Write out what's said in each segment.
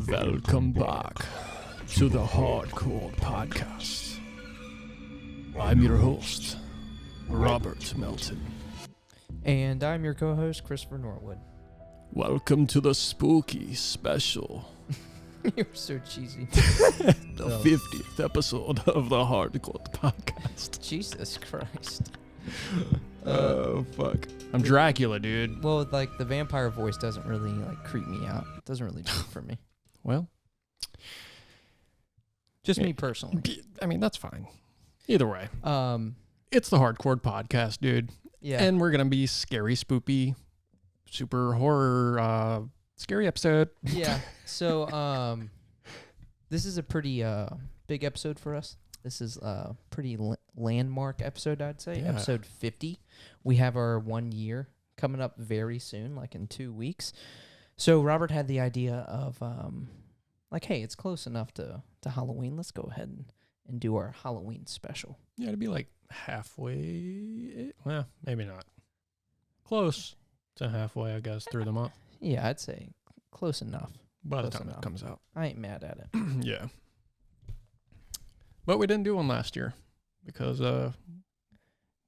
Welcome back to the Hardcore Podcast. I'm your host, Robert Melton. And I'm your co-host, Christopher Norwood. Welcome to the spooky special. You're so cheesy. The 50th episode of the Hardcore Podcast. Jesus Christ. Oh, fuck. I'm Dracula, dude. Well, like, the vampire voice doesn't really, like, creep me out. It doesn't really do it for me. Well, Just me personally. I mean, that's fine. Either way. Um, It's the Hardcore Podcast, dude. yeah. And we're going to be scary, spoopy, super horror, scary episode. Yeah. So, this is a pretty big episode for us. This is a pretty landmark episode, I'd say. Yeah. Episode 50. We have our 1 year coming up very soon, like in 2 weeks. So Robert had the idea of, like, hey, it's close enough to Halloween. Let's go ahead and do our Halloween special. Yeah, it'd be like halfway. Well, maybe not. Close to halfway, I guess, through the month. Yeah, I'd say close enough. By the Close time enough. it comes out. I ain't mad at it. Yeah. But we didn't do one last year because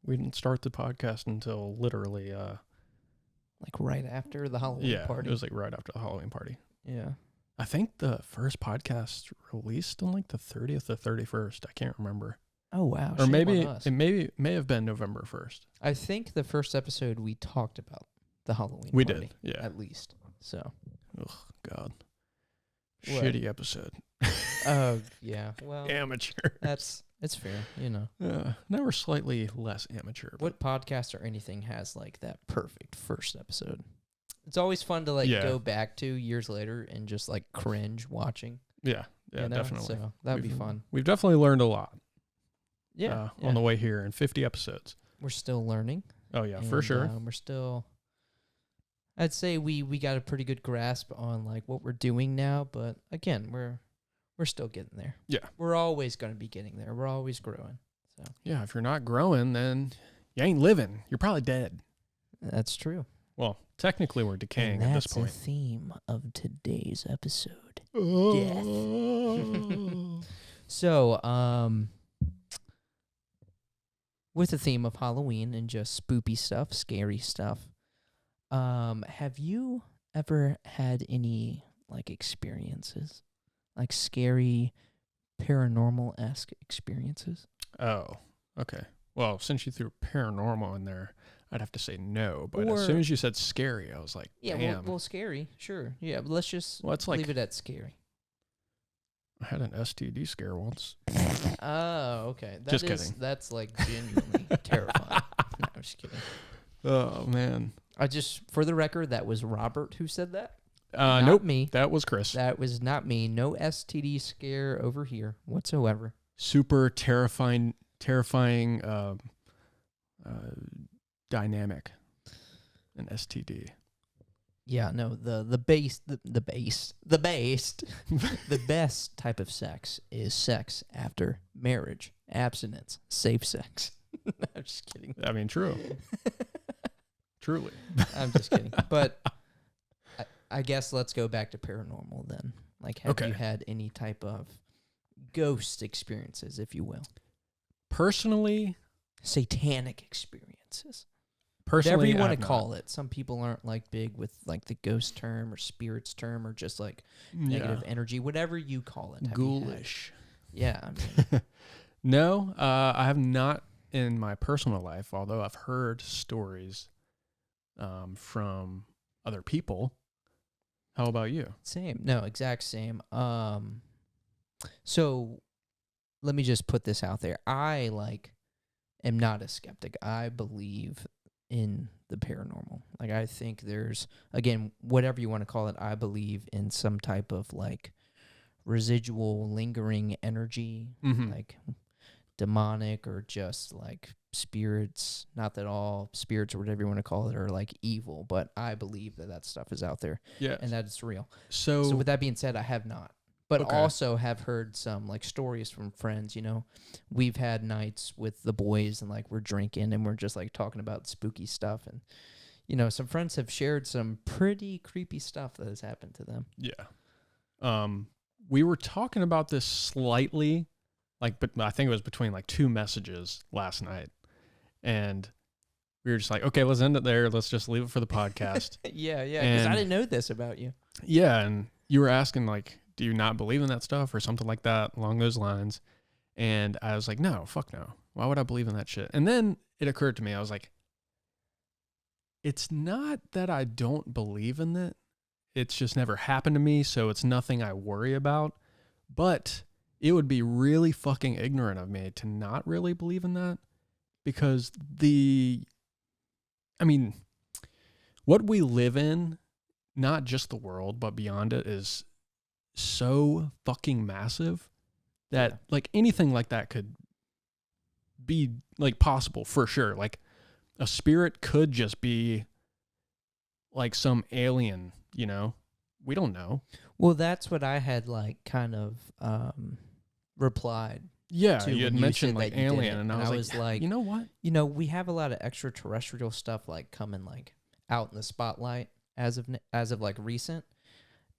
we didn't start the podcast until literally Like right after the Halloween party. It was like right after the Halloween party. Yeah. I think the first podcast released on like the 30th or 31st. I can't remember. Oh, wow. Or Shame maybe on us. it may have been November 1st. I think the first episode we talked about the Halloween We party. did, yeah. At least. So. Ugh, God. What? Shitty episode. Oh, yeah. Well, Amateur. it's fair, you know. Now we're slightly less amateur. What podcast or anything has like that perfect first episode? It's always fun to like Yeah. go back to years later and just like cringe watching. Yeah, you know? definitely. So that'd be fun. We've definitely learned a lot. Yeah, On the way here in 50 episodes. we're still learning. Oh yeah, for and, sure. We're still. I'd say we got a pretty good grasp on like what we're doing now, but again, we're still getting there. Yeah. We're always going to be getting there. We're always growing. So Yeah, if you're not growing, then you ain't living. You're probably dead. that's true. Well, technically we're decaying at this point. That's the theme of today's episode. Oh. So, with the theme of Halloween and just spoopy stuff, scary stuff, have you ever had any like experiences, like scary, paranormal-esque experiences? Oh, okay. Well, since you threw paranormal in there, I'd have to say no. But Or- as soon as you said scary, I was like, Yeah, damn. well, scary, sure. Yeah, but let's just It's like leave it at scary. I had an STD scare once. Oh, okay. Just kidding. That's like genuinely terrifying. No, I'm just kidding. Oh man. For the record, that was Robert who said that. Nope. Me. That was Chris. That was not me. No STD scare over here whatsoever. Super terrifying dynamic. An STD. Yeah, no, the best type of sex is sex after marriage, abstinence, safe sex. I'm just kidding. I mean, true. Truly. I'm just kidding. But I guess let's go back to paranormal then. Like, have Okay. you had any type of ghost experiences, if you will? Personally, Satanic experiences. Personally, Whatever you I want have to not. call it. Some people aren't like big with like the ghost term or spirits term or just like negative energy, whatever you call it. Have you had? Ghoulish. Yeah. I mean, No, I have not in my personal life, although I've heard stories from other people. How about you? same. No, exact same. So let me just put this out there. I am not a skeptic. I believe in the paranormal. Like, I think there's, again, whatever you want to call it, I believe in some type of like residual lingering energy, Mm-hmm. like demonic or just like spirits. Not that all spirits or whatever you want to call it are like evil, but I believe that stuff is out there Yeah. and that it's real. So So with that being said, I have not. But Okay. also have heard some like stories from friends, you know. We've had nights with the boys and like we're drinking and we're just like talking about spooky stuff, and you know, some friends have shared some pretty creepy stuff that has happened to them. yeah. We were talking about this slightly, like, but I think it was between like two messages last night, and we were just like, okay, let's end it there. Let's just leave it for the podcast. Yeah, because I didn't know this about you. Yeah, and you were asking like, do you not believe in that stuff or something like that along those lines? And I was like, no, fuck no. Why would I believe in that shit? And then it occurred to me, I was like, it's not that I don't believe in it. It's just never happened to me, so it's nothing I worry about. But it would be really fucking ignorant of me to not really believe in that, because what we live in, not just the world, but beyond it, is so fucking massive that like anything like that could be like possible for sure. Like a spirit could just be like some alien, you know? We don't know. Well, that's what I had like kind of replied. Yeah, you had mentioned like alien, and I was like, you know what? You know, we have a lot of extraterrestrial stuff like coming like out in the spotlight as of like recent,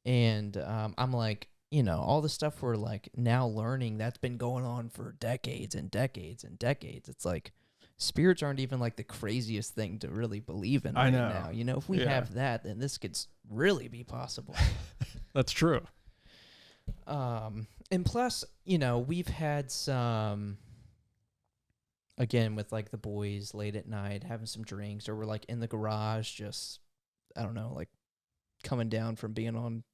and I'm like, you know, all the stuff we're like now learning that's been going on for decades and decades and decades. It's like spirits aren't even like the craziest thing to really believe in right now. You know, if we have that, then this could really be possible. That's true. And plus, you know, we've had some, again, with like the boys late at night having some drinks, or we're like in the garage just, I don't know, like coming down from being on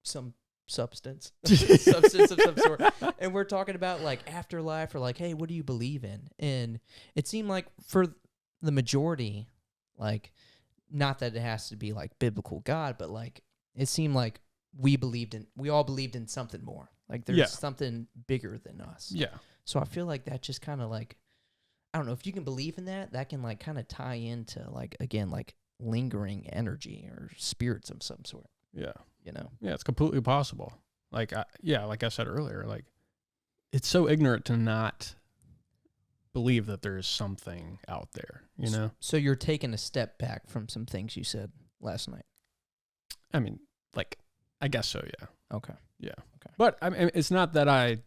some substance of some sort. And we're talking about like afterlife, or like, hey, what do you believe in? And it seemed like for the majority, like, not that it has to be like biblical God, but like it seemed like we all believed in something more. Like there's something bigger than us. Yeah. So I feel like that just kind of like, I don't know, if you can believe in that, that can like kind of tie into like, again, like lingering energy or spirits of some sort. Yeah. You know? Yeah, it's completely possible. Like, like I said earlier, like it's so ignorant to not believe that there's something out there, you know? So you're taking a step back from some things you said last night. I mean, like, I guess so, yeah. Okay. Yeah. Okay. But I mean, it's not that I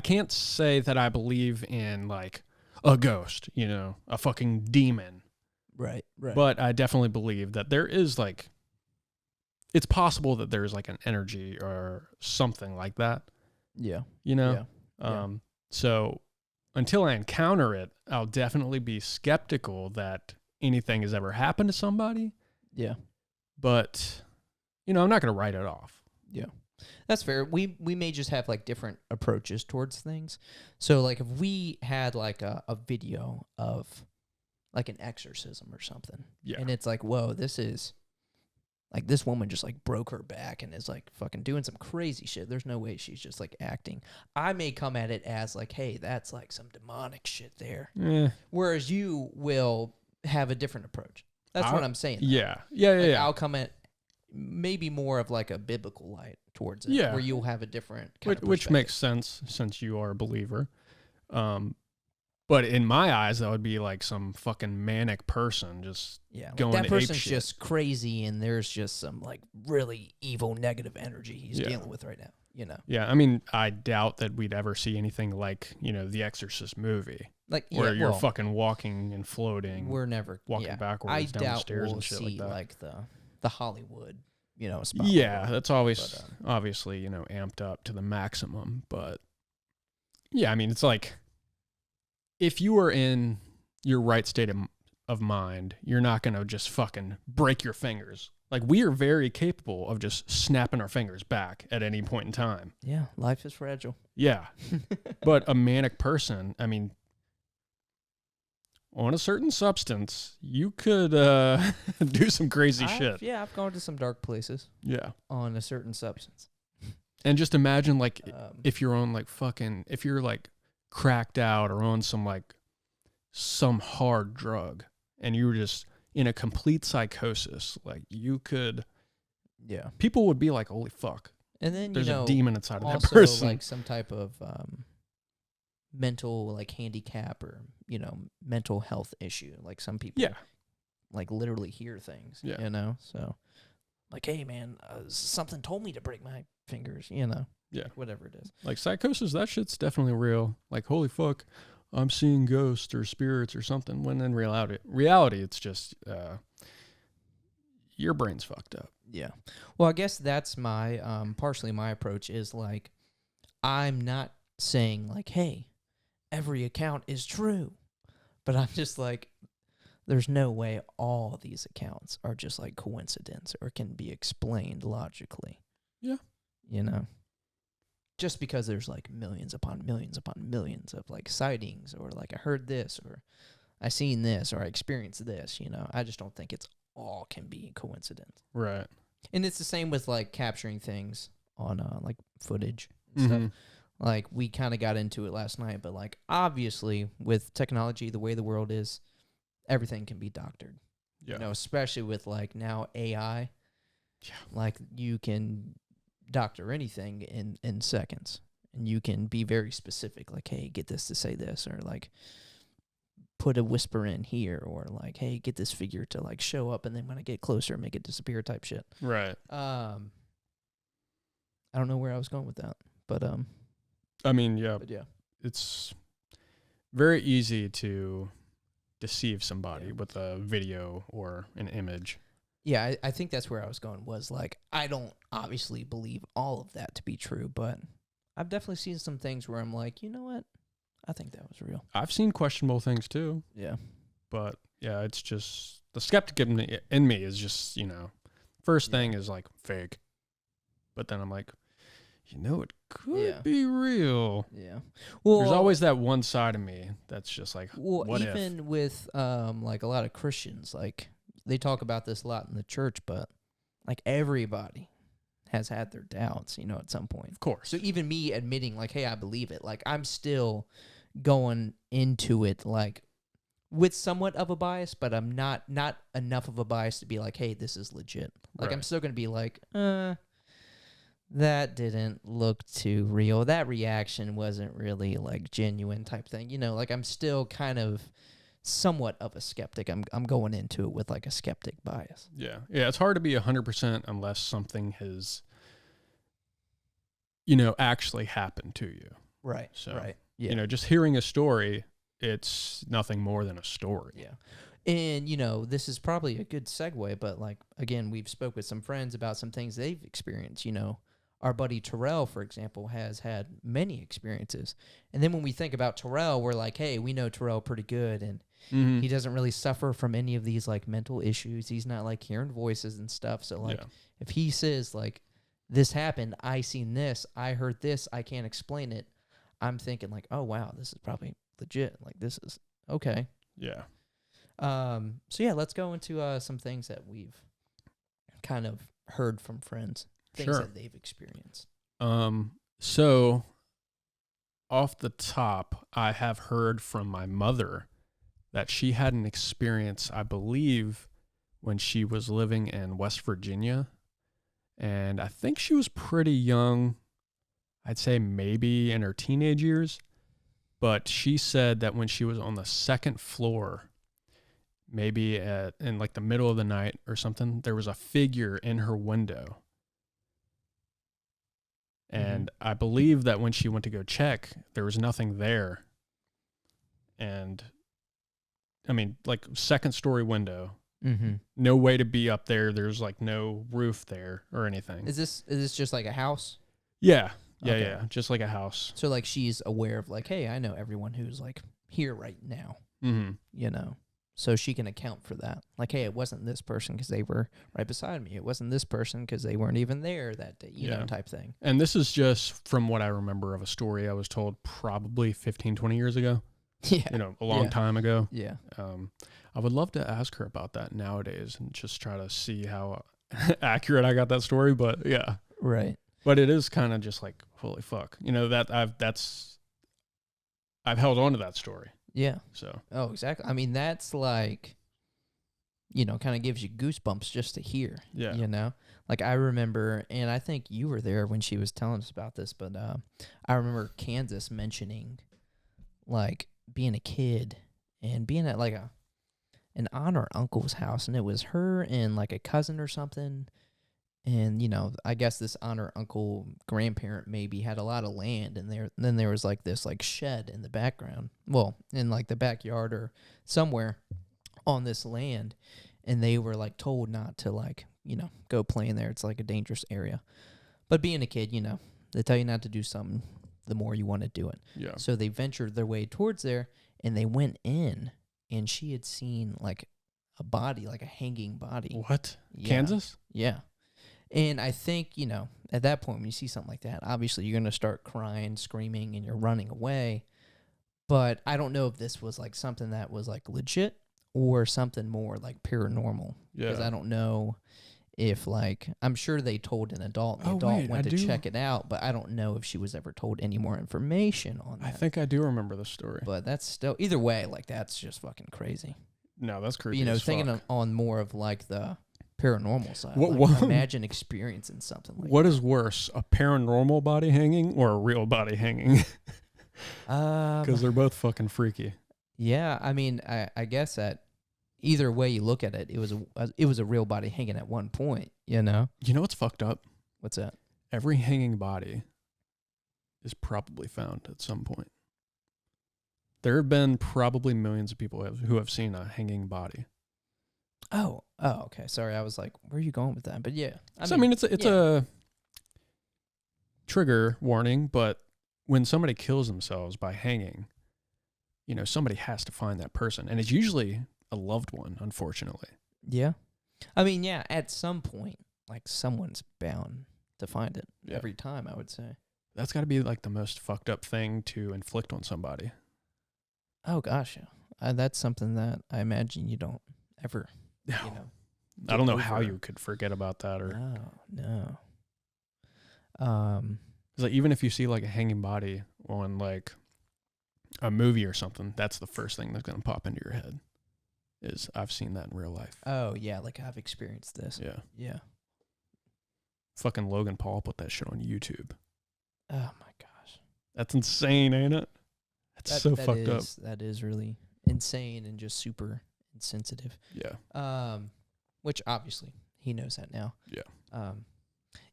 can't say that I believe in like a ghost, you know, a fucking demon. Right. But I definitely believe that there is like, it's possible that there's like an energy or something like that. Yeah. You know? Yeah. So until I encounter it, I'll definitely be skeptical that anything has ever happened to somebody. Yeah. But, you know, I'm not going to write it off. Yeah. That's fair. We may just have like different approaches towards things. So like if we had like a video of like an exorcism or something. Yeah. And it's like, whoa, this is like this woman just like broke her back and is like fucking doing some crazy shit. There's no way she's just like acting. I may come at it as like, hey, that's like some demonic shit there. Whereas you will have a different approach. That's what I'm saying. Yeah. Yeah. I'll come at maybe more of like a biblical light towards it. Yeah. Where you'll have a different kind of which makes sense since you are a believer. But in my eyes, that would be like some fucking manic person just going that person's just crazy, and there's just some like really evil negative energy he's dealing with right now, you know? Yeah, I mean, I doubt that we'd ever see anything like, you know, the Exorcist movie. Like where you're fucking walking and floating. We're never walking backwards down the stairs and shit like that. Like the Hollywood, you know, spot. Yeah, that's always obviously, you know, amped up to the maximum. But yeah, I mean, it's like, if you are in your right state of mind, you're not going to just fucking break your fingers. Like, we are very capable of just snapping our fingers back at any point in time. Yeah, life is fragile. Yeah. But a manic person, I mean, on a certain substance, you could do some crazy shit. Yeah, I've gone to some dark places. Yeah. On a certain substance. And just imagine, like, if you're on, like, fucking, if you're, like, cracked out or on some hard drug and you were just in a complete psychosis, like you could, people would be like, holy fuck. And then, there's a demon inside of that person. Like some type of mental like handicap or, you know, mental health issue. Like some people like literally hear things, you know? So like, hey, man, something told me to break my fingers, you know? Yeah. Whatever it is. Like psychosis, that shit's definitely real. Like, holy fuck, I'm seeing ghosts or spirits or something. When in reality, it's just your brain's fucked up. Yeah. Well, I guess that's my, partially my approach is like, I'm not saying like, hey, every account is true. But I'm just like, there's no way all these accounts are just like coincidence or can be explained logically. Yeah. You know? Just because there's like millions upon millions upon millions of like sightings or like I heard this or I seen this or I experienced this, you know? I just don't think it's all can be coincidence. Right. And it's the same with like capturing things on like footage and stuff. Like we kind of got into it last night, but like obviously with technology, the way the world is, everything can be doctored. Yeah. You know, especially with like now AI. Yeah. Like you can doctor anything in seconds, and you can be very specific. Like, hey, get this to say this, or like put a whisper in here, or like, hey, get this figure to like show up, and then when I get closer, make it disappear type shit. Right. I don't know where I was going with that, but I mean, yeah. But yeah. It's very easy to deceive somebody with a video or an image. Yeah, I think that's where I was going, was like, I don't obviously believe all of that to be true, but I've definitely seen some things where I'm like, you know what? I think that was real. I've seen questionable things too. Yeah. But yeah, it's just the skeptic in me is just, you know, first thing is like fake. But then I'm like, you know, it could be real. Yeah. Well, there's always that one side of me that's just like, well, what even if? with like a lot of Christians, like they talk about this a lot in the church, but like everybody has had their doubts, you know, at some point. Of course. So even me admitting like, hey, I believe it, like I'm still going into it like with somewhat of a bias, but I'm not enough of a bias to be like, hey, this is legit. Like I'm still going to be like, that didn't look too real. That reaction wasn't really like genuine type thing. You know, like I'm still kind of somewhat of a skeptic. I'm going into it with like a skeptic bias. Yeah. Yeah. It's hard to be 100% unless something has, you know, actually happened to you. Right. So, right. Yeah. you know, just hearing a story, it's nothing more than a story. Yeah. And, you know, this is probably a good segue, but like, again, we've spoke with some friends about some things they've experienced, you know. Our buddy Terrell, for example, has had many experiences. And then when we think about Terrell, we're like, hey, we know Terrell pretty good. And he doesn't really suffer from any of these, like, mental issues. He's not, like, hearing voices and stuff. So, like, if he says, like, this happened, I seen this, I heard this, I can't explain it, I'm thinking, like, oh, wow, this is probably legit. Like, this is okay. Yeah. So, yeah, let's go into some things that we've kind of heard from friends. Things that they've experienced. So off the top, I have heard from my mother that she had an experience, I believe, when she was living in West Virginia. And I think she was pretty young. I'd say maybe in her teenage years. But she said that when she was on the second floor, maybe in like the middle of the night or something, there was a figure in her window. And I believe that when she went to go check, there was nothing there. And I mean, like second story window, no way to be up there. There's like no roof there or anything. Is this just like a house? Yeah. Yeah. Yeah. Just like a house. So like she's aware of like, hey, I know everyone who's like here right now, you know? So she can account for that. Like, hey, it wasn't this person because they were right beside me. It wasn't this person because they weren't even there that day, you know, type thing. And this is just from what I remember of a story I was told probably 15, 20 years ago. Yeah. You know, a long time ago. Yeah. I would love to ask her about that nowadays and just try to see how accurate I got that story. But yeah. Right. But it is kind of just like, holy fuck. You know, I've held on to that story. Yeah. So. Oh, exactly. I mean, that's like, you know, kind of gives you goosebumps just to hear. Yeah. You know, like I remember, and I think you were there when she was telling us about this, but I remember Kansas mentioning like being a kid and being at like an aunt or uncle's house, and it was her and like a cousin or something, And, you know, I guess this aunt or uncle, grandparent maybe had a lot of land, and then there was like this like shed in the background. Well, in like the backyard or somewhere on this land, and they were like told not to like, you know, go play in there. It's like a dangerous area. But being a kid, you know, they tell you not to do something, the more you want to do it. Yeah. So they ventured their way towards there, and they went in, and she had seen like a body, like a hanging body. What? Yeah. Kansas? Yeah. And I think, you know, at that point when you see something like that, obviously you're going to start crying, screaming, and you're running away. But I don't know if this was like something that was like legit or something more like paranormal. Yeah. Because I don't know if like, I'm sure they told an adult. The adult went to check it out, but I don't know if she was ever told any more information on that. I think I do remember the story. But that's still, either way, like that's just fucking crazy. No, that's crazy. You know, as thinking fuck. on more of like the paranormal side. What imagine experiencing something like what is worse, a paranormal body hanging or a real body hanging? Because they're both fucking freaky. Yeah, I mean, I guess that either way you look at it, it was a real body hanging at one point. You know. You know what's fucked up? What's that? Every hanging body is probably found at some point. There have been probably millions of people who have seen a hanging body. Oh, okay. Sorry, I was like, where are you going with that? But yeah, I mean, it's a trigger warning, but when somebody kills themselves by hanging, you know, somebody has to find that person, and it's usually a loved one, unfortunately. Yeah, I mean, yeah, at some point, like someone's bound to find it every time. I would say that's got to be like the most fucked up thing to inflict on somebody. Oh gosh, yeah, that's something that I imagine you don't ever. You know, I don't know how you could forget about that, or no. It's like even if you see like a hanging body on like a movie or something, that's the first thing that's gonna pop into your head. Is I've seen that in real life. Oh yeah, like I've experienced this. Yeah. Fucking Logan Paul put that shit on YouTube. Oh my gosh, that's insane, ain't it? That's so fucked up. That is really insane and just super insensitive. Yeah. Which obviously he knows that now.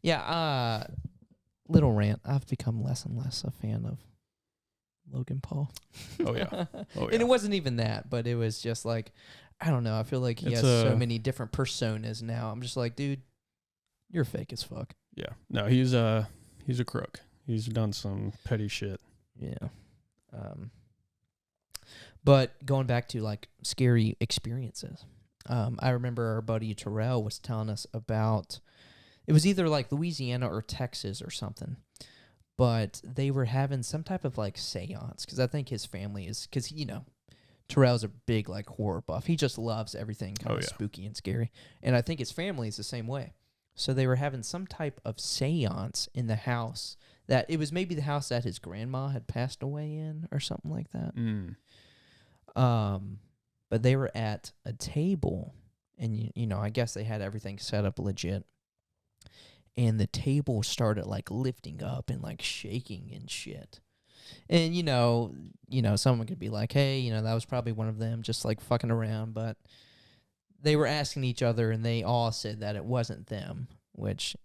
Yeah. Little rant. I've become less and less a fan of Logan Paul. Oh yeah. And it wasn't even that, but it was just like, I don't know. I feel like he has so many different personas now. I'm just like, dude, you're fake as fuck. Yeah. No, he's a crook. He's done some petty shit. Yeah. But going back to like scary experiences, I remember our buddy Terrell was telling us about, it was either like Louisiana or Texas or something, but they were having some type of like seance, because I think his family is, because, you know, Terrell's a big like horror buff. He just loves everything kind of spooky and scary. And I think his family is the same way. So they were having some type of seance in the house that it was maybe the house that his grandma had passed away in or something like that. But they were at a table, and you know, I guess they had everything set up legit. And the table started like lifting up and like shaking and shit. And you know, someone could be like, "Hey, you know, that was probably one of them just like fucking around." But they were asking each other, and they all said that it wasn't them, which,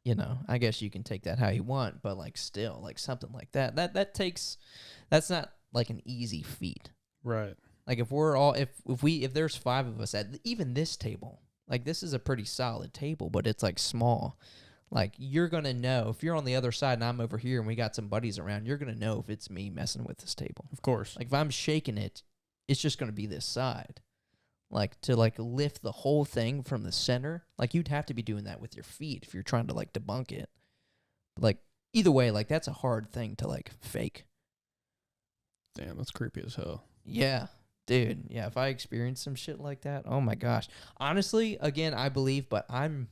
you know, I guess you can take that how you want, but like still, like something like that that's not like an easy feat. Right. Like if there's 5 of us at even this table, like this is a pretty solid table, but it's like small. Like you're going to know if you're on the other side and I'm over here and we got some buddies around, you're going to know if it's me messing with this table. Of course. Like if I'm shaking it, it's just going to be this side. Like to like lift the whole thing from the center, like you'd have to be doing that with your feet if you're trying to like debunk it. But like either way, like that's a hard thing to like fake. Damn, that's creepy as hell. Yeah, dude. Yeah, if I experience some shit like that, oh my gosh. Honestly, again, I believe, but I'm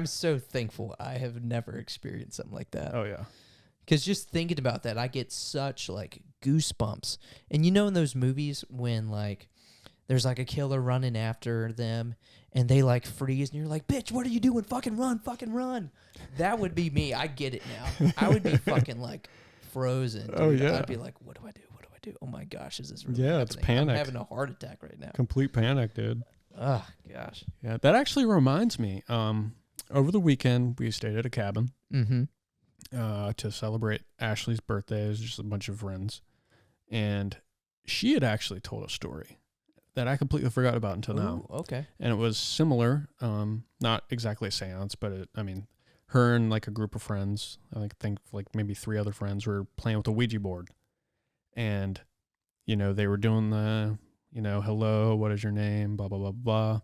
so thankful I have never experienced something like that. Oh yeah. Because just thinking about that, I get such like goosebumps. And you know in those movies when like there's like a killer running after them and they like freeze and you're like, bitch, what are you doing? Fucking run. That would be me. I get it now. I would be fucking like frozen. Dude. Oh yeah. I'd be like, what do I do? Oh my gosh, is this really Yeah, happening? it's panic. I'm having a heart attack right now. Complete panic, dude. Oh, gosh. Yeah, that actually reminds me. Over the weekend, we stayed at a cabin to celebrate Ashley's birthday. It was just a bunch of friends. And she had actually told a story that I completely forgot about until now. Okay. And it was similar, not exactly a seance, but her and like a group of friends, I think like maybe 3 other friends were playing with a Ouija board. And, they were doing the, hello, what is your name, blah, blah, blah, blah.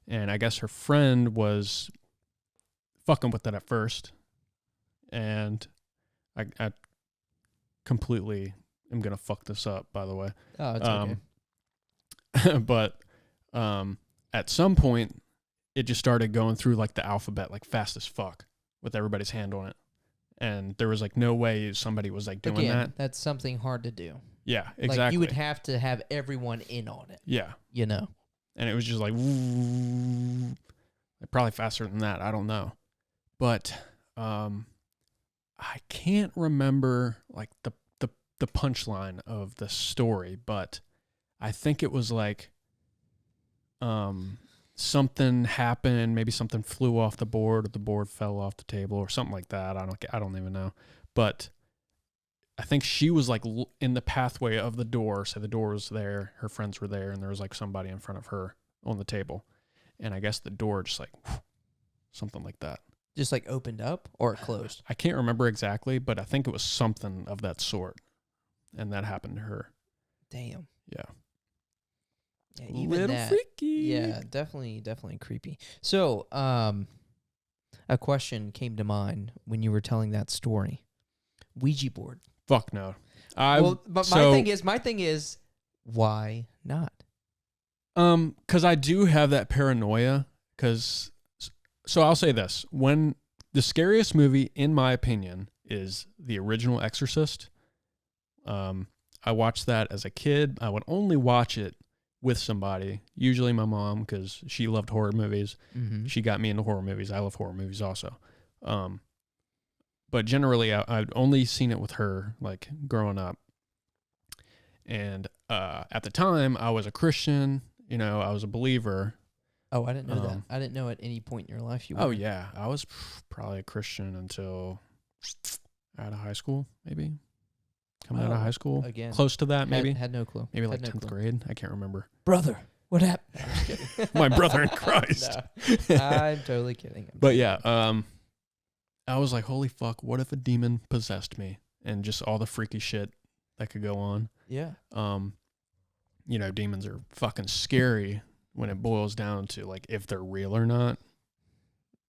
And I guess her friend was fucking with that at first. And I completely am going to fuck this up, by the way. Oh, it's okay. But at some point, it just started going through like the alphabet like fast as fuck with everybody's hand on it. And there was like no way somebody was like doing that. That's something hard to do. Yeah, exactly. Like you would have to have everyone in on it. Yeah. And it was just like, probably faster than that. I don't know. But I can't remember like the punchline of the story, but I think it was like something happened, maybe something flew off the board or the board fell off the table or something like that. I don't even know. But I think she was like in the pathway of the door. So the door was there, her friends were there, and there was like somebody in front of her on the table. And I guess the door just like something like that. Just like opened up or it closed? I can't remember exactly, but I think it was something of that sort. And that happened to her. Damn. Yeah. Yeah, even little that, freaky. Yeah, definitely creepy. So, a question came to mind when you were telling that story. Ouija board. Fuck no. But my thing is, why not? Because I do have that paranoia. So I'll say this: when the scariest movie, in my opinion, is the original Exorcist. I watched that as a kid. I would only watch it with somebody, usually my mom, because she loved horror movies. Mm-hmm. She got me into horror movies. I love horror movies also. But generally, I'd only seen it with her, like, growing up. And at the time, I was a Christian. I was a believer. Oh, I didn't know that. I didn't know at any point in your life you were. Oh, yeah. I was probably a Christian until out of high school, maybe. Coming out of high school. Again. Close to that, maybe. Had no clue. Maybe like 10th grade. I can't remember. Brother, what happened? I'm just kidding. My brother in Christ. No, I'm totally kidding. But yeah, I was like, holy fuck, what if a demon possessed me? And just all the freaky shit that could go on. Yeah. Demons are fucking scary when it boils down to like if they're real or not.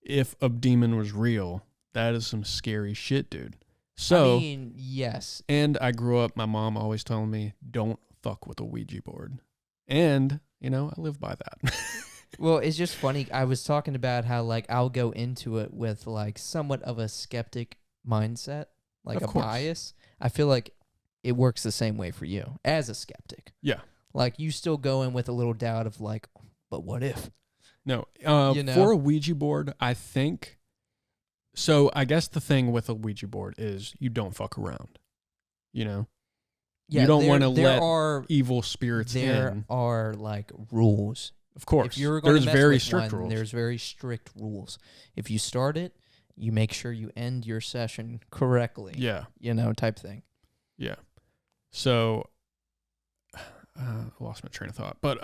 If a demon was real, that is some scary shit, dude. So, yes. And I grew up, my mom always telling me, don't fuck with a Ouija board. And, I live by that. Well, it's just funny. I was talking about how, like, I'll go into it with, like, somewhat of a skeptic mindset, like a bias. I feel like it works the same way for you as a skeptic. Yeah. Like, you still go in with a little doubt of, like, but what if? No. For a Ouija board, I think... So I guess the thing with a Ouija board is you don't fuck around, Yeah, you don't want to let evil spirits in. There are like rules. Of course. If you're going there's to mess very with strict one, rules. There's very strict rules. If you start it, you make sure you end your session correctly. Yeah. Type thing. Yeah. So I lost my train of thought. But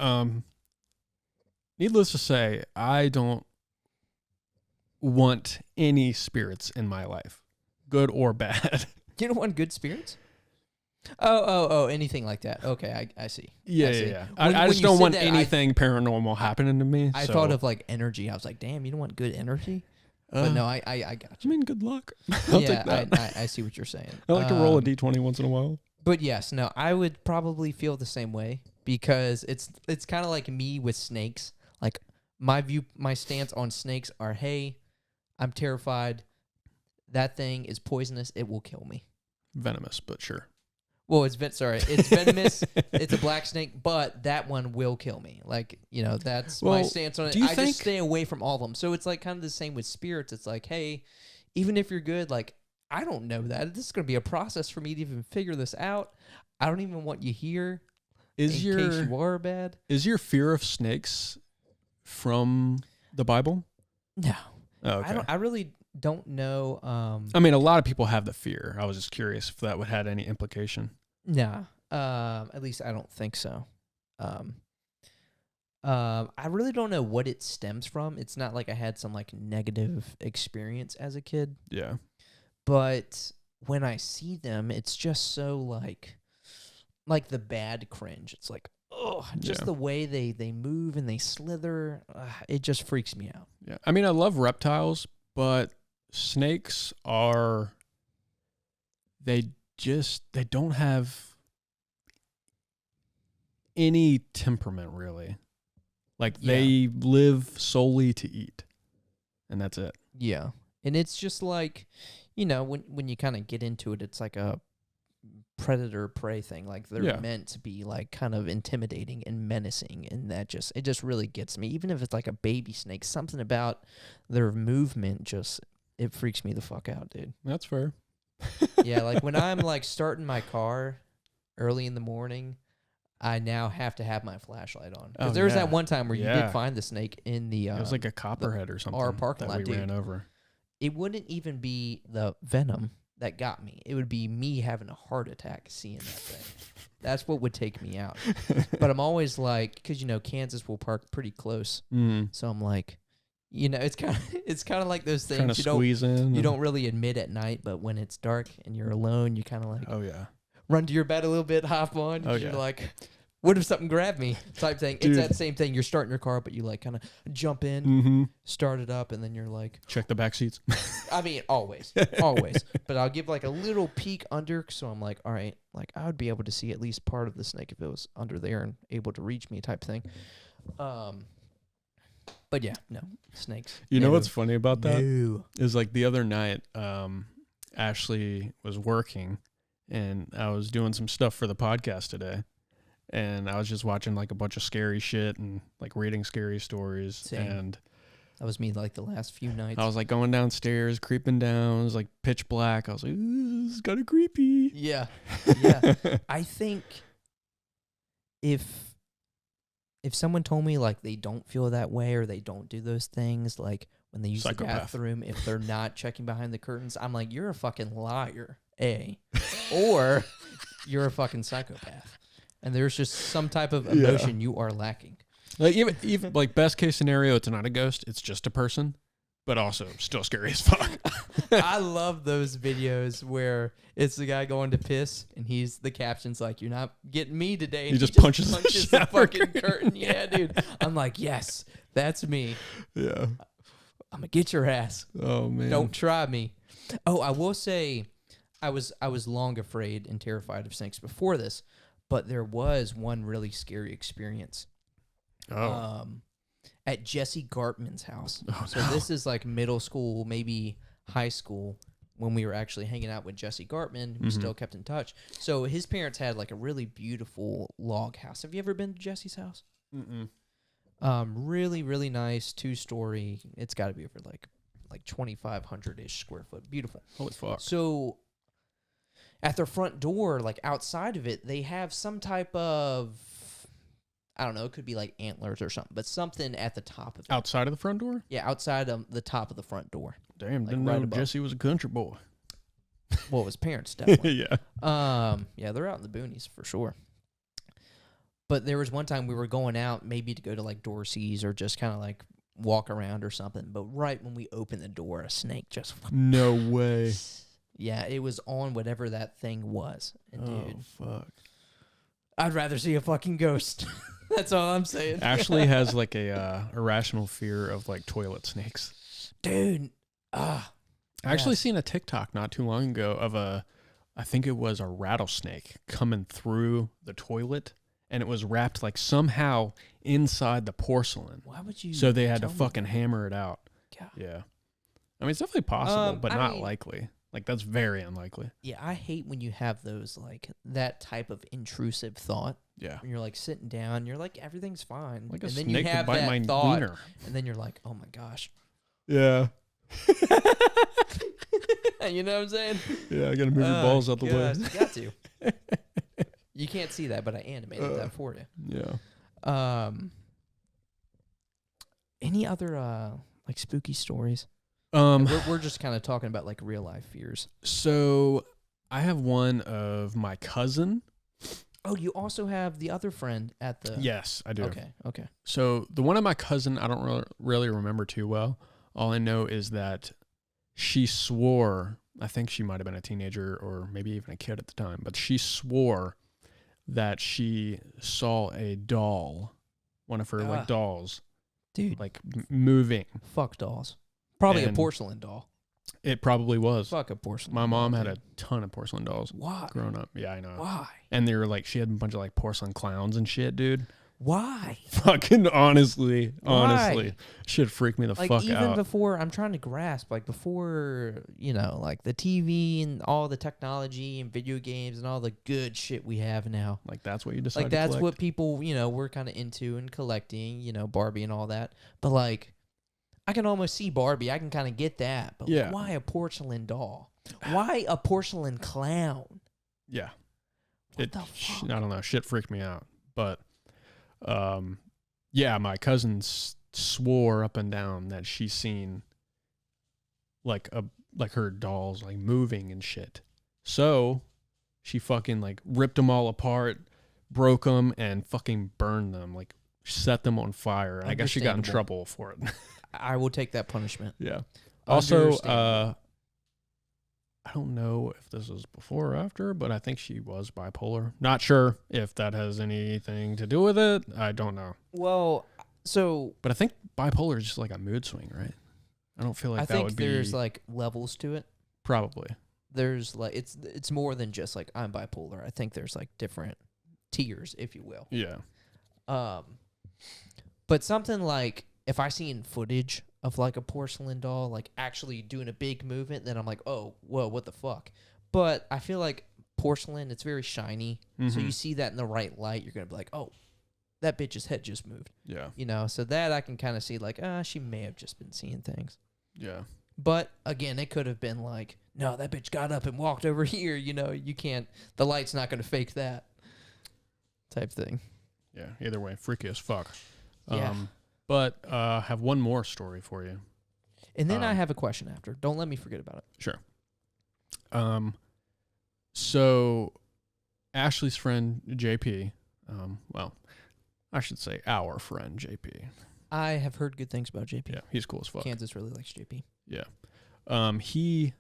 needless to say, I don't want any spirits in my life, good or bad. You don't want good spirits? Oh, anything like that. Okay, I see. Yeah. I just don't want anything paranormal happening to me. I thought of like energy. I was like, damn, you don't want good energy? But no, I got you. I mean, good luck. I'll take that. I see what you're saying. I like to roll a D20 once in a while. But yes, no, I would probably feel the same way because it's kind of like me with snakes. Like my stance on snakes are, hey, I'm terrified. That thing is poisonous. It will kill me. Venomous, but sure. Well, it's venomous. It's a black snake, but that one will kill me. Like, that's my stance on it. Just stay away from all of them. So it's like kind of the same with spirits. It's like, hey, even if you're good, like, I don't know that. This is going to be a process for me to even figure this out. I don't even want you here in case you are bad. Is your fear of snakes from the Bible? No. Oh, okay. I really don't know. I mean, a lot of people have the fear. I was just curious if that would had any implication. Nah. At least I don't think so. I really don't know what it stems from. It's not like I had some like negative experience as a kid. Yeah. But when I see them, it's just so like the bad cringe. It's like, oh, just the way they move and they slither. It just freaks me out. Yeah. I mean, I love reptiles, but snakes are, they don't have any temperament really. Like they live solely to eat, and that's it. Yeah. And it's just like, you know, when you kind of get into it, it's like a predator prey thing. Like they're meant to be like kind of intimidating and menacing, and it just really gets me. Even if it's like a baby snake, something about their movement it freaks me the fuck out, dude. That's fair. Yeah, like when I'm like starting my car early in the morning, I now have to have my flashlight on. Because there was that one time where you did find the snake in the... it was like a copperhead or something. Our parking lot, dude. Ran over. It wouldn't even be the venom that got me. It would be me having a heart attack seeing that thing. That's what would take me out. But I'm always like... Because, you know, Kansas will park pretty close. So I'm like... You know, it's kind of like those things kind of squeeze in. You don't really admit at night, but when it's dark and you're alone, you kind of like... Oh, yeah. Run to your bed a little bit, hop on. You're like, what if something grabbed me? Type thing. Dude. It's that same thing. You're starting your car, but you like kind of jump in, start it up, and then you're like... Check the back seats. I mean, always. Always. But I'll give like a little peek under, so I'm like, all right, like I would be able to see at least part of the snake if it was under there and able to reach me type thing. But yeah, no, snakes. You know what's funny about that? No. Is like the other night, Ashley was working, and I was doing some stuff for the podcast today, and I was just watching like a bunch of scary shit and like reading scary stories. Same. And that was me like the last few nights. I was like going downstairs, creeping down. It was like pitch black. I was like, ooh, this is kind of creepy. Yeah. Yeah. I think if someone told me like they don't feel that way or they don't do those things, like when they use the bathroom, if they're not checking behind the curtains, I'm like, you're a fucking liar, or you're a fucking psychopath. And there's just some type of emotion you are lacking. Like even like best case scenario, it's not a ghost, it's just a person, but also still scary as fuck. I love those videos where it's the guy going to piss and the caption's like, "You're not getting me today." And he just punches the fucking curtain. Yeah, dude. I'm like, yes, that's me. Yeah. I'm gonna get your ass. Oh man. Don't try me. Oh, I will say I was long afraid and terrified of snakes before this, but there was one really scary experience. Oh. At Jesse Gartman's house. Oh, so this is like middle school, maybe high school, when we were actually hanging out with Jesse Gartman. We still kept in touch. So his parents had like a really beautiful log house. Have you ever been to Jesse's house? Mm-mm. Really, really nice, 2-story. It's got to be over like 2,500-ish square foot. Beautiful. Holy fuck. So at their front door, like outside of it, they have some type of, I don't know, it could be like antlers or something, but something at the top of it. Outside of the front door? Yeah, outside of the top of the front door. Damn, like didn't right know above. Jesse was a country boy. Well, his parents definitely. Yeah. Yeah, they're out in the boonies for sure. But there was one time we were going out maybe to go to like Dorsey's or just kind of like walk around or something. But right when we opened the door, a snake just... No way. Yeah, it was on whatever that thing was. And dude, fuck. I'd rather see a fucking ghost. That's all I'm saying. Ashley has like a irrational fear of like toilet snakes. Dude. I actually seen a TikTok not too long ago of I think it was a rattlesnake coming through the toilet, and it was wrapped like somehow inside the porcelain. Why would you? So they had to fucking hammer it out. God. Yeah. I mean, it's definitely possible, but not mean, likely. Like, that's very unlikely. Yeah, I hate when you have those, like, that type of intrusive thought. Yeah. When you're, like, sitting down, you're like, everything's fine. Like a and then snake you have could bite that my thought, wiener. and then you're like, oh, my gosh. Yeah. You know what I'm saying? Yeah, I got to move your balls out the way. You got to. You can't see that, but I animated that for you. Yeah. Any other like spooky stories? We're just kind of talking about like real life fears. So I have one of my cousin. Oh, you also have the other friend at the... Yes, I do. Okay. So the one of my cousin, I don't really remember too well. All I know is that she swore, I think she might have been a teenager or maybe even a kid at the time, but she swore that she saw a doll, one of her like dolls, dude, like moving. Fuck dolls. Probably And a porcelain doll. It probably was. Fuck a porcelain My mom doll, had dude. a ton of porcelain dolls. Why? Growing up. Yeah, I know. Why? And they were like, she had a bunch of like porcelain clowns and shit, dude. Why? Fucking honestly. Why? Shit freaked me the like fuck even out. before, I'm trying to grasp, like before, you know, like the TV and all the technology and video games and all the good shit we have now. Like that's what you decided Like to that's collect? what people, you know, were kind of into and collecting, you know, Barbie and all that. But like, I can almost see Barbie. I can kind of get that. But Yeah. why a porcelain doll? Why a porcelain clown? Yeah. What the fuck? I don't know. Shit freaked me out. But, yeah, my cousin swore up and down that she's seen like her dolls like moving and shit. So she fucking like ripped them all apart, broke them, and fucking burned them, like set them on fire. And I guess she got in Understandable. trouble for it. I will take that punishment. Yeah. Also, Understandable. I don't know if this is before or after, but I think she was bipolar. Not sure if that has anything to do with it. I don't know. Well, so But I think bipolar is just like a mood swing, right? I don't feel like I that think would be... there's like levels to it. Probably. There's like it's more than just like I'm bipolar. I think there's like different tiers, if you will. Yeah. But something like if I seen footage of like a porcelain doll like actually doing a big movement, then I'm like, oh, whoa, what the fuck? But I feel like porcelain, it's very shiny. So you see that in the right light, you're gonna be like, oh, that bitch's head just moved. Yeah. You know, so that I can kind of see like, she may have just been seeing things. Yeah. But again, it could have been like, no, that bitch got up and walked over here. You know, you can't, the light's not going to fake that type thing. Yeah. Either way, freaky as fuck. Yeah. But I have one more story for you. And then I have a question after. Don't let me forget about it. Sure. So Ashley's friend JP, well, I should say our friend JP. I have heard good things about JP. Yeah, he's cool as fuck. Kansas really likes JP. Yeah. He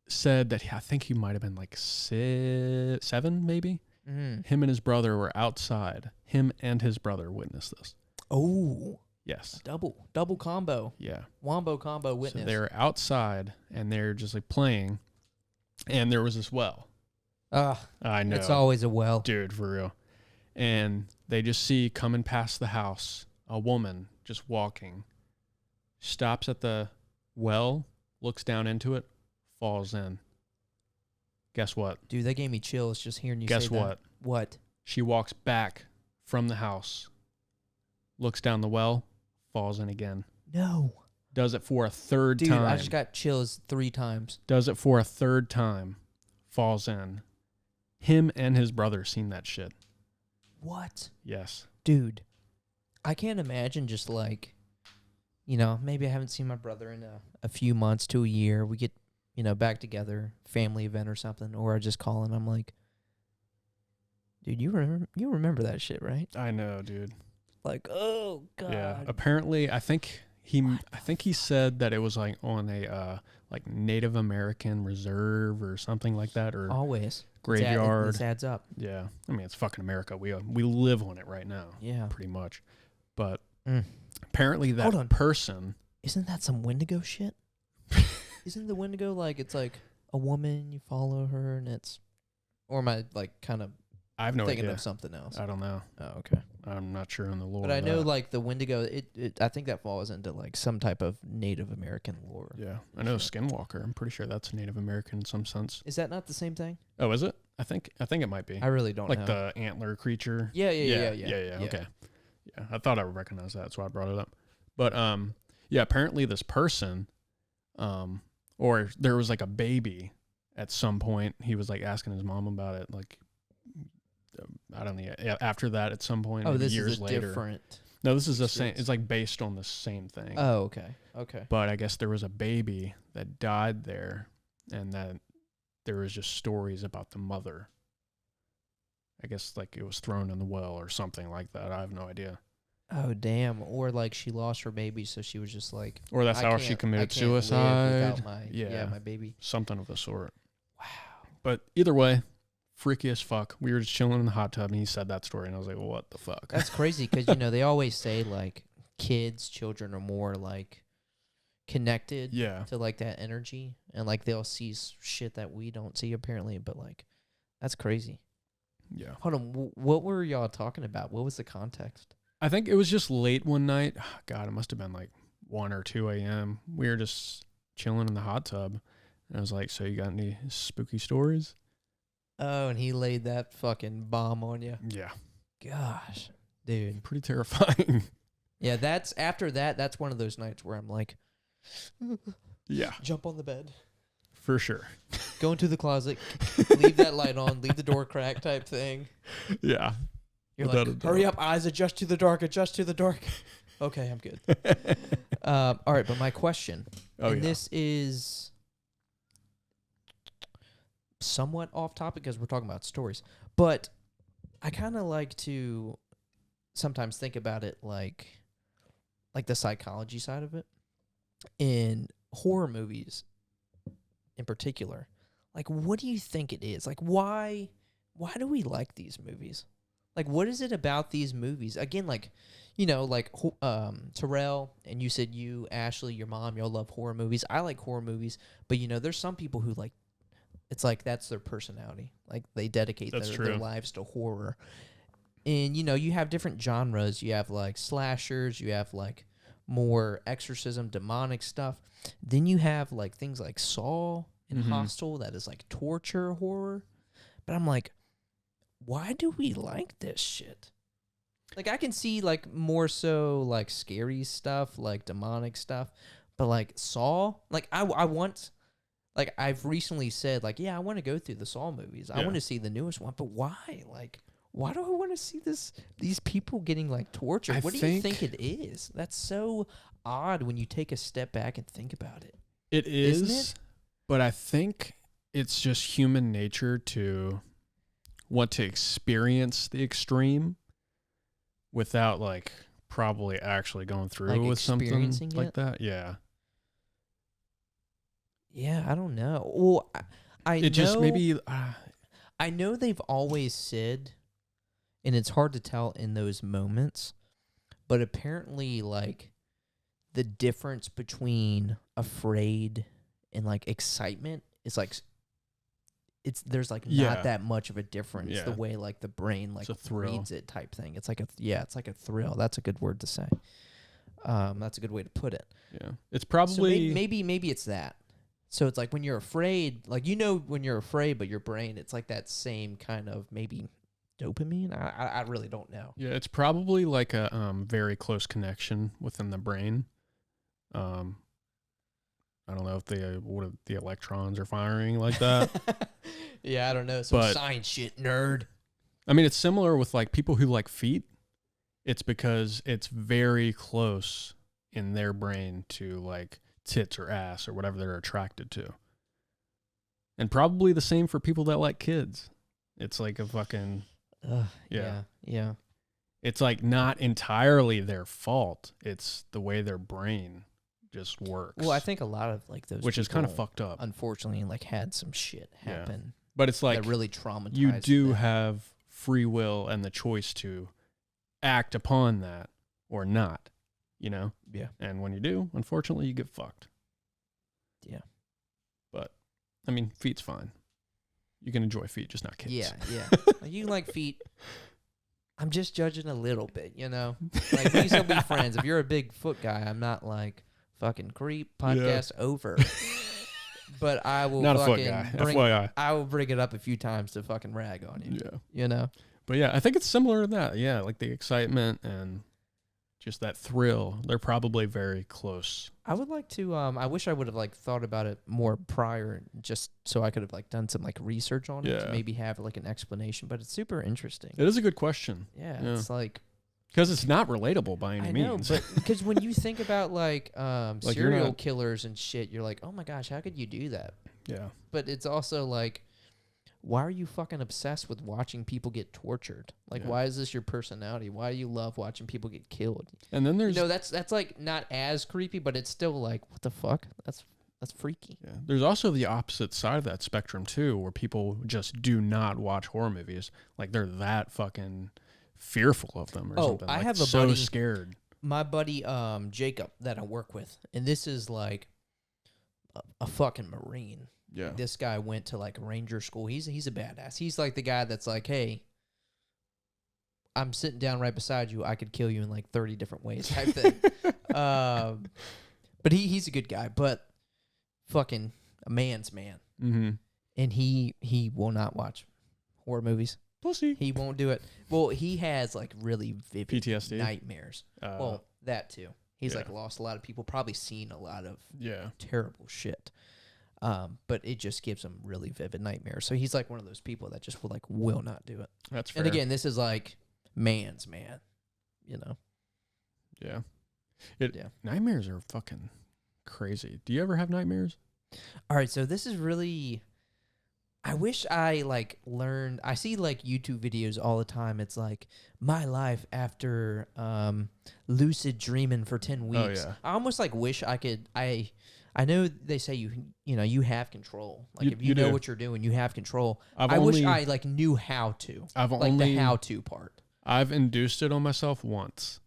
said that I think he might have been like 7, maybe. Mm. Him and his brother were outside. Him and his brother witnessed this. Oh. Yes. Double combo. Yeah. Wombo combo witness. So they were outside and they're just like playing, and there was this well. I know. It's always a well. Dude, for real. And they just see coming past the house a woman just walking, stops at the well, looks down into it, falls in. Guess what? Dude, that gave me chills just hearing you Guess say that. what? What? She walks back from the house, looks down the well, falls in again. No. Does it for a third Dude, time. I just got chills 3 times. Does it for a third time, falls in. Him and his brother seen that shit. What? Yes. Dude, I can't imagine just like, you know, maybe I haven't seen my brother in a few months to a year. We get, you know, back together, family event or something, or I just call and I'm like, dude, you remember that shit, right? I know, dude. Like, oh god. Yeah. Apparently, I think he said that it was like on a like Native American reserve or something like that, or Always graveyard. This adds up. Yeah. I mean, it's fucking America. We live on it right now. Yeah. Pretty much. But Mm. apparently Hold on. that person. Isn't that some Windigo shit? Isn't the Windigo like it's like a woman, you follow her, and it's, or am I like kind of I have no thinking idea. of something else? I don't know. Oh, okay. I'm not sure on the lore. But I of know that. like the Windigo, it I think that falls into like some type of Native American lore. Yeah. I know Skinwalker. I'm pretty sure that's Native American in some sense. Is that not the same thing? Oh, is it? I think it might be. I really don't Like know. the antler creature. Yeah. Yeah. Okay. Yeah, I thought I would recognize that, so I brought it up. But yeah, apparently this person, or there was like a baby at some point. He was like asking his mom about it, like I don't know. After that, at some point, Oh, maybe this years is a later. different. No, this is the same. It's like based on the same thing. Oh, okay. Okay. But I guess there was a baby that died there, and that there was just stories about the mother. I guess like it was thrown in the well or something like that. I have no idea. Oh, damn. Or like she lost her baby, so she was just like, or that's how she committed suicide. Without my baby. Something of the sort. Wow. But either way, freaky as fuck. We were just chilling in the hot tub, and he said that story, and I was like, well, what the fuck? That's crazy because, they always say, like, children are more, like, connected to, like, that energy. And, like, they'll see shit that we don't see, apparently. But, like, that's crazy. Yeah. Hold on. What were y'all talking about? What was the context? I think it was just late one night. God, it must have been, like, 1 or 2 a.m. We were just chilling in the hot tub. And I was like, so you got any spooky stories? Oh, and he laid that fucking bomb on you. Yeah. Gosh, dude. Pretty terrifying. Yeah, that's one of those nights where I'm like, yeah. Jump on the bed. For sure. Go into the closet, leave that light on, leave the door cracked type thing. Yeah. You're like, hurry up, eyes, adjust to the dark. Okay, I'm good. All right, but my question, this is somewhat off topic because we're talking about stories, but I kind of like to sometimes think about it like the psychology side of it in horror movies in particular. Like, what do you think it is? Like, why do we like these movies? Like, what is it about these movies? Again, like, Terrell, and you said you, Ashley, your mom, y'all love horror movies. I like horror movies, but there's some people who like, it's like that's their personality. Like they dedicate their lives to horror. And, you have different genres. You have like slashers. You have like more exorcism, demonic stuff. Then you have like things like Saw and Hostel that is like torture horror. But I'm like, why do we like this shit? Like I can see like more so like scary stuff, like demonic stuff. But like Saw, like I want... Like, I've recently said, like, yeah, I want to go through the Saw movies. I want to see the newest one. But why? Like, why do I want to see these people getting, like, tortured? What do you think it is? That's so odd when you take a step back and think about it. It is, isn't it? But I think it's just human nature to want to experience the extreme without, like, probably actually going through with something like that. Yeah. Yeah, I don't know. Well, I know they've always said, and it's hard to tell in those moments, but apparently, like, the difference between afraid and, like, excitement is, like, there's, like, not that much of a difference. Yeah. The way, like, the brain, like, reads it type thing. It's like a thrill. That's a good word to say. That's a good way to put it. Yeah. It's probably... So maybe it's that. So it's like when you're afraid, like when you're afraid, but your brain, it's like that same kind of maybe dopamine. I really don't know. Yeah, it's probably like a very close connection within the brain. I don't know if the electrons are firing like that. Yeah, I don't know. Some science shit, nerd. I mean, it's similar with like people who like feet. It's because it's very close in their brain to like tits or ass or whatever they're attracted to. And probably the same for people that like kids. It's like a fucking... Yeah. It's like not entirely their fault. It's the way their brain just works. Well, I think a lot of like those which is kind of fucked up. Unfortunately, like had some shit happen. Yeah. But it's like... that really traumatized you do them. have free will and the choice to act upon that or not. Yeah. And when you do, unfortunately, you get fucked. Yeah. But, I mean, feet's fine. You can enjoy feet, just not kids. Yeah. Like, you like feet. I'm just judging a little bit, Like, we still be friends. If you're a big foot guy, I'm not like, fucking creep, podcast over. But I will not a foot guy, FYI. I will bring it up a few times to fucking rag on you. Yeah. But yeah, I think it's similar to that. Yeah, like the excitement and just that thrill. They're probably very close. I would like to, I wish I would have like thought about it more prior, just so I could have like done some like research on it to maybe have like an explanation, but it's super interesting. It is a good question. Yeah. It's like, Because it's not relatable by any means. But because when you think about like Like, serial killers and shit, you're like, oh my gosh, how could you do that? Yeah. But it's also like, why are you fucking obsessed with watching people get tortured? Like, Yeah. why is this your personality? Why do you love watching people get killed? And then there's that's like not as creepy, but it's still like, what the fuck? That's freaky. Yeah. There's also the opposite side of that spectrum too, where people just do not watch horror movies. Like they're that fucking fearful of them or something. I Like, have a so buddy, scared. my buddy Jacob that I work with, and this is like a fucking Marine. Yeah. This guy went to like ranger school. He's a badass. He's like the guy that's like, hey, I'm sitting down right beside you. I could kill you in like 30 different ways type thing. But he's a good guy, but fucking a man's man. Mm-hmm. And he will not watch horror movies. Pussy. He won't do it. Well, he has like really vivid PTSD? nightmares. Well, that too. He's yeah. like lost a lot of people, probably seen a lot of Yeah. terrible shit. But it just gives him really vivid nightmares. So he's like one of those people that just will not do it. That's fair. And again, this is like man's man, you know. Yeah. Nightmares are fucking crazy. Do you ever have nightmares? All right, so this is really, I wish I like learned. I see like YouTube videos all the time. It's like my life after lucid dreaming for 10 weeks. Oh, yeah. I almost like wish I could. I know they say you have control. Like if you know do. what you're doing, you have control. I wish I like knew how to. The how to part. I've induced it on myself once.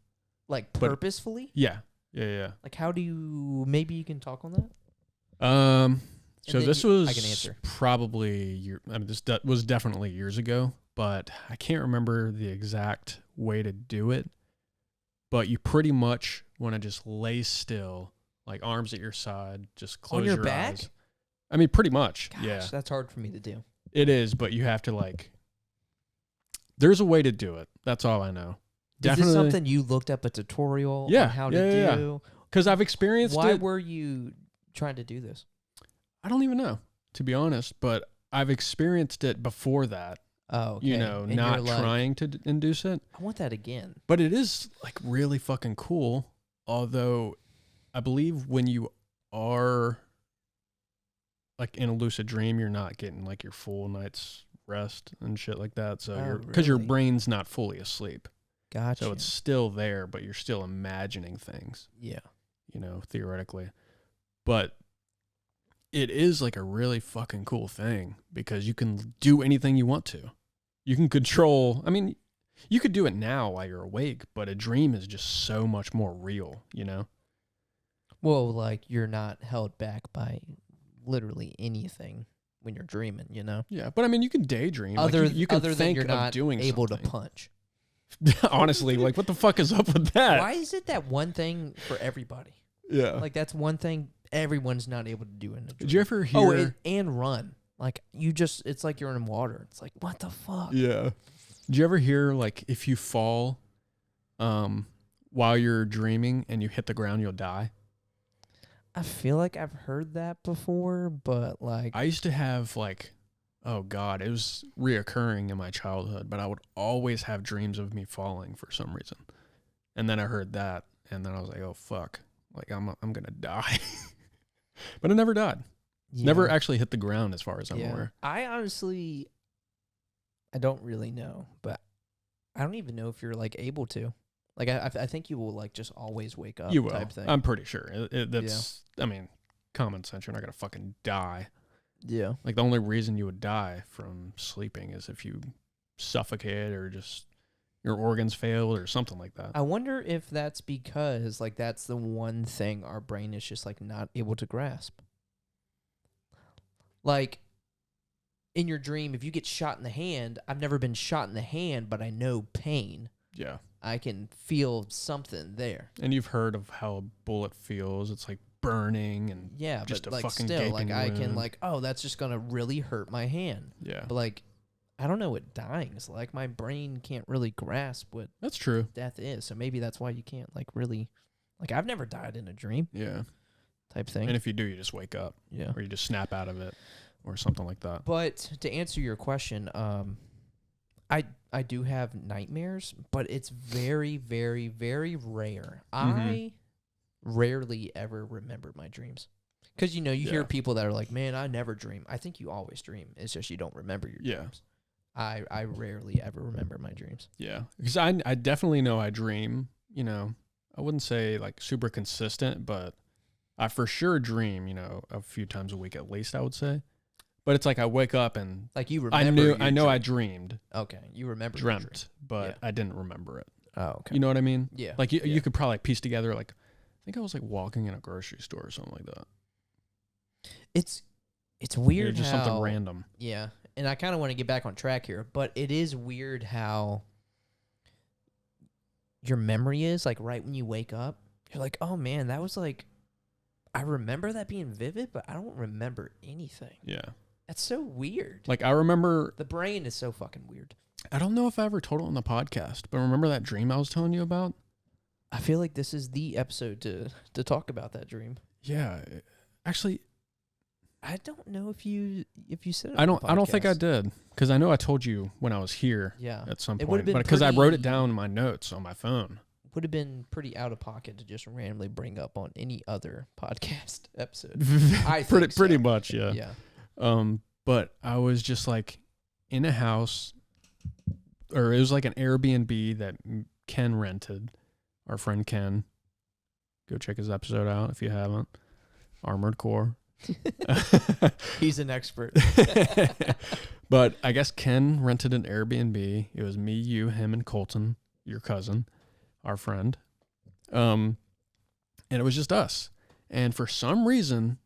Like purposefully? Yeah. Yeah. Like how do you? Maybe you can talk on that. So this was I can answer. probably this was definitely years ago, but I can't remember the exact way to do it. But you pretty much want to just lay still, like arms at your side, just close on your your back? eyes. I mean, pretty much. Gosh, yeah, that's hard for me to do. it is, but you have to like. There's a way to do it. That's all I know. Is this something you looked up a tutorial on how to do? Because I've experienced it. Why were you trying to do this? I don't even know, to be honest, but I've experienced it before that. Oh, okay. And not trying to induce it. I want that again. But it is like really fucking cool. Although I believe when you are like in a lucid dream, you're not getting like your full night's rest and shit like that. So because your brain's not fully asleep. Gotcha. So it's still there, but you're still imagining things. Yeah. Theoretically. But it is like a really fucking cool thing because you can do anything you want to. You can control, I mean, you could do it now while you're awake, but a dream is just so much more real, Well, like you're not held back by literally anything when you're dreaming, Yeah, but I mean, you can daydream. Other, like you can other think than you're of not doing able something. to punch. Honestly, like what the fuck is up with that? Why is it that one thing for everybody? Yeah. Like that's one thing everyone's not able to do in a dream. Did you ever hear? And run. Like it's like you're in water. It's like, what the fuck? Yeah. Did you ever hear like if you fall while you're dreaming and you hit the ground, you'll die? I feel like I've heard that before, but like I used to have like, oh God, it was reoccurring in my childhood, but I would always have dreams of me falling for some reason. And then I heard that and then I was like, oh fuck, like I'm going to die. But I never died. yeah. Never actually hit the ground as far as I'm Yeah. aware. I honestly, I don't really know, but I don't even know if you're like able to. Like I think you will like just always wake up. You will. Type thing. I'm pretty sure. That's, I mean, common sense. You're not going to fucking die. Yeah. Like the only reason you would die from sleeping is if you suffocate or just your organs failed or something like that. I wonder if that's because like that's the one thing our brain is just like not able to grasp. Like in your dream, if you get shot in the hand, I've never been shot in the hand, but I know pain. Yeah. I can feel something there. And you've heard of how a bullet feels. It's like burning and Yeah, just but a like fucking still, like gaping I can wound. like, oh, that's just gonna really hurt my hand. Yeah. But like, I don't know what dying is like. My brain can't really grasp what That's true. death is. So maybe that's why you can't like really, like I've never died in a dream Yeah. type thing. And if you do, you just wake up Yeah. or you just snap out of it or something like that. But to answer your question, I I do have nightmares, but it's very, very, very rare. Mhm. I rarely ever remember my dreams. Because, you hear people that are like, man, I never dream. I think you always dream. It's just you don't remember your dreams. I rarely ever remember my dreams. Yeah. Because I definitely know I dream, I wouldn't say like super consistent, but I for sure dream, a few times a week at least, I would say. But it's like I wake up and like you remember. I know I dreamed. Okay, you remember. Dreamt, but I didn't remember it. Oh, okay. You know what I mean? Yeah. Like you could probably piece together like I think I was like walking in a grocery store or something like that. It's weird. Just something random. Yeah, and I kind of want to get back on track here, but it is weird how your memory is like right when you wake up. You're like, oh man, that was like, I remember that being vivid, but I don't remember anything. Yeah. That's so weird. Like I remember the brain is so fucking weird. I don't know if I ever told it on the podcast, but remember that dream I was telling you about? I feel like this is the episode to talk about that dream. Yeah. Actually, I don't know if you said it. I don't think I did, because I know I told you when I was here. Yeah. At some It point, would've been but because I wrote it pretty- down in my notes on my phone. Would have been pretty out of pocket to just randomly bring up on any other podcast episode. I think pretty so. much, yeah. Yeah. But I was just like in a house, or it was like an Airbnb that Ken rented. Our friend Ken. Go check his episode out if you haven't. Armored Core. He's an expert. But I guess Ken rented an Airbnb. It was me, you, him, and Colton, your cousin, our friend. And it was just us. And for some reason,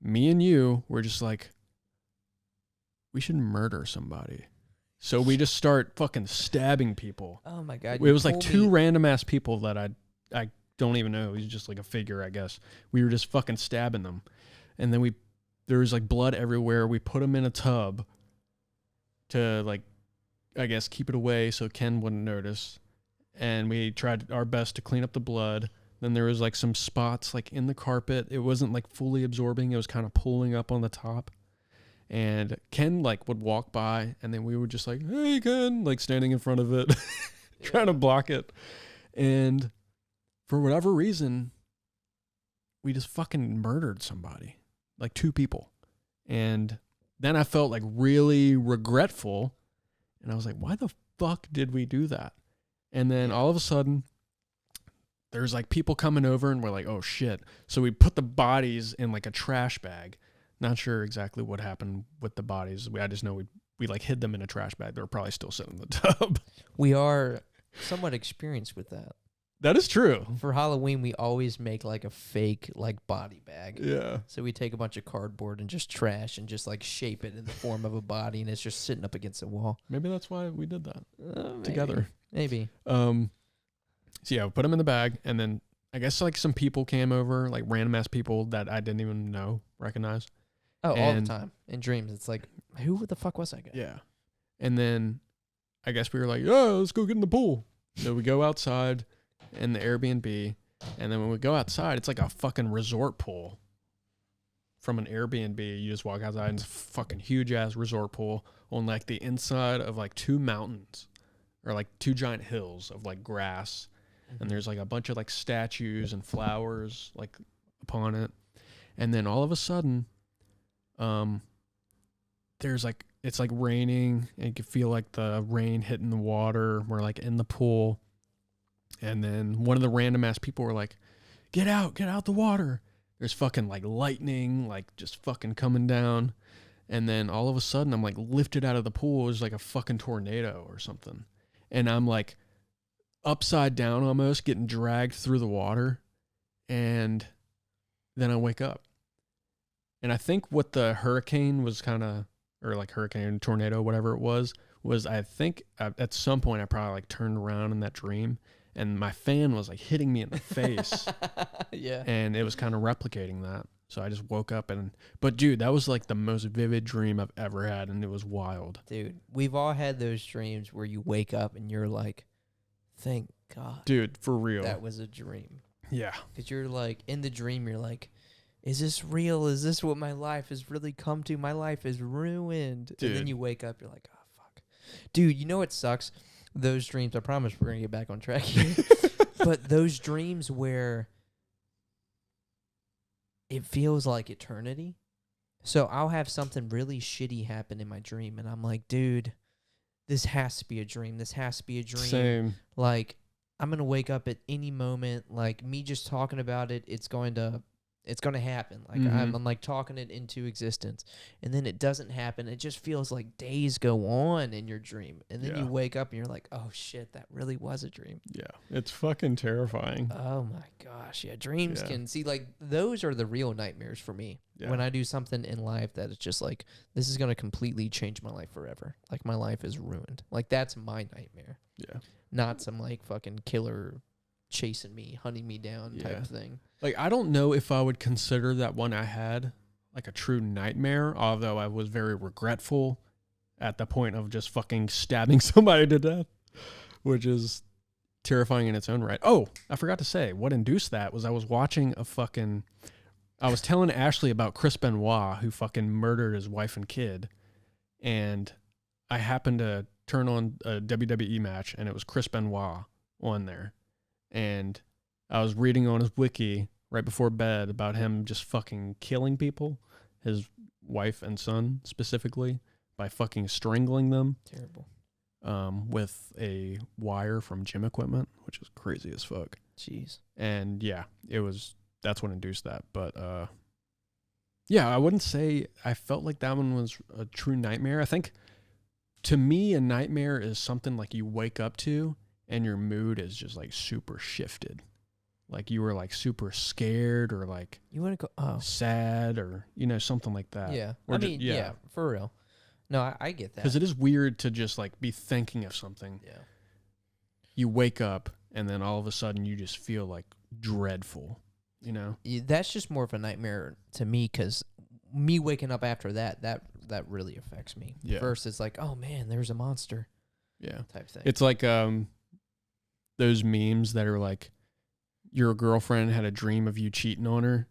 me and you were just like, we should murder somebody. So we just start fucking stabbing people. Oh my God. It was like two random ass people that I don't even know. He's just like a figure, I guess. We were just fucking stabbing them. And then there was like blood everywhere. We put them in a tub to like, I guess, keep it away so Ken wouldn't notice. And we tried our best to clean up the blood. Then there was like some spots like in the carpet. It wasn't like fully absorbing. It was kind of pulling up on the top. And Ken like would walk by, and then we were just like, hey Ken, like standing in front of it, trying to block it. And for whatever reason, we just fucking murdered somebody, like two people. And then I felt like really regretful. And I was like, why the fuck did we do that? And then all of a sudden, there's like people coming over, and we're like, oh shit. So we put the bodies in like a trash bag. Not sure exactly what happened with the bodies. I just know we like hid them in a trash bag. They were probably still sitting in the tub. We are somewhat experienced with that. That is true. For Halloween, we always make like a fake like body bag. Yeah. So we take a bunch of cardboard and just trash and just like shape it in the form of a body, and it's just sitting up against the wall. Maybe that's why we did that Maybe. together. Maybe. So yeah, we put them in the bag, and then I guess like some people came over, like random ass people that I didn't even recognize. Oh, all the time. In dreams, it's like, who the fuck was that guy? Yeah. And then I guess we were like, oh, let's go get in the pool. So we go outside in the Airbnb. And then when we go outside, it's like a fucking resort pool from an Airbnb. You just walk outside, and it's a fucking huge ass resort pool on like the inside of like two mountains, or like two giant hills of like grass. Mm-hmm. And there's like a bunch of like statues and flowers like upon it. And then all of a sudden, there's like, it's like raining, and you can feel like the rain hitting the water. We're like in the pool. And then one of the random ass people were like, get out the water. There's fucking like lightning, like just fucking coming down. And then all of a sudden I'm like lifted out of the pool. There's like a fucking tornado or something. And I'm like upside down almost, getting dragged through the water. And then I wake up. And I think what the hurricane was kind of, or like hurricane, tornado, whatever it was I think at some point I probably like turned around in that dream, and my fan was like hitting me in the face. Yeah. And it was kind of replicating that. So I just woke up but dude, that was like the most vivid dream I've ever had, and it was wild. Dude, we've all had those dreams where you wake up and you're like, thank God. Dude, for real. That was a dream. Yeah. Because you're like, in the dream, you're like, is this real? Is this what my life has really come to? My life is ruined. Dude. And then you wake up, you're like, oh, fuck. Dude, you know what sucks? Those dreams, I promise we're going to get back on track here. But those dreams where it feels like eternity. So I'll have something really shitty happen in my dream, and I'm like, dude, this has to be a dream. This has to be a dream. Same. Like, I'm going to wake up at any moment. Like, me just talking about it, it's going to happen. Like, I'm like talking it into existence. And then it doesn't happen. It just feels like days go on in your dream. And then you wake up and you're like, oh, shit, that really was a dream. Yeah. It's fucking terrifying. Oh, my gosh. Yeah, dreams can... See, like, those are the real nightmares for me. Yeah. When I do something in life that is just like, this is going to completely change my life forever. Like, my life is ruined. Like, that's my nightmare. Yeah. Not some, like, fucking killer chasing me, hunting me down type thing. Like, I don't know if I would consider that one I had like a true nightmare, although I was very regretful at the point of just fucking stabbing somebody to death, which is terrifying in its own right. Oh, I forgot to say, what induced that was I was watching I was telling Ashley about Chris Benoit, who fucking murdered his wife and kid, and I happened to turn on a WWE match, and it was Chris Benoit on there, and I was reading on his wiki right before bed about him just fucking killing people, his wife and son specifically, by fucking strangling them. Terrible. With a wire from gym equipment, which is crazy as fuck. Jeez. And yeah, that's what induced that. But yeah, I wouldn't say I felt like that one was a true nightmare. I think to me, a nightmare is something like you wake up to and your mood is just like super shifted. Like you were like super scared or like you want to go sad or, something like that. Yeah. Or I mean, yeah, for real. No, I get that. Because it is weird to just like be thinking of something. Yeah. You wake up and then all of a sudden you just feel like dreadful, That's just more of a nightmare to me because me waking up after that really affects me. Yeah. First, it's like, oh man, there's a monster. Yeah. Type thing. It's like those memes that are like, your girlfriend had a dream of you cheating on her.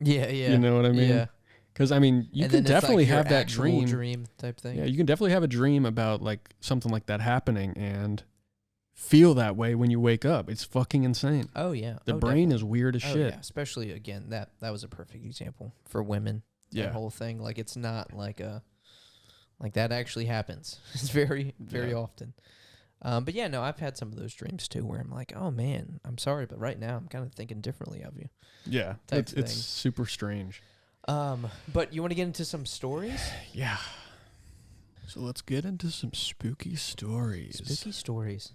Yeah, yeah. You know what I mean? Yeah. Because, I mean, you can definitely have that dream type thing. Yeah, you can definitely have a dream about, like, something like that happening and feel that way when you wake up. It's fucking insane. Oh, yeah. The brain is weird as shit. Yeah. Especially, again, that was a perfect example for women. Yeah. That whole thing. Like, it's not like that actually happens. It's very, very often. But yeah, no, I've had some of those dreams too where I'm like, oh man, I'm sorry, but right now I'm kind of thinking differently of you. Yeah, it's super strange. But you want to get into some stories? Yeah. So let's get into some spooky stories. Spooky stories.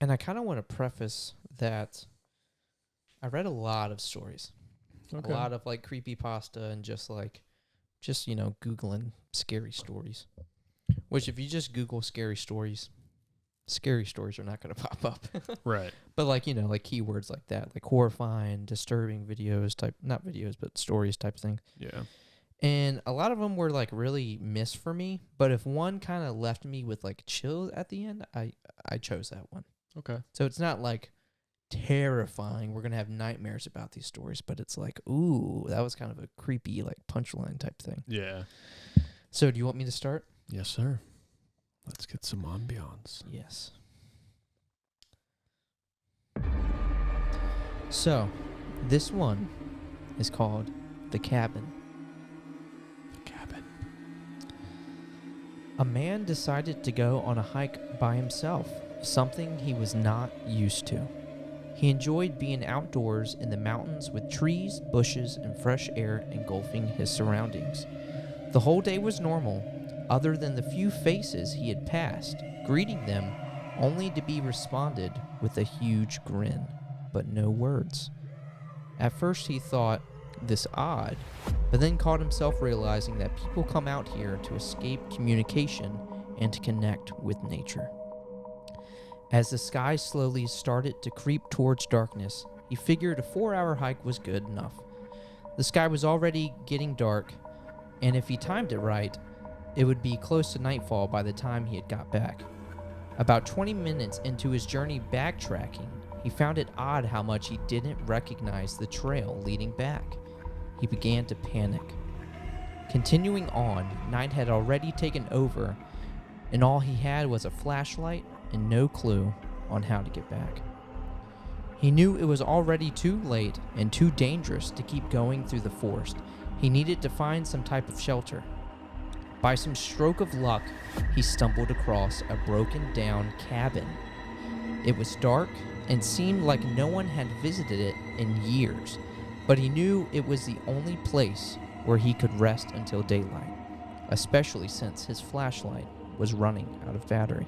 And I kind of want to preface that I read a lot of stories. Okay. A lot of like creepypasta and just Googling scary stories. Which if you just Google scary stories are not going to pop up. Right. But like keywords like that, like horrifying, disturbing videos type, not videos, but stories type thing. Yeah. And a lot of them were like really missed for me. But if one kind of left me with like chills at the end, I chose that one. Okay. So it's not like terrifying. We're going to have nightmares about these stories, but it's like, ooh, that was kind of a creepy like punchline type thing. Yeah. So do you want me to start? Yes, sir. Let's get some ambiance. Yes. So, this one is called The Cabin. The Cabin. A man decided to go on a hike by himself, something he was not used to. He enjoyed being outdoors in the mountains with trees, bushes, and fresh air engulfing his surroundings. The whole day was normal, other than the few faces he had passed, greeting them only to be responded with a huge grin, but no words. At first he thought this odd, but then caught himself realizing that people come out here to escape communication and to connect with nature. As the sky slowly started to creep towards darkness, he figured a 4-hour hike was good enough. The sky was already getting dark, and if he timed it right, it would be close to nightfall by the time he had got back. About 20 minutes into his journey backtracking, he found it odd how much he didn't recognize the trail leading back. He began to panic. Continuing on, night had already taken over, and all he had was a flashlight and no clue on how to get back. He knew it was already too late and too dangerous to keep going through the forest. He needed to find some type of shelter. By some stroke of luck, he stumbled across a broken down cabin. It was dark and seemed like no one had visited it in years, but he knew it was the only place where he could rest until daylight, especially since his flashlight was running out of battery.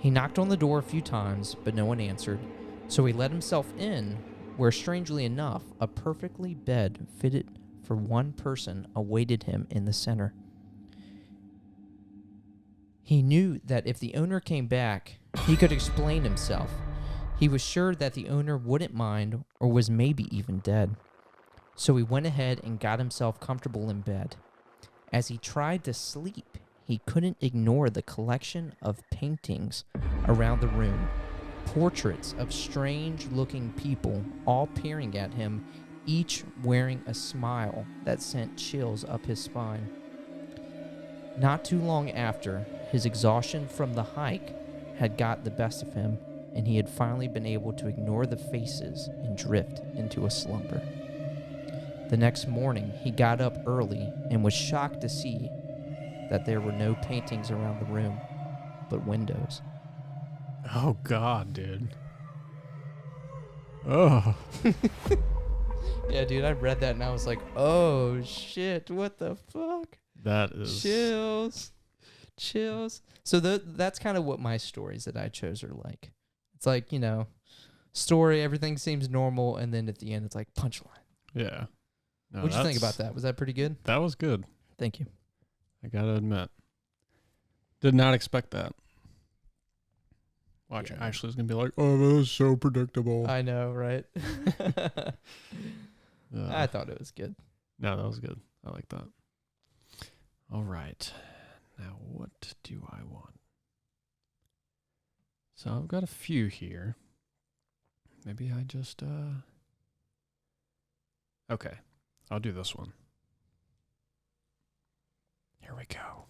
He knocked on the door a few times, but no one answered, so he let himself in, where strangely enough, a perfectly bed fitted for one person awaited him in the center. He knew that if the owner came back, he could explain himself. He was sure that the owner wouldn't mind or was maybe even dead. So he went ahead and got himself comfortable in bed. As he tried to sleep, he couldn't ignore the collection of paintings around the room. Portraits of strange-looking people all peering at him, each wearing a smile that sent chills up his spine. Not too long after, his exhaustion from the hike had got the best of him, and he had finally been able to ignore the faces and drift into a slumber. The next morning, he got up early and was shocked to see that there were no paintings around the room, but windows. Oh, God, dude. Oh. Yeah, dude, I read that and I was like, oh, shit, what the fuck? That is... Chills. So that's kind of what my stories that I chose are like. It's like, story, everything seems normal, and then at the end it's like punchline. Yeah. No, What'd you think about that? Was that pretty good? That was good. Thank you. I gotta admit. Did not expect that. Watch, Yeah. Ashley's gonna be like, oh, that was so predictable. I know, right? I thought it was good. No, that was good. I like that. All right. Now, what do I want? So I've got a few here. Maybe I just, Okay. I'll do this one. Here we go.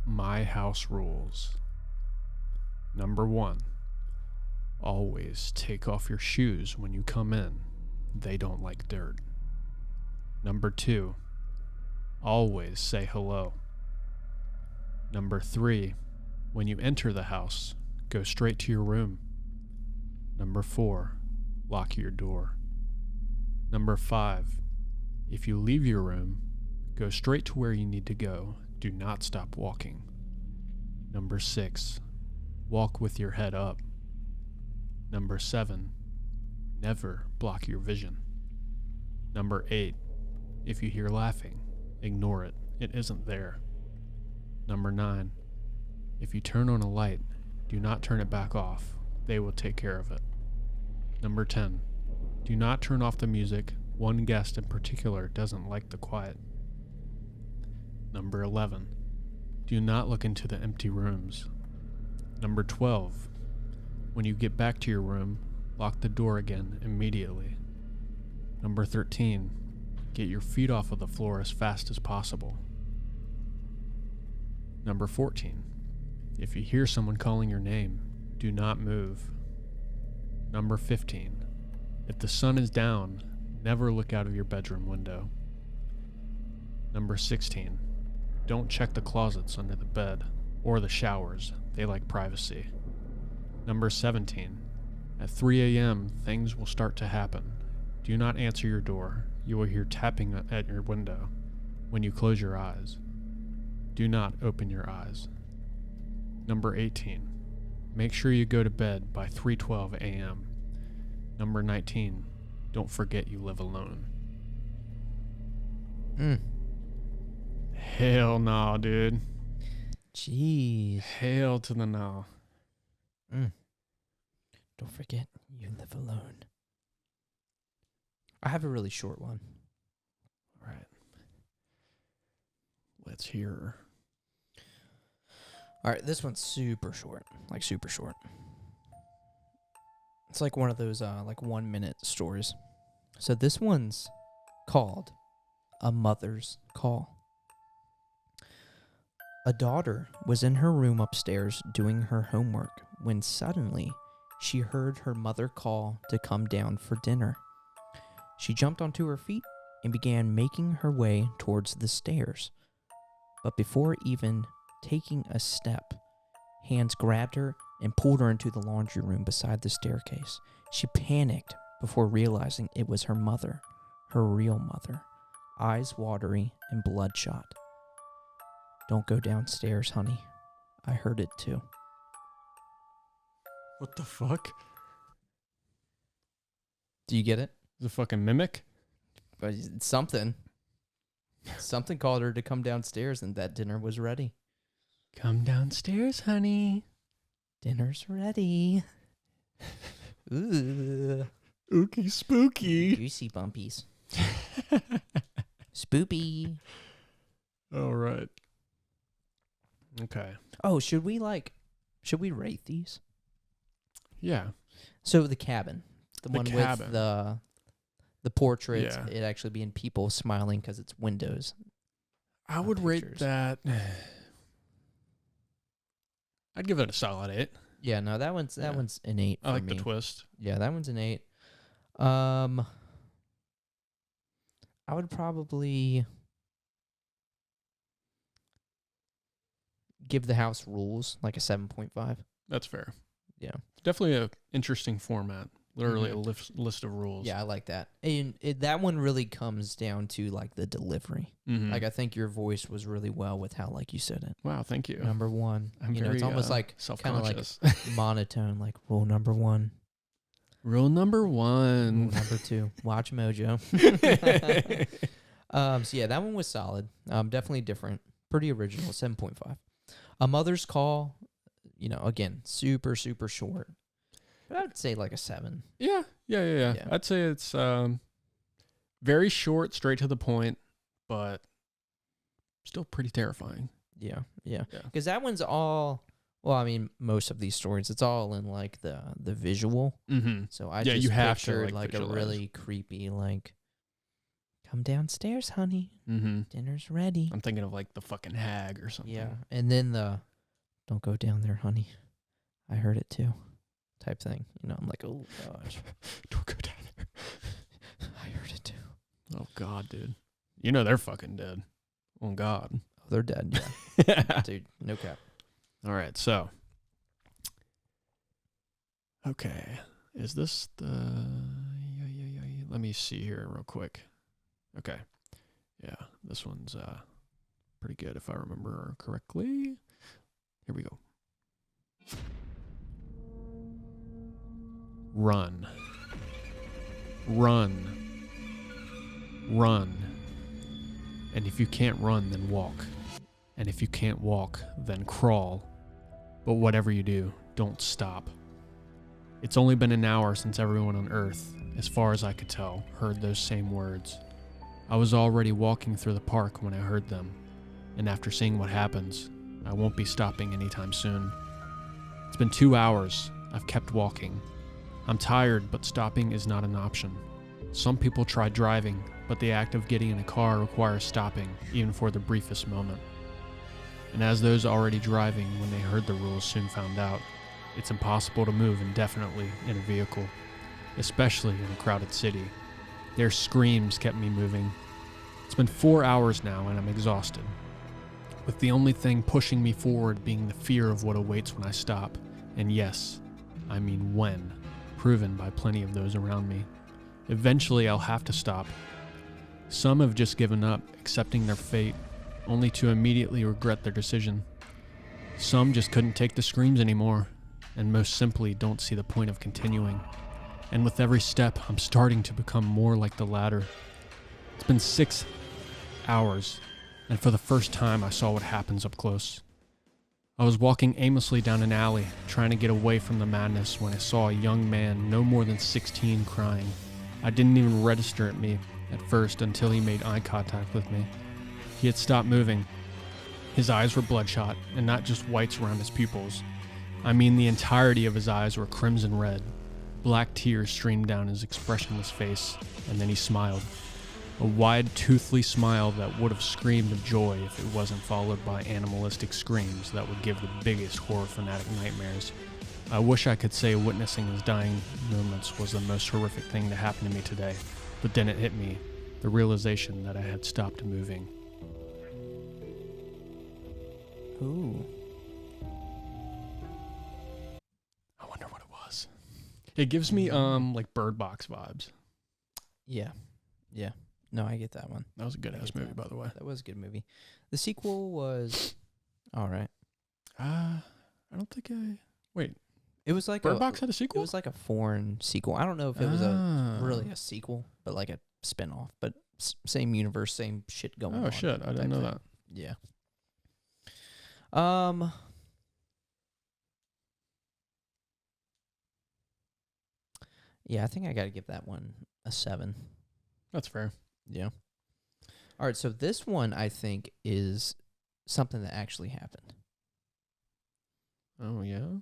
My house rules. Number 1. Always take off your shoes when you come in. They don't like dirt. Number 2. Always say hello. Number 3. When you enter the house, go straight to your room. Number 4. Lock your door. Number 5. If you leave your room, go straight to where you need to go. Do not stop walking. Number 6. Walk with your head up. Number 7. Never block your vision. Number 8. If you hear laughing, ignore it. It isn't there. Number 9. If you turn on a light, do not turn it back off. They will take care of it. Number 10. Do not turn off the music. One guest in particular doesn't like the quiet. Number 11. Do not look into the empty rooms. Number 12. When you get back to your room, lock the door again immediately. Number 13. Get your feet off of the floor as fast as possible. Number 14. If you hear someone calling your name, do not move. Number 15. If the sun is down, never look out of your bedroom window. Number 16. Don't check the closets under the bed or the showers. They like privacy. Number 17. At 3 a.m., things will start to happen. Do not answer your door. You will hear tapping at your window when you close your eyes. Do not open your eyes. Number 18. Make sure you go to bed by 3:12 a.m. Number 19. Don't forget you live alone. Hell no, dude. Jeez. Hell to the no. Don't forget you live alone. I have a really short one. All right. Let's hear. All right, this one's super short. Like super short. It's like one of those like 1 minute stories. So this one's called A mother's call. A daughter was in her room upstairs doing her homework when suddenly she heard her mother call to come down for dinner. She jumped onto her feet and began making her way towards the stairs. But before even taking a step, hands grabbed her and pulled her into the laundry room beside the staircase. She panicked before realizing it was her mother, her real mother, eyes watery and bloodshot. "Don't go downstairs, honey. I heard it too." What the fuck? Do you get it? The fucking mimic? But it's something. Something called her to come downstairs and that dinner was ready. Come downstairs, honey. Dinner's ready. Ooh. Ookie spooky. Goosey bumpies. Spoopy. All right. Okay. Oh, should we rate these? Yeah. So the cabin. The one cabin. with the portraits, Yeah. it actually being people smiling because it's windows. I would rate pictures. that. I'd give it a solid 8. Yeah, no, that one's an 8 for I like me. the twist. Yeah, that one's an 8. I would probably give the house rules like a 7.5. That's fair. Yeah. It's definitely a interesting format. Literally Mhm. a list of rules. Yeah, I like that. And that one really comes down to like the delivery. Mm-hmm. Like I think your voice was really well with how like you said it. Wow, thank you. Number 1. I'm you very know, it's almost like kind of like self-conscious. monotone, like rule number 1. Rule number Rule 1. number 2. Watch Mojo. So yeah, that one was solid. Definitely different. Pretty original. 7.5. A Mother's Call, you know, again, super, super short. But I would say like a 7. Yeah. Yeah. I'd say it's very short, straight to the point, but still pretty terrifying. Yeah. Yeah. Because that one's all, well, I mean, most of these stories, it's all in like the visual. Mm-hmm. So I Yeah, just you have to, pictured like, like a visualize. really creepy, like, come downstairs, honey. Mm-hmm. Dinner's ready. I'm thinking of like the fucking hag or something. Yeah. And then don't go down there, honey. I heard it too. Type thing. You know, I'm like, oh gosh. Don't go down there. I heard it too. Oh God, dude. You know they're fucking dead. Oh God. Oh, they're dead, yeah. Dude, no cap. All right, so. Okay. Is this the... Yeah. Let me see here real quick. Okay. Yeah, this one's pretty good if I remember correctly. Here we go. Run. Run. Run. And if you can't run, then walk. And if you can't walk, then crawl. But whatever you do, don't stop. It's only been an hour since everyone on Earth, as far as I could tell, heard those same words. I was already walking through the park when I heard them, and after seeing what happens, I won't be stopping anytime soon. It's been 2 hours. I've kept walking. I'm tired, but stopping is not an option. Some people try driving, but the act of getting in a car requires stopping, even for the briefest moment. And as those already driving when they heard the rules soon found out, it's impossible to move indefinitely in a vehicle, especially in a crowded city. Their screams kept me moving. It's been 4 hours now and I'm exhausted, with the only thing pushing me forward being the fear of what awaits when I stop. And yes, I mean when, proven by plenty of those around me. Eventually I'll have to stop. Some have just given up, accepting their fate, only to immediately regret their decision. Some just couldn't take the screams anymore, and most simply don't see the point of continuing. And with every step, I'm starting to become more like the latter. It's been 6 hours, and for the first time I saw what happens up close. I was walking aimlessly down an alley, trying to get away from the madness, when I saw a young man no more than 16 crying. I didn't even register at me at first until he made eye contact with me. He had stopped moving. His eyes were bloodshot, and not just whites around his pupils. I mean, the entirety of his eyes were crimson red. Black tears streamed down his expressionless face, and then he smiled. A wide, toothly smile that would have screamed of joy if it wasn't followed by animalistic screams that would give the biggest horror fanatic nightmares. I wish I could say witnessing his dying moments was the most horrific thing to happen to me today, but then it hit me, the realization that I had stopped moving. Ooh. I wonder what it was. It gives me like Bird Box vibes. Yeah. Yeah. No, I get that one. That was a good ass movie, by the way. That was a good movie. The sequel was all right. I don't think wait. It was like Bird Box had a sequel? It was like a foreign sequel. I don't know if it was really a sequel, but like a spinoff. But same universe, same shit going on. Oh shit! I didn't know that. Yeah. Yeah, I think I got to give that one a 7. That's fair. Yeah. All right, so this one I think is something that actually happened. Oh yeah.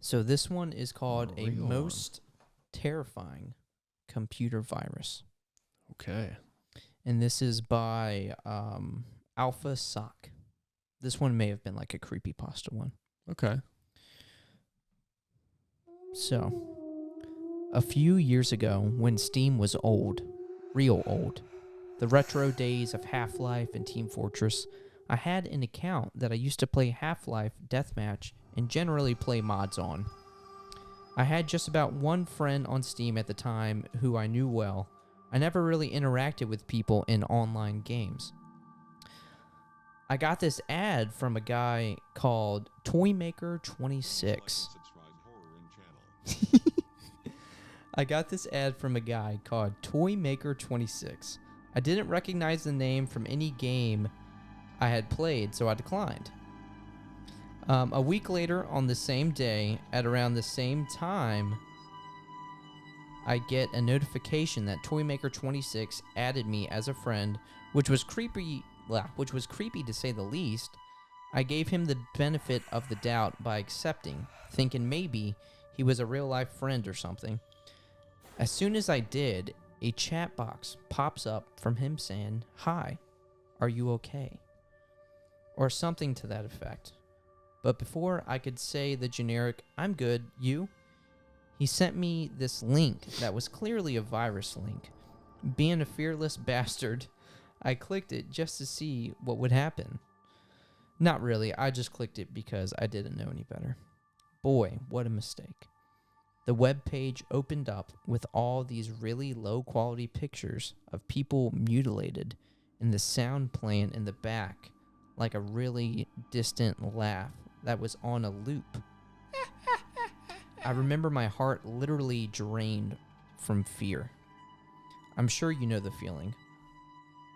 So this one is called a Real most terrifying computer virus. Okay. And this is by Alpha Sock. This one may have been like a creepypasta one. Okay. So, a few years ago, when Steam was old, real old, the retro days of Half-Life and Team Fortress, I had an account that I used to play Half-Life Deathmatch and generally play mods on. I had just about one friend on Steam at the time who I knew well. I never really interacted with people in online games. I got this ad from a guy called Toymaker26. I got this ad from a guy called Toymaker26. I didn't recognize the name from any game I had played, so I declined. A week later, on the same day, at around the same time, I get a notification that Toymaker26 added me as a friend, which was creepy to say the least. I gave him the benefit of the doubt by accepting, thinking maybe he was a real-life friend or something. As soon as I did, a chat box pops up from him saying, "Hi, are you okay?" Or something to that effect. But before I could say the generic, "I'm good, you?" he sent me this link that was clearly a virus link. Being a fearless bastard, I clicked it just to see what would happen. Not really, I just clicked it because I didn't know any better. Boy, what a mistake. The web page opened up with all these really low-quality pictures of people mutilated and the sound playing in the back like a really distant laugh that was on a loop. I remember my heart literally drained from fear. I'm sure you know the feeling.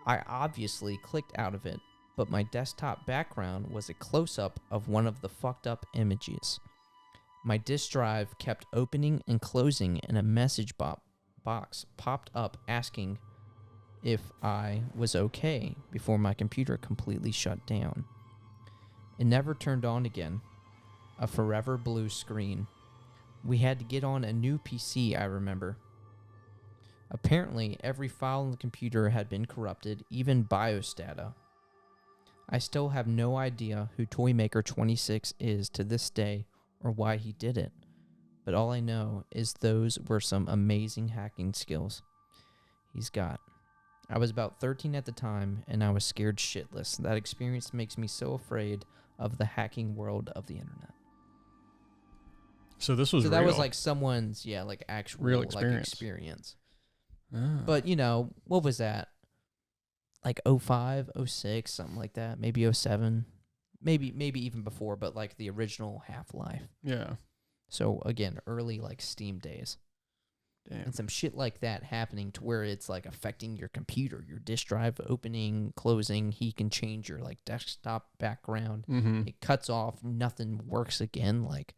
I obviously clicked out of it, but my desktop background was a close-up of one of the fucked up images. My disk drive kept opening and closing, and a message box popped up asking if I was okay before my computer completely shut down. It never turned on again. A forever blue screen. We had to get on a new PC, I remember. Apparently, every file on the computer had been corrupted, even BIOS data. I still have no idea who Toymaker26 is to this day or why he did it, but all I know is those were some amazing hacking skills he's got. I was about 13 at the time, and I was scared shitless. That experience makes me so afraid of the hacking world of the internet. So this was so real. that was like someone's like actual real experience. Ah. But what was that? Like 05, 06, something like that. Maybe 07. Maybe even before, but like the original Half-Life. Yeah. So again, early like Steam days. Damn. And some shit like that happening to where it's like affecting your computer, your disk drive opening, closing. He can change your like desktop background. Mm-hmm. It cuts off, nothing works again. Like,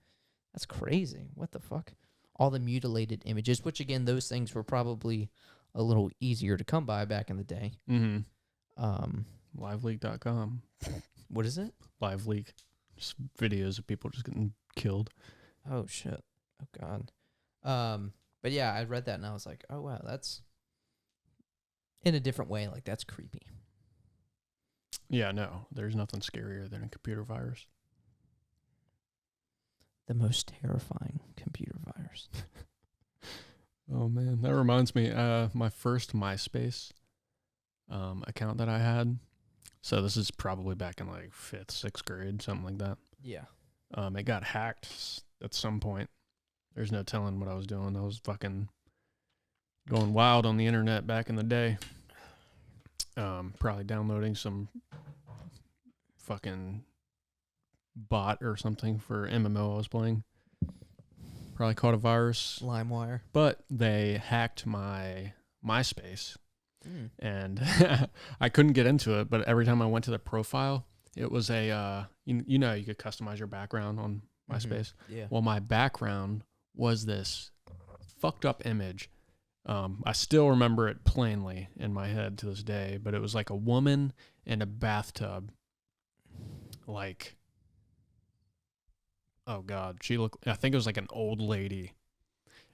that's crazy. What the fuck? All the mutilated images, which again, those things were probably a little easier to come by back in the day. Mm-hmm. Liveleak.com. What is it? Live leak. Just videos of people just getting killed. Oh shit. Oh god. But yeah, I read that and I was like, oh wow, that's In a different way, like that's creepy. Yeah, no, there's nothing scarier than a computer virus. The most terrifying computer virus. Oh man, that reminds me. My first MySpace account that I had. So this is probably back in like 5th, 6th grade, something like that. Yeah. It got hacked at some point. There's no telling what I was doing. I was fucking going wild on the internet back in the day. Probably downloading some fucking bot or something for MMO I was playing. Probably caught a virus. LimeWire. But they hacked my MySpace. And I couldn't get into it, but every time I went to the profile, it was a, you know, you could customize your background on MySpace. Yeah. Well, my background was this fucked up image. I still remember it plainly in my head to this day, but it was like a woman in a bathtub. Like, oh God, I think it was like an old lady.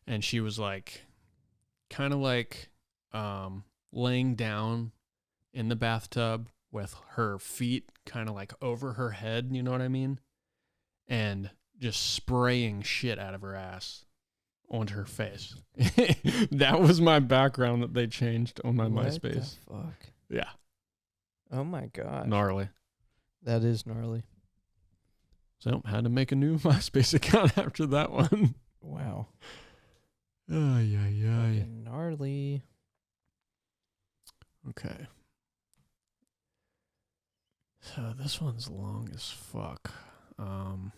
And she was like, kind of like, laying down in the bathtub with her feet kind of like over her head, you know what I mean? And just spraying shit out of her ass onto her face. That was my background that they changed on my MySpace. What the fuck? Yeah. Oh my God. Gnarly. That is gnarly. So I had to make a new MySpace account after that one. Wow. Ay, ay, ay. Fucking gnarly. Okay. So this one's long as fuck. I'm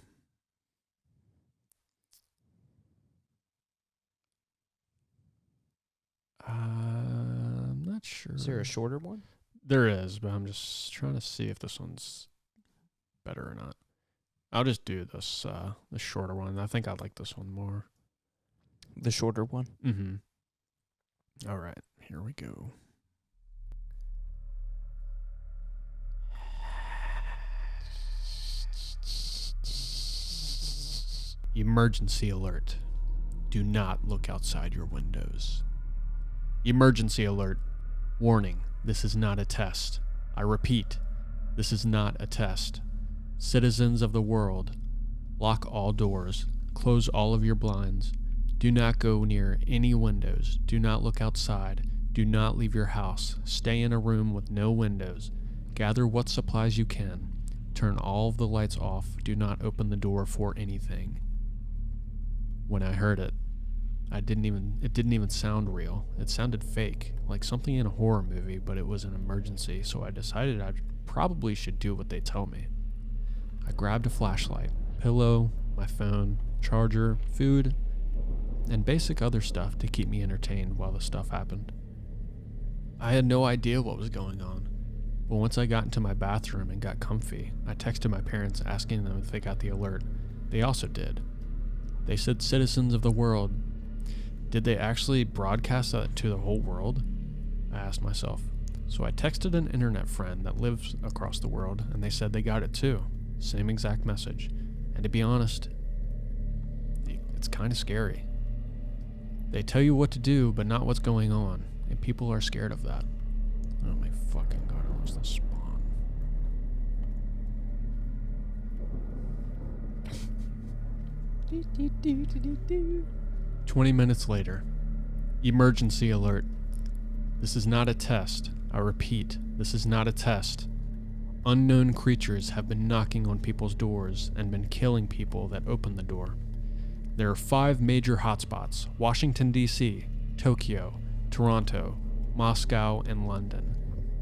not sure. Is there a shorter one? There is, but I'm just trying to see if this one's better or not. I'll just do this the shorter one. I think I like this one more. The shorter one? Mm-hmm. All right, here we go. Emergency alert. Do not look outside your windows. Emergency alert. Warning, this is not a test. I repeat, this is not a test. Citizens of the world, lock all doors, close all of your blinds. Do not go near any windows. Do not look outside. Do not leave your house. Stay in a room with no windows. Gather what supplies you can. Turn all of the lights off. Do not open the door for anything. When I heard it, it didn't even sound real. It sounded fake, like something in a horror movie, but it was an emergency, so I decided I probably should do what they tell me. I grabbed a flashlight, pillow, my phone, charger, food, and basic other stuff to keep me entertained while the stuff happened. I had no idea what was going on, but once I got into my bathroom and got comfy, I texted my parents asking them if they got the alert. They also did. They said citizens of the world. Did they actually broadcast that to the whole world? I asked myself. So I texted an internet friend that lives across the world, and they said they got it too. Same exact message. And to be honest, it's kind of scary. They tell you what to do, but not what's going on, and people are scared of that. Oh my fucking God, I lost the spawn. 20 minutes later. Emergency alert. This is not a test. I repeat, this is not a test. Unknown creatures have been knocking on people's doors and been killing people that open the door. There are 5 major hotspots: Washington, D.C., Tokyo, Toronto, Moscow, and London.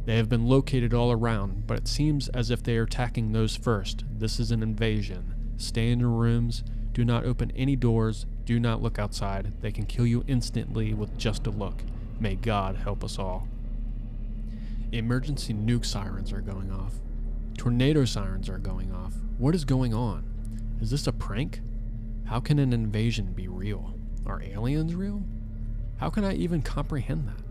They have been located all around, but it seems as if they are attacking those first. This is an invasion. Stay in your rooms. Do not open any doors. Do not look outside. They can kill you instantly with just a look. May God help us all. Emergency nuke sirens are going off. Tornado sirens are going off. What is going on? Is this a prank? How can an invasion be real? Are aliens real? How can I even comprehend that?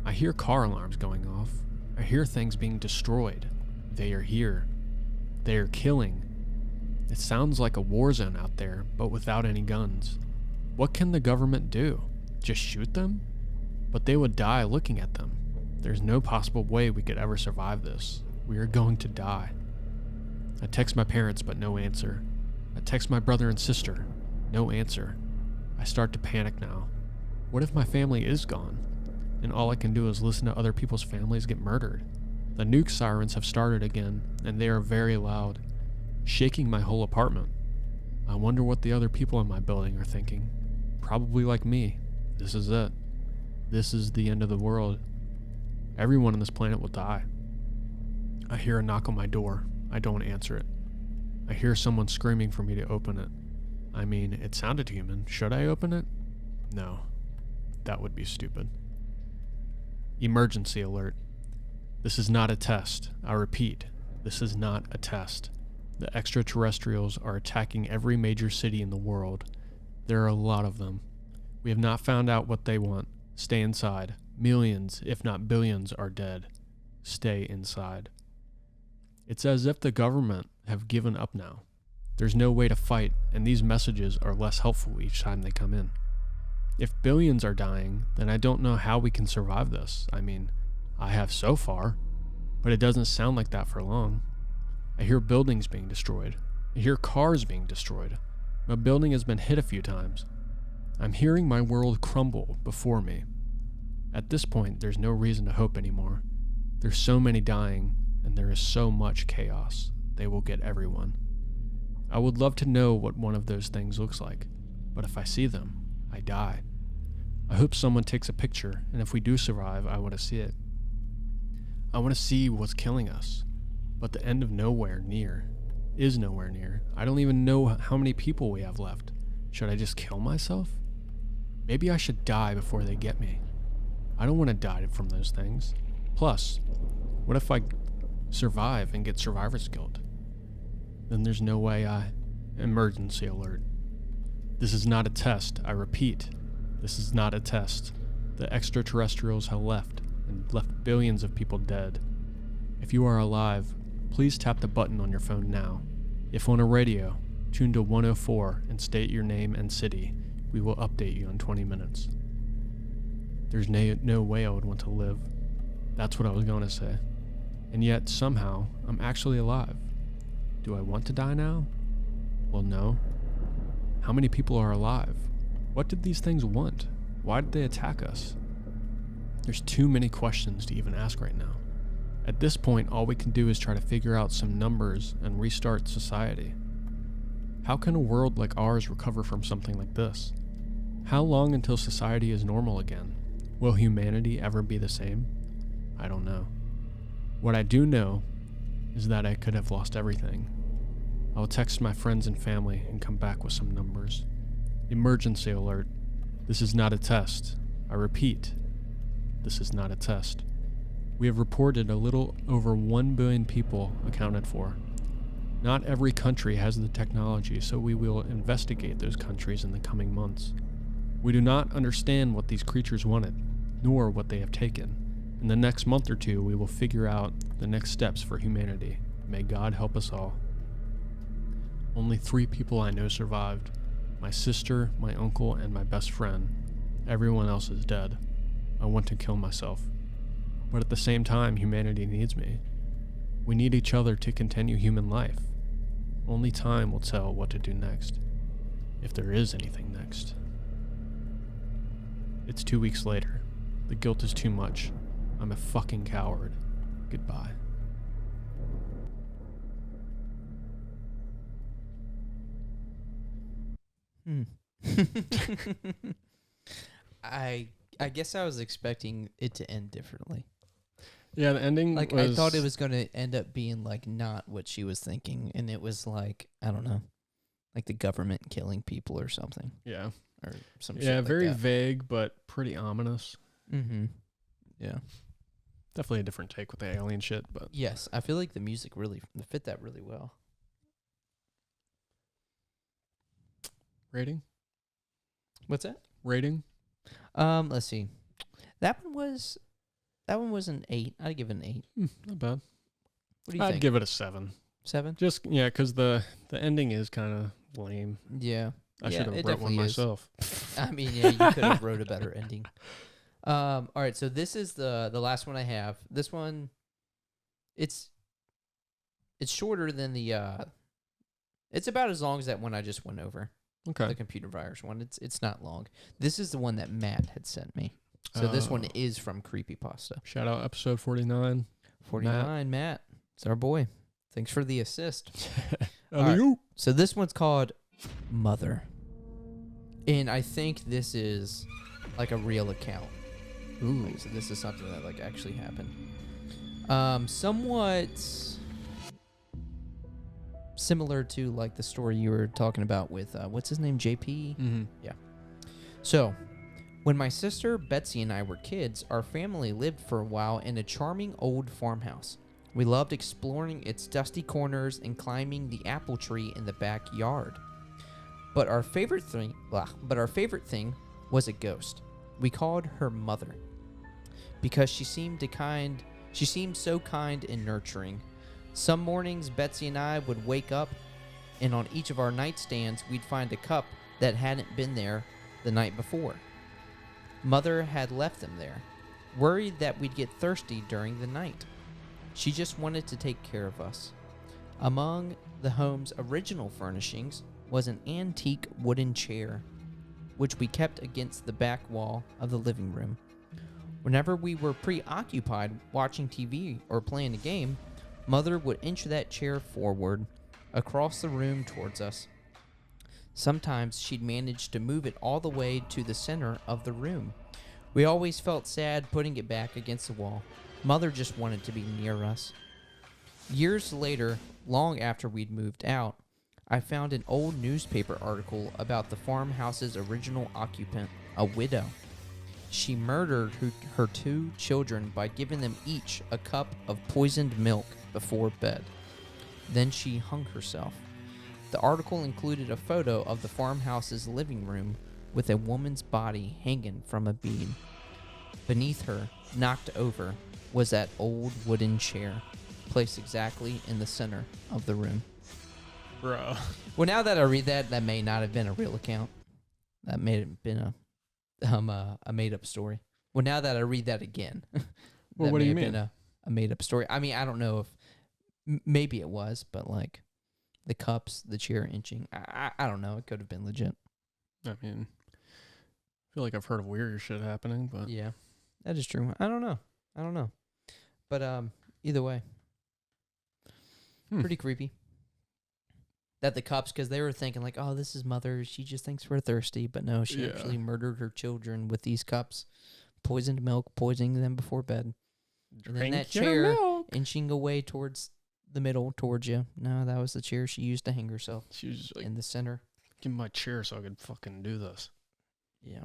I hear car alarms going off. I hear things being destroyed. They are here. They are killing. It sounds like a war zone out there, but without any guns. What can the government do? Just shoot them? But they would die looking at them. There's no possible way we could ever survive this. We are going to die. I text my parents, but no answer. I text my brother and sister. No answer. I start to panic now. What if my family is gone? And all I can do is listen to other people's families get murdered. The nuke sirens have started again, and they are very loud, shaking my whole apartment. I wonder what the other people in my building are thinking. Probably like me. This is it. This is the end of the world. Everyone on this planet will die. I hear a knock on my door. I don't answer it. I hear someone screaming for me to open it. I mean, it sounded human. Should I open it? No. That would be stupid. Emergency alert. This is not a test. I repeat, this is not a test. The extraterrestrials are attacking every major city in the world. There are a lot of them. We have not found out what they want. Stay inside. Millions, if not billions, are dead. Stay inside. It's as if the government have given up now. There's no way to fight, and these messages are less helpful each time they come in. If billions are dying, then I don't know how we can survive this. I mean, I have so far, but it doesn't sound like that for long. I hear buildings being destroyed. I hear cars being destroyed. My building has been hit a few times. I'm hearing my world crumble before me. At this point, there's no reason to hope anymore. There's so many dying, and there is so much chaos. They will get everyone. I would love to know what one of those things looks like, but if I see them, I die. I hope someone takes a picture, and if we do survive, I want to see it. I want to see what's killing us, but the end of nowhere near is nowhere near. I don't even know how many people we have left. Should I just kill myself? Maybe I should die before they get me. I don't want to die from those things. Plus, what if I survive and get survivor's guilt? Then there's no way Emergency alert. This is not a test. I repeat, this is not a test. The extraterrestrials have left, and left billions of people dead. If you are alive, please tap the button on your phone now. If on a radio, tune to 104 and state your name and city. We will update you in 20 minutes. There's no way I would want to live. That's what I was going to say. And yet, somehow, I'm actually alive. Do I want to die now? Well, no. How many people are alive? What did these things want? Why did they attack us? There's too many questions to even ask right now. At this point, all we can do is try to figure out some numbers and restart society. How can a world like ours recover from something like this? How long until society is normal again? Will humanity ever be the same? I don't know. What I do know is that I could have lost everything. I will text my friends and family and come back with some numbers. Emergency alert. This is not a test. I repeat, this is not a test. We have reported a little over 1 billion people accounted for. Not every country has the technology, so we will investigate those countries in the coming months. We do not understand what these creatures wanted, nor what they have taken. In the next month or two, we will figure out the next steps for humanity. May God help us all. Only 3 people I know survived. My sister, my uncle, and my best friend. Everyone else is dead. I want to kill myself. But at the same time, humanity needs me. We need each other to continue human life. Only time will tell what to do next. If there is anything next. It's 2 weeks later. The guilt is too much. I'm a fucking coward. Goodbye. I guess I was expecting it to end differently. Yeah, the ending Like, was... I thought it was going to end up being, like, not what she was thinking. And it was, like, I don't know, like the government killing people or something. Yeah. Or some shit Yeah, like very that. vague, but pretty ominous. Mm-hmm. Yeah. Definitely a different take with the alien shit, but... Yes, I feel like the music really fit that really well. Rating? What's that? Rating? Let's see. That one was an 8. I'd give it an 8. Not bad. What do you I'd think? give it a 7. 7? Just, yeah, because the ending is kind of lame. Yeah. I Yeah, should have it wrote one definitely is. myself. I mean, yeah, you could have wrote a better ending. All right, so this is the last one I have. This one, it's shorter than the. It's about as long as that one I just went over. Okay. The computer virus one. It's not long. This is the one that Matt had sent me. So this one is from Creepypasta. Shout out episode 49. 49, Matt. It's our boy. Thanks for the assist. Right. So this one's called Mother. And I think this is like a real account. Ooh. So this is something that like actually happened. Somewhat similar to like the story you were talking about with what's his name, JP? Mm-hmm. Yeah. So, when my sister Betsy and I were kids, our family lived for a while in a charming old farmhouse. We loved exploring its dusty corners and climbing the apple tree in the backyard. But our favorite thing was a ghost. We called her Mother because she seemed so kind and nurturing. Some mornings, Betsy and I would wake up, and on each of our nightstands, we'd find a cup that hadn't been there the night before. Mother had left them there, worried that we'd get thirsty during the night. She just wanted to take care of us. Among the home's original furnishings was an antique wooden chair, which we kept against the back wall of the living room. Whenever we were preoccupied watching TV or playing a game, Mother would inch that chair forward, across the room towards us. Sometimes she'd manage to move it all the way to the center of the room. We always felt sad putting it back against the wall. Mother just wanted to be near us. Years later, long after we'd moved out, I found an old newspaper article about the farmhouse's original occupant, a widow. She murdered her 2 children by giving them each a cup of poisoned milk before bed. Then she hung herself. The article included a photo of the farmhouse's living room with a woman's body hanging from a beam. Beneath her, knocked over, was that old wooden chair, placed exactly in the center of the room. Bro. Well, now that I read that, that may not have been a real account. That may have been a made-up story. Well, now that I read that again, Well, what do you mean? been a made-up story. I mean, I don't know if maybe it was, but like the cups, the chair inching, I don't know. It could have been legit. I mean, I feel like I've heard of weirder shit happening, but Yeah, that is true. I don't know. But either way, pretty creepy. That the cups, because they were thinking like, oh, this is Mother. She just thinks we're thirsty. But no, she actually murdered her children with these cups. Poisoned milk, poisoning them before bed. And then that chair inching away towards the middle, towards you. No, that was the chair she used to hang herself. She was just like, in the center. give me my chair so I could fucking do this. Yeah.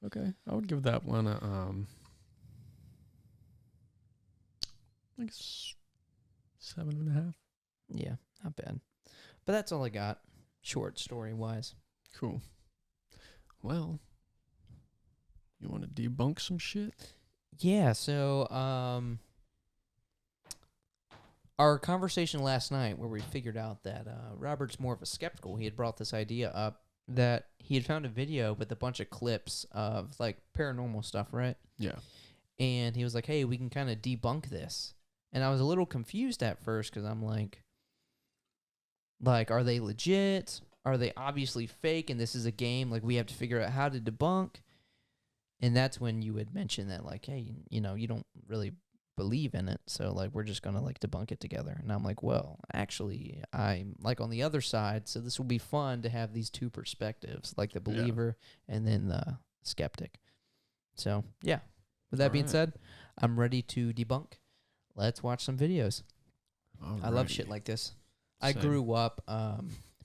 Okay. I would give that one a, like 7.5. Yeah, not bad. But that's all I got, short story-wise. Cool. Well, you want to debunk some shit? Yeah, so our conversation last night where we figured out that Robert's more of a skeptical, he had brought this idea up that he had found a video with a bunch of clips of, like, paranormal stuff, right? Yeah. And he was like, hey, we can kind of debunk this. And I was a little confused at first because I'm like, are they legit? Are they obviously fake? And this is a game. Like, we have to figure out how to debunk. And that's when you would mention that, like, hey, you know, you don't really believe in it. So, like, we're just going to, like, debunk it together. And I'm like, well, actually, I'm, like, on the other side. So this will be fun to have these two perspectives, like the believer and then the skeptic. So, yeah. With that being said, I'm ready to debunk. Let's watch some videos. Alrighty. I love shit like this. Same. I grew up,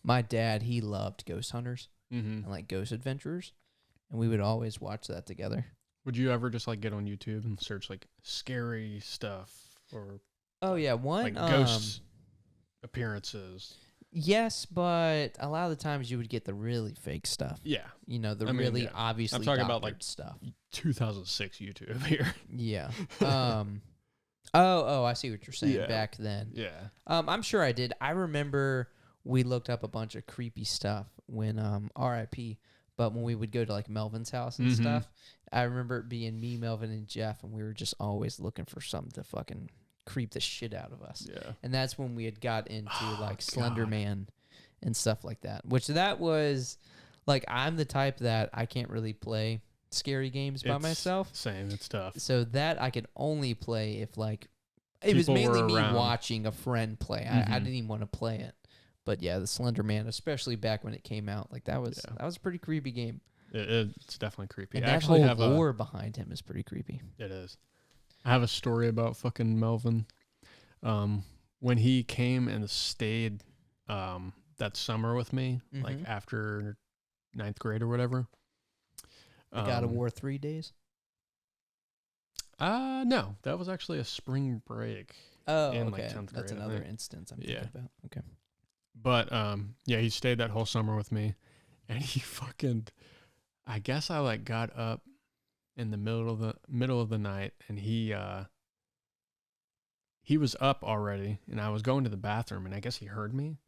my dad, he loved ghost hunters Mm-hmm. and like ghost adventurers, and we would always watch that together. Would you ever just like get on YouTube and search like scary stuff or Oh yeah, one like ghost appearances? Yes, but a lot of the times you would get the really fake stuff. Yeah. You know, the I mean, really yeah. obviously I'm talking about like stuff. 2006 YouTube here. Yeah. Oh, I see what you're saying. Yeah. Back then. Yeah. I'm sure I did. I remember we looked up a bunch of creepy stuff when RIP, but when we would go to like Melvin's house and stuff, I remember it being me, Melvin, and Jeff, and we were just always looking for something to fucking creep the shit out of us. Yeah. And that's when we had got into like Slender God. Man and stuff like that. Which that was like, I'm the type that I can't really play scary games by myself. Same, it's tough. So that I could only play if like it was People mainly were me around. watching a friend play. I didn't even want to play it. But yeah, the Slender Man, especially back when it came out, like that was a pretty creepy game. It's definitely creepy. And I that actually whole have lore behind him is pretty creepy. It is. I have a story about fucking Melvin. When he came and stayed that summer with me, like after 9th grade or whatever. God of War 3 days? No, that was actually a spring break. Oh, in okay. like 10th grade. That's another instance I'm thinking about. Okay. But yeah, he stayed that whole summer with me, and he fucking, I guess I like got up in the middle of the night, and he was up already, and I was going to the bathroom, and I guess he heard me.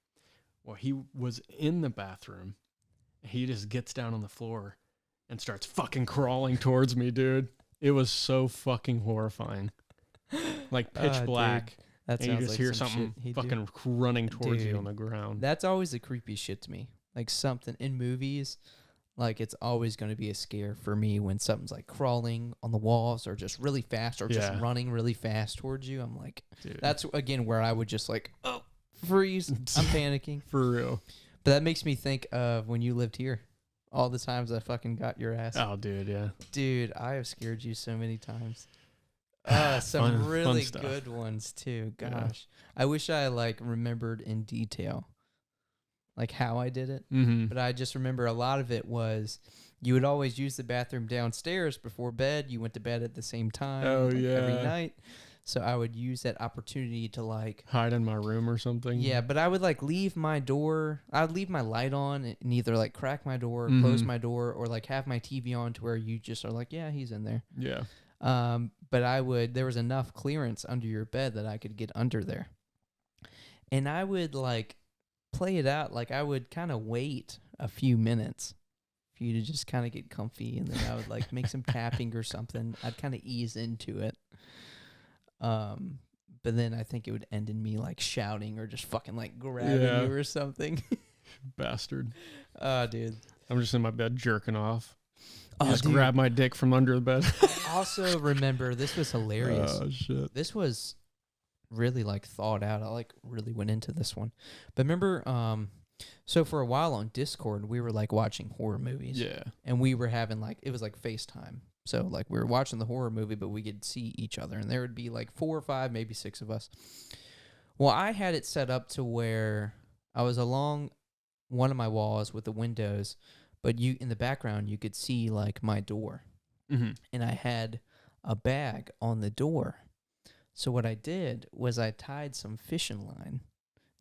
Well, he was in the bathroom. He just gets down on the floor and starts fucking crawling towards me, dude. It was so fucking horrifying. Like pitch black. Dude, that and you just like hear some something shit fucking running towards you Dude, on the ground. That's always the creepy shit to me. Like something in movies, like it's always going to be a scare for me when something's like crawling on the walls or just really fast or just running really fast towards you. I'm like, Dude. That's again where I would just like, oh, freeze. I'm panicking. For real. But that makes me think of when you lived here. All the times I fucking got your ass. Oh, dude, yeah. Dude, I have scared you so many times. Some Fun really stuff. good ones too. Gosh. Yeah. I wish I like remembered in detail like how I did it. Mm-hmm. But I just remember a lot of it was you would always use the bathroom downstairs before bed. You went to bed at the same time every night. So I would use that opportunity to like hide in my room or something. Yeah, but I would like leave my door. I would leave my light on and either like crack my door, close my door, or like have my TV on to where you just are like, yeah, he's in there. Yeah. But there was enough clearance under your bed that I could get under there. And I would like play it out. Like I would kind of wait a few minutes for you to just kind of get comfy. And then I would like make some tapping or something. I'd kind of ease into it. But then I think it would end in me like shouting or just fucking like grabbing you or something. Bastard. Dude. I'm just in my bed jerking off. Oh, Just grab my dick from under the bed. Also remember, this was hilarious. Oh, shit. This was really like thought out. I like really went into this one. But remember, so for a while on Discord, we were like watching horror movies. Yeah. And we were having like, it was like FaceTime. So like we were watching the horror movie, but we could see each other. And there would be like 4 or 5, maybe 6 of us. Well, I had it set up to where I was along one of my walls with the windows, but you in the background, you could see like my door. Mm-hmm. And I had a bag on the door. So what I did was I tied some fishing line.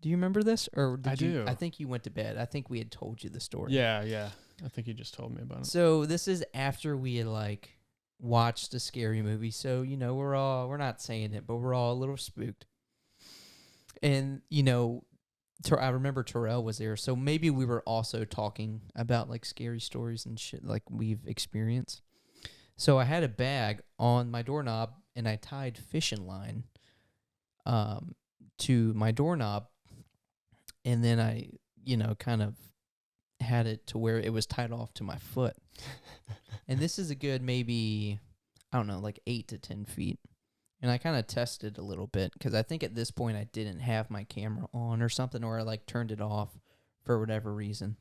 Do you remember this? Or did you? do. I think you went to bed. I think we had told you the story. Yeah. I think you just told me about it. So this is after we had like watched a scary movie. So, you know, we're not saying it, but we're all a little spooked. And, you know, I remember Terrell was there. So maybe we were also talking about like scary stories and shit like we've experienced. So I had a bag on my doorknob and I tied fishing line to my doorknob. And then I, you know, kind of had it to where it was tied off to my foot. And this is a good maybe, I don't know, like 8 to 10 feet. And I kind of tested a little bit because I think at this point I didn't have my camera on or something, or I like turned it off for whatever reason.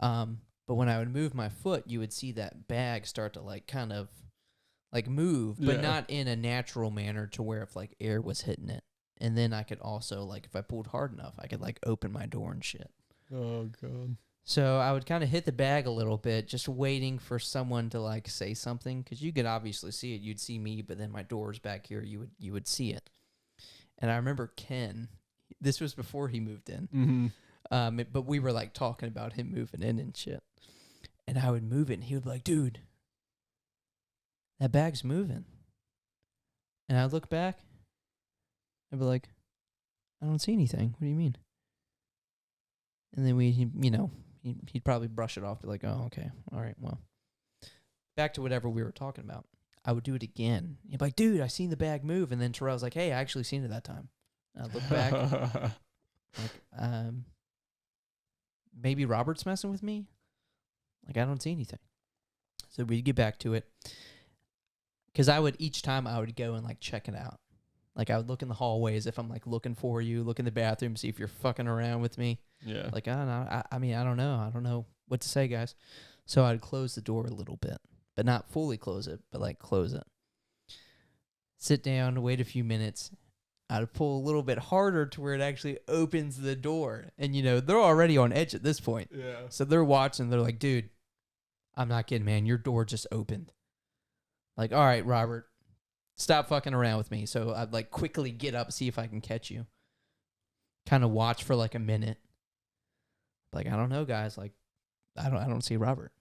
But when I would move my foot, you would see that bag start to like kind of like move, but not in a natural manner to where if like air was hitting it. And then I could also like, if I pulled hard enough, I could like open my door and shit. Oh, God. So I would kind of hit the bag a little bit, just waiting for someone to like say something, because you could obviously see it. You'd see me, but then my door's back here. You would see it. And I remember Ken. This was before he moved in. Mm-hmm. But we were like talking about him moving in and shit. And I would move it, and he would be like, "Dude, that bag's moving." And I'd look back. I'd be like, "I don't see anything. What do you mean?" And then he'd probably brush it off, be like, "Oh, okay, all right, well." back to whatever we were talking about. I would do it again. You'd be like, dude, I seen the bag move. And then Terrell's like, hey, I actually seen it that time. And I look back, like, maybe Robert's messing with me. Like, I don't see anything. So we'd get back to it. Because each time I would go and, like, check it out. Like, I would look in the hallways if I'm, like, looking for you, look in the bathroom, see if you're fucking around with me. Yeah. Like, I don't know. I mean, I don't know. I don't know what to say, guys. So I'd close the door a little bit. But not fully close it, but, like, close it. Sit down, wait a few minutes. I'd pull a little bit harder to where it actually opens the door. And, you know, they're already on edge at this point. Yeah. So they're watching. They're like, dude, I'm not kidding, man. Your door just opened. Like, all right, Robert, stop fucking around with me. So I'd, like, quickly get up, see if I can catch you. Kind of watch for, like, a minute. Like, I don't know, guys. Like, I don't see Robert.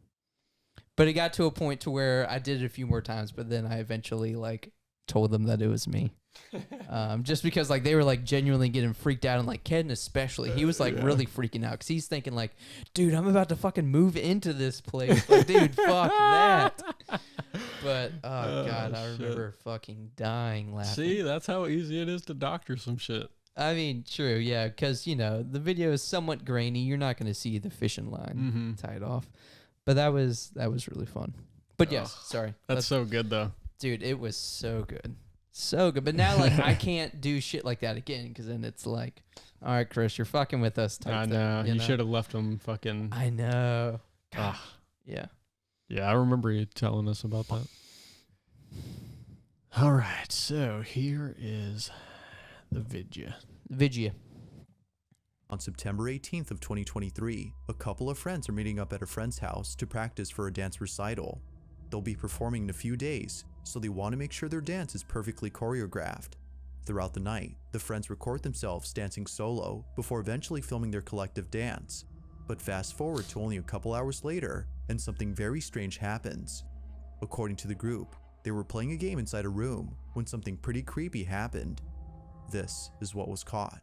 But it got to a point to where I did it a few more times, but then I eventually, like, told them that it was me. Just because, like, they were, like, genuinely getting freaked out, and, like, Ken especially, he was, like, really freaking out because he's thinking, like, dude, I'm about to fucking move into this place. Like, dude, fuck that. But oh god, I remember fucking dying laughing. See, that's how easy it is to doctor some shit. I mean, true, yeah, because, you know, the video is somewhat grainy. You're not going to see the fishing line tied off. But that was really fun. But yes, sorry. That's so good, though. Dude, it was so good. So good. But now, like, I can't do shit like that again because then it's like, all right, Chris, you're fucking with us type I know. You should have left them fucking... I know. God. Yeah. Yeah, I remember you telling us about that. All right, so here is the Vidya. On September 18th of 2023, a couple of friends are meeting up at a friend's house to practice for a dance recital. They'll be performing in a few days, so they want to make sure their dance is perfectly choreographed. Throughout the night, the friends record themselves dancing solo before eventually filming their collective dance. But fast forward to only a couple hours later, and something very strange happens. According to the group, they were playing a game inside a room when something pretty creepy happened. This is what was caught.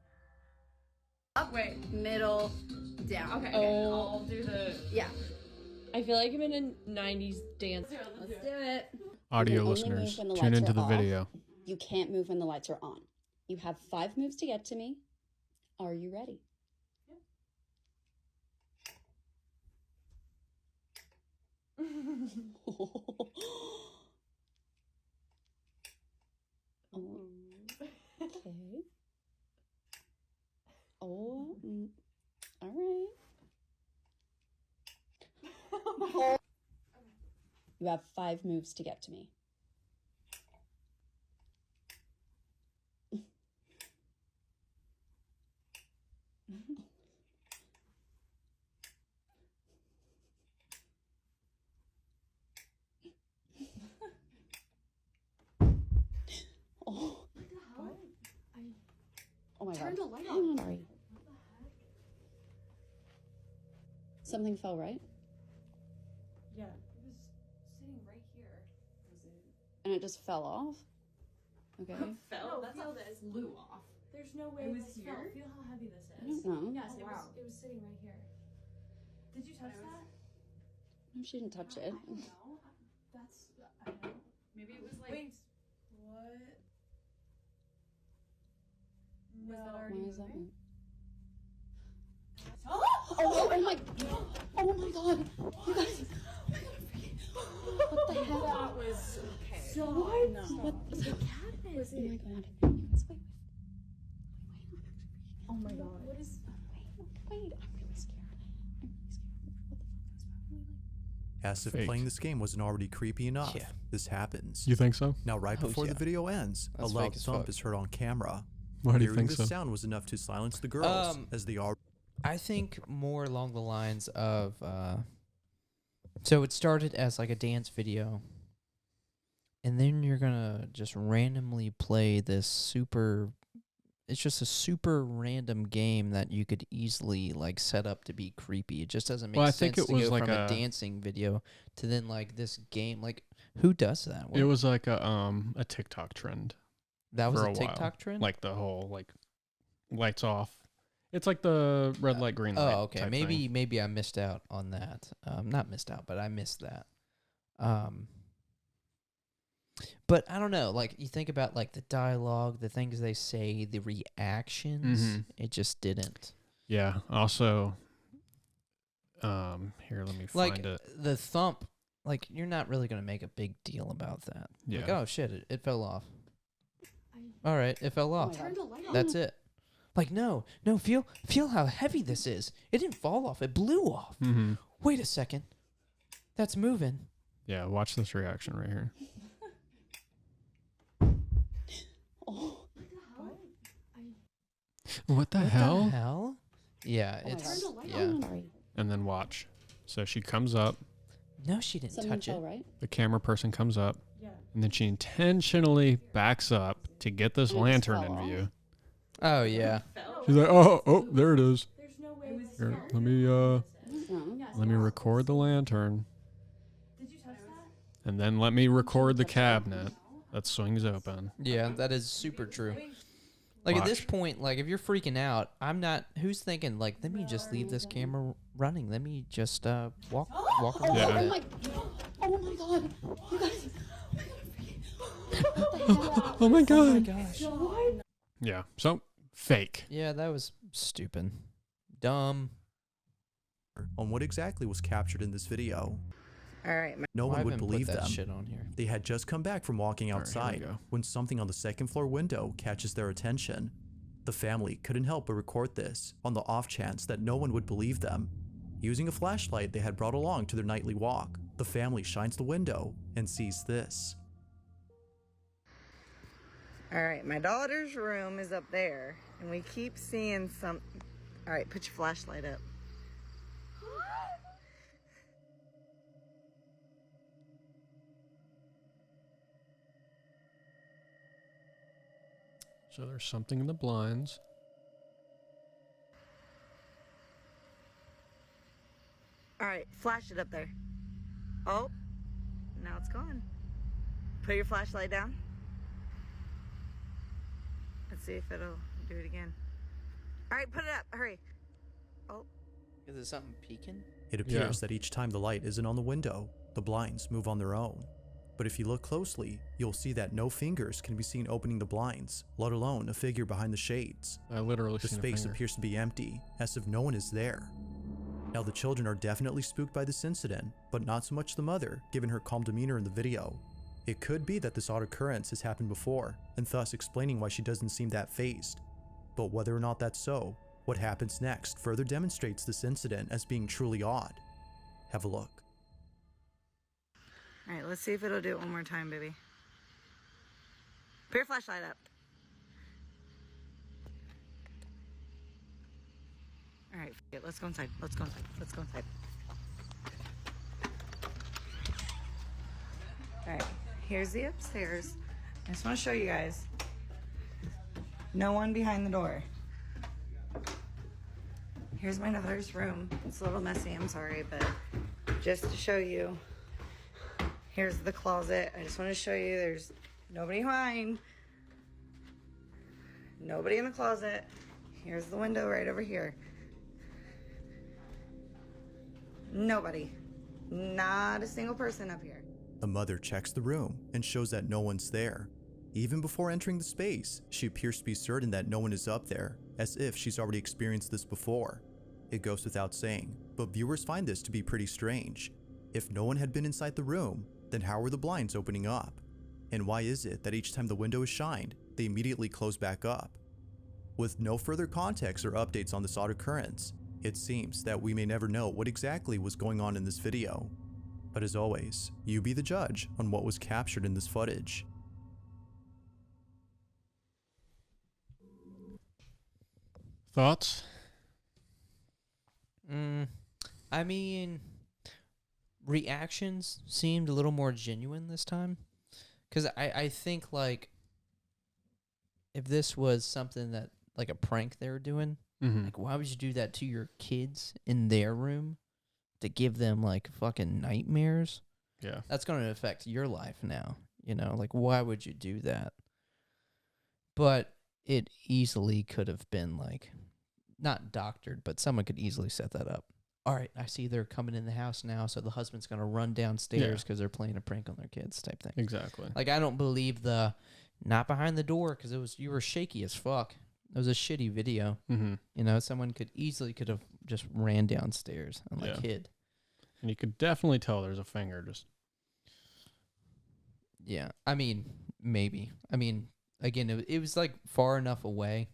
Up, wait, middle, down. Okay, Oh. I'll do the... Yeah. I feel like I'm in a 90s dance. Let's do it. Audio You can only listeners, move when the tune lights into are the off. video. You can't move when the lights are on. You have 5 moves to get to me. Are you ready? Oh, okay. Oh, all right. You have 5 moves to get to me. Oh. Oh my god. Turn the light Hang on. Sorry. Something fell, right? Yeah, it was sitting right here. Was it? And it just fell off? Okay. Fell? That's how this flew off. There's no way It was this here? fell. Feel how heavy this I is. don't know. Yes, Oh, it wow. was sitting right here. Did you touch that? No, she didn't touch it. I don't know. That's, I don't know. Maybe it was like... Wait, what? Was that already Why is that? moving? Oh my! Oh my god! You guys! What the hell? That was okay. What? No. What the cabinet? Oh my god! You guys, wait. Oh my god. What is... Wait! I'm really scared. I'm really scared. What the fuck is that? As if Fake. playing this game wasn't already creepy enough, Yeah. this happens. You think so? Now, right Oh, before yeah. the video ends, That's a loud fake as thump fuck. is heard on camera. Why do you Hearing think this so? sound was enough to silence the girls, as they are. I think more along the lines of, so it started as like a dance video, and then you're gonna just randomly play this it's just a super random game that you could easily like set up to be creepy. It just doesn't make Well, I sense think it to was go like from a a- dancing video to then like this game. Like, who does that? It was like a TikTok trend. That was for a a TikTok while. trend? Like the whole like lights off. It's like the red light, green light. Oh, okay. type Maybe thing. maybe I missed out on that. Not missed out, but I missed that. But I don't know. Like, you think about like the dialogue, the things they say, the reactions. It just didn't. Yeah. Also, here, let me Like find it. the thump. Like, you're not really gonna make a big deal about that. Yeah. Like, oh shit, it fell off. All right, it fell off. Turn the light on. That's it. Like, no, feel how heavy this is. It didn't fall off. It blew off. Mm-hmm. Wait a second. That's moving. Yeah. Watch this reaction right here. Oh, What the What hell? the hell? Yeah, oh my it's God. Turn the light yeah. on. Sorry. And then watch. So she comes up. No, she didn't Something touch fell, it. right? The camera person comes up. Yeah. And then she intentionally backs up to get this And it just lantern fell in off? view. Oh yeah. She's like, oh, there it is. There's no way. Here, let No. me record the lantern, Did you touch that? and then let me record the cabinet that swings open. Yeah, that is super true. Like, at this Watch. point, like, if you're freaking out, I'm not. Who's thinking like, let me just leave this camera running? Let me just walk around Yeah. Oh it. my, oh my God. You guys. Oh my Oh my god. gosh. Yeah. So fake. Yeah, that was stupid, dumb. On what exactly was captured in this video. All right. No I one would haven't believe put that them. shit on here. They had just come back from walking All right, here we outside go. when something on the second floor window catches their attention. The family couldn't help but record this on the off chance that no one would believe them. Using a flashlight they had brought along to their nightly walk, the family shines the window and sees this. All right. My daughter's room is up there, and we keep seeing some. All right. Put your flashlight up. So there's something in the blinds. All right. Flash it up there. Oh, now it's gone. Put your flashlight down. Let's see if it'll do it again. All right. Put it up. Hurry. Oh. Is it something peeking? It appears that each time the light isn't on the window, the blinds move on their own. But if you look closely, you'll see that no fingers can be seen opening the blinds, let alone a figure behind the shades. I literally The seen a space finger. appears to be empty, as if no one is there. Now the children are definitely spooked by this incident, but not so much the mother, given her calm demeanor in the video. It could be that this odd occurrence has happened before, and thus explaining why she doesn't seem that fazed. But whether or not that's so, what happens next further demonstrates this incident as being truly odd. Have a look. All right. Let's see if it'll do it one more time, baby. Put your flashlight up. All right. F- it. Let's go inside. Let's go inside. Let's go inside. All right. Here's the upstairs. I just want to show you guys. No one behind the door. Here's my daughter's room. It's a little messy, I'm sorry, but just to show you. Here's the closet. I just want to show you there's nobody behind. Nobody in the closet. Here's the window right over here. Nobody. Not a single person up here. The mother checks the room and shows that no one's there. Even before entering the space, she appears to be certain that no one is up there, as if she's already experienced this before. It goes without saying, but viewers find this to be pretty strange. If no one had been inside the room, then how were the blinds opening up? And why is it that each time the window is shined, they immediately close back up? With no further context or updates on this odd occurrence, it seems that we may never know what exactly was going on in this video. But as always, you be the judge on what was captured in this footage. Thoughts? I mean, reactions seemed a little more genuine this time. Because I think, like, if this was something that, like, a prank they were doing, Mm-hmm. like, why would you do that to your kids in their room to give them, like, fucking nightmares? Yeah. That's going to affect your life now. You know, like, why would you do that? But it easily could have been, like, not doctored, but someone could easily set that up. all right, I see they're coming in the house now, so the husband's going to run downstairs because they're playing a prank on their kids type thing. Exactly. Like, I don't believe the not behind the door because you were shaky as fuck. It was a shitty video. Mm-hmm. You know, someone could have just ran downstairs and like hid. And you could definitely tell there's a finger just. Yeah, I mean, maybe. I mean, again, it was like far enough away.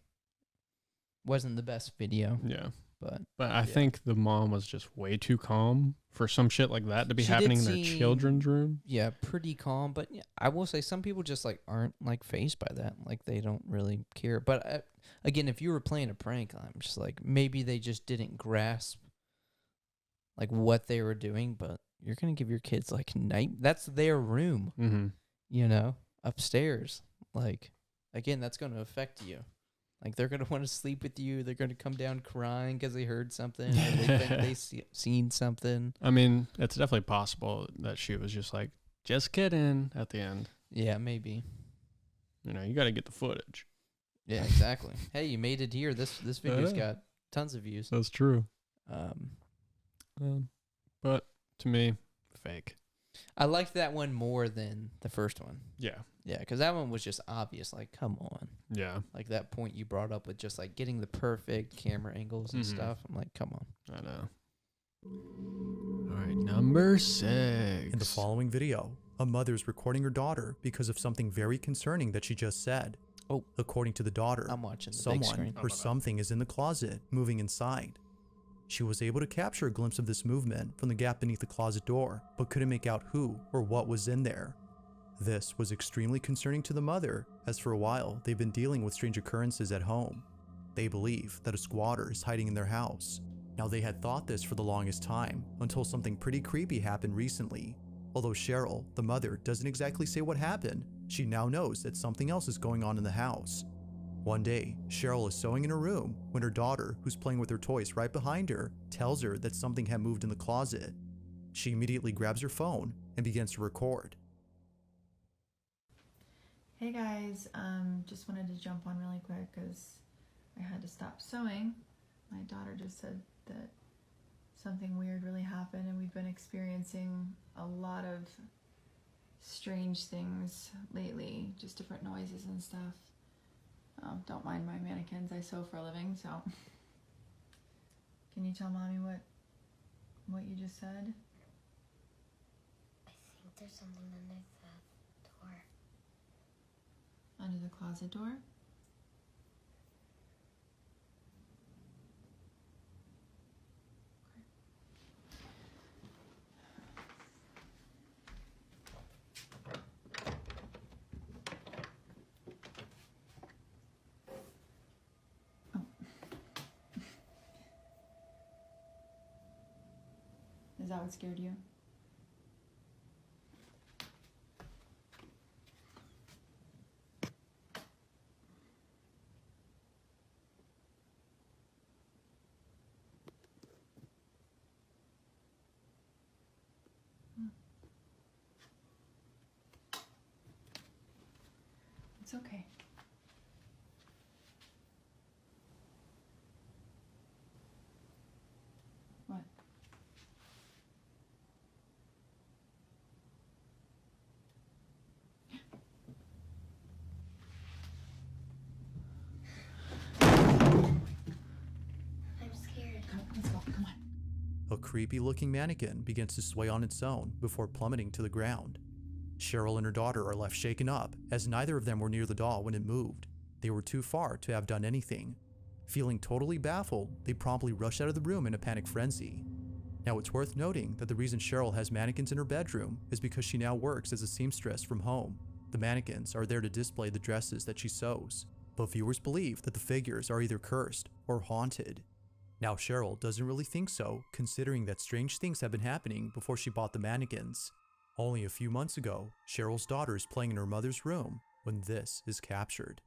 Wasn't the best video. Yeah. But I think the mom was just way too calm for some shit like that to be happening in their children's room. Yeah, pretty calm. But yeah, I will say some people just like aren't like fazed by that. Like they don't really care. But again, if you were playing a prank, I'm just like maybe they just didn't grasp like what they were doing. But you're gonna give your kids like that's their room. Mm-hmm. You know, upstairs. Like again, that's going to affect you. Like, they're going to want to sleep with you. They're going to come down crying because they heard something. Or they think they seen something. I mean, it's definitely possible that she was just like, just kidding at the end. Yeah, maybe. You know, you got to get the footage. Yeah, exactly. Hey, you made it here. This video's got tons of views. That's true. But to me, fake. I liked that one more than the first one. Yeah. Yeah, because that one was just obvious. Like, come on. Yeah. Like that point you brought up with just like getting the perfect camera angles and stuff. I'm like, come on. I know. All right, number 6. In the following video, a mother's recording her daughter because of something very concerning that she just said. Oh. According to the daughter, I'm watching the big screen. Someone or something is in the closet, moving inside. She was able to capture a glimpse of this movement from the gap beneath the closet door, but couldn't make out who or what was in there. This was extremely concerning to the mother, as for a while they've been dealing with strange occurrences at home. They believe that a squatter is hiding in their house. Now they had thought this for the longest time, until something pretty creepy happened recently. Although Cheryl, the mother, doesn't exactly say what happened, she now knows that something else is going on in the house. One day, Cheryl is sewing in her room when her daughter, who's playing with her toys right behind her, tells her that something had moved in the closet. She immediately grabs her phone and begins to record. Hey guys, just wanted to jump on really quick because I had to stop sewing. My daughter just said that something weird really happened and we've been experiencing a lot of strange things lately, just different noises and stuff. Don't mind my mannequins, I sew for a living, so. Can you tell Mommy what you just said? I think there's something under the door. Under the closet door? Is that what scared you? It's okay. What? I'm scared. Let's go, come on. A creepy looking mannequin begins to sway on its own before plummeting to the ground. Cheryl and her daughter are left shaken up, as neither of them were near the doll when it moved. They were too far to have done anything. Feeling totally baffled, they promptly rush out of the room in a panic frenzy. Now it's worth noting that the reason Cheryl has mannequins in her bedroom is because she now works as a seamstress from home. The mannequins are there to display the dresses that she sews, but viewers believe that the figures are either cursed or haunted. Now Cheryl doesn't really think so, considering that strange things have been happening before she bought the mannequins. Only a few months ago, Cheryl's daughter is playing in her mother's room when this is captured.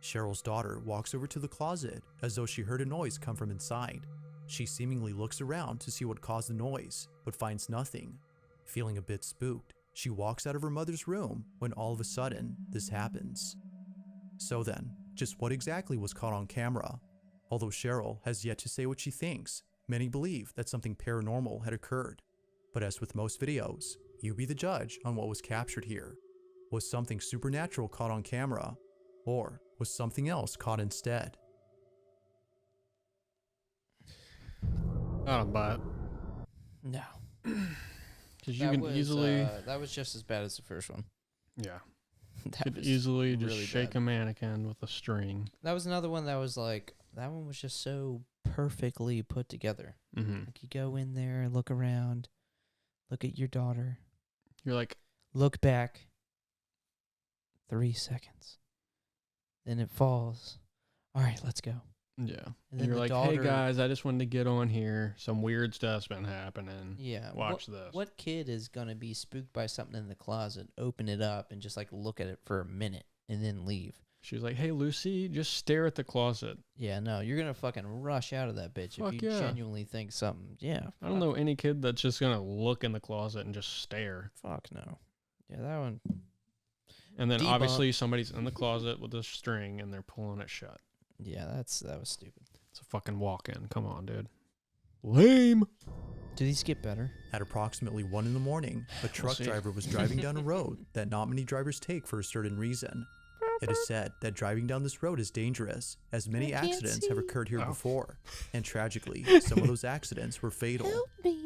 Cheryl's daughter walks over to the closet as though she heard a noise come from inside. She seemingly looks around to see what caused the noise, but finds nothing. Feeling a bit spooked, she walks out of her mother's room when all of a sudden, this happens. So then, just what exactly was caught on camera? Although Cheryl has yet to say what she thinks, many believe that something paranormal had occurred. But as with most videos, you be the judge on what was captured here. Was something supernatural caught on camera? Or was something else caught instead? I don't buy it. No. Because you can easily... that was just as bad as the first one. Yeah. That Could was easily just really shake bad. a mannequin with a string. That was another one that was like, that one was just so perfectly put together. Mm-hmm. Like you go in there, look around, look at your daughter, You're like, look back, 3 seconds. Then it falls. All right, let's go. yeah. And And then you're the like, hey daughter- guys, I just wanted to get on here. Some weird stuff's been happening. Yeah. Watch this. What kid is going to be spooked by something in the closet, open it up, and just like look at it for a minute and then leave? She's like, hey Lucy, just stare at the closet. Yeah, no, you're going to fucking rush out of that bitch Fuck if you yeah. genuinely think something. Yeah. I don't know any kid that's just going to look in the closet and just stare. Fuck no. Yeah, that one. And then Debunk. obviously somebody's in the closet with a string and they're pulling it shut. Yeah, that was stupid. It's a fucking walk-in. Come on, dude. Lame. Do these get better? At approximately 1 in the morning, a truck see. driver was driving down a road that not many drivers take for a certain reason. It is said that driving down this road is dangerous, as many accidents have occurred here before, and tragically, some of those accidents were fatal.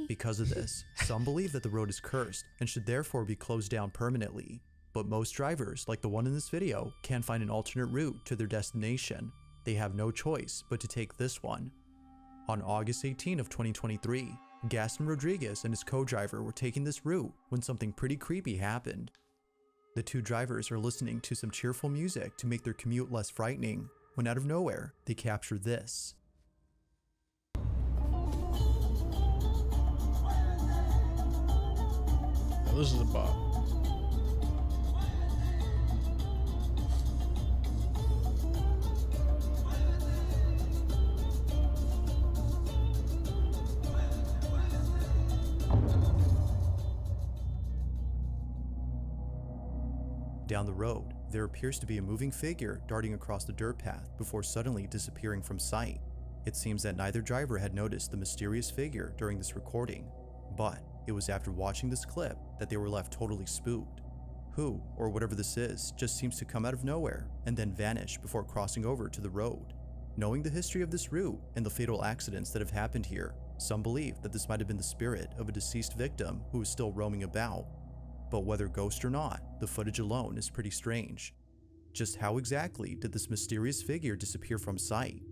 Because of this, some believe that the road is cursed and should therefore be closed down permanently. But most drivers, like the one in this video, can't find an alternate route to their destination. They have no choice but to take this one. On August 18 of 2023, Gaston Rodriguez and his co-driver were taking this route when something pretty creepy happened. The two drivers are listening to some cheerful music to make their commute less frightening, when out of nowhere, they capture this. Now, this is a bot. Down the road, there appears to be a moving figure darting across the dirt path before suddenly disappearing from sight. It seems that neither driver had noticed the mysterious figure during this recording, but it was after watching this clip that they were left totally spooked. Who, or whatever this is, just seems to come out of nowhere and then vanish before crossing over to the road. Knowing the history of this route and the fatal accidents that have happened here, some believe that this might have been the spirit of a deceased victim who is still roaming about. But whether ghost or not, the footage alone is pretty strange. Just how exactly did this mysterious figure disappear from sight?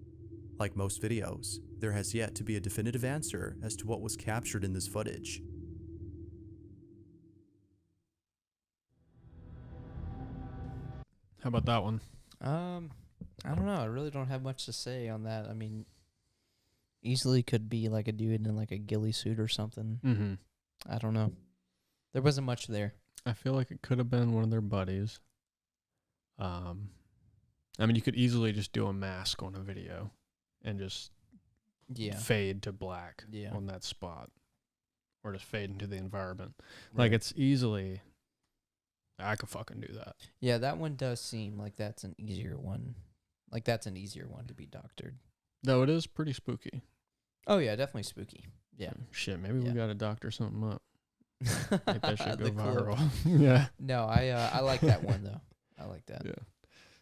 Like most videos, there has yet to be a definitive answer as to what was captured in this footage. How about that one? I don't know. I really don't have much to say on that. I mean, easily could be like a dude in like a ghillie suit or something. Mm-hmm. I don't know. There wasn't much there. I feel like it could have been one of their buddies. I mean, you could easily just do a mask on a video and just Yeah. fade to black Yeah. on that spot, or just fade into the environment. Right. Like, it's easily, I could fucking do that. Yeah, that one does seem like that's an easier one. Like that's an easier one to be doctored. Though it is pretty spooky. Oh yeah, definitely spooky. Yeah. Shit, maybe we Yeah. got to doctor something up. Make that shit go The clip. viral. Yeah. No, I like that one though. I like that. Yeah.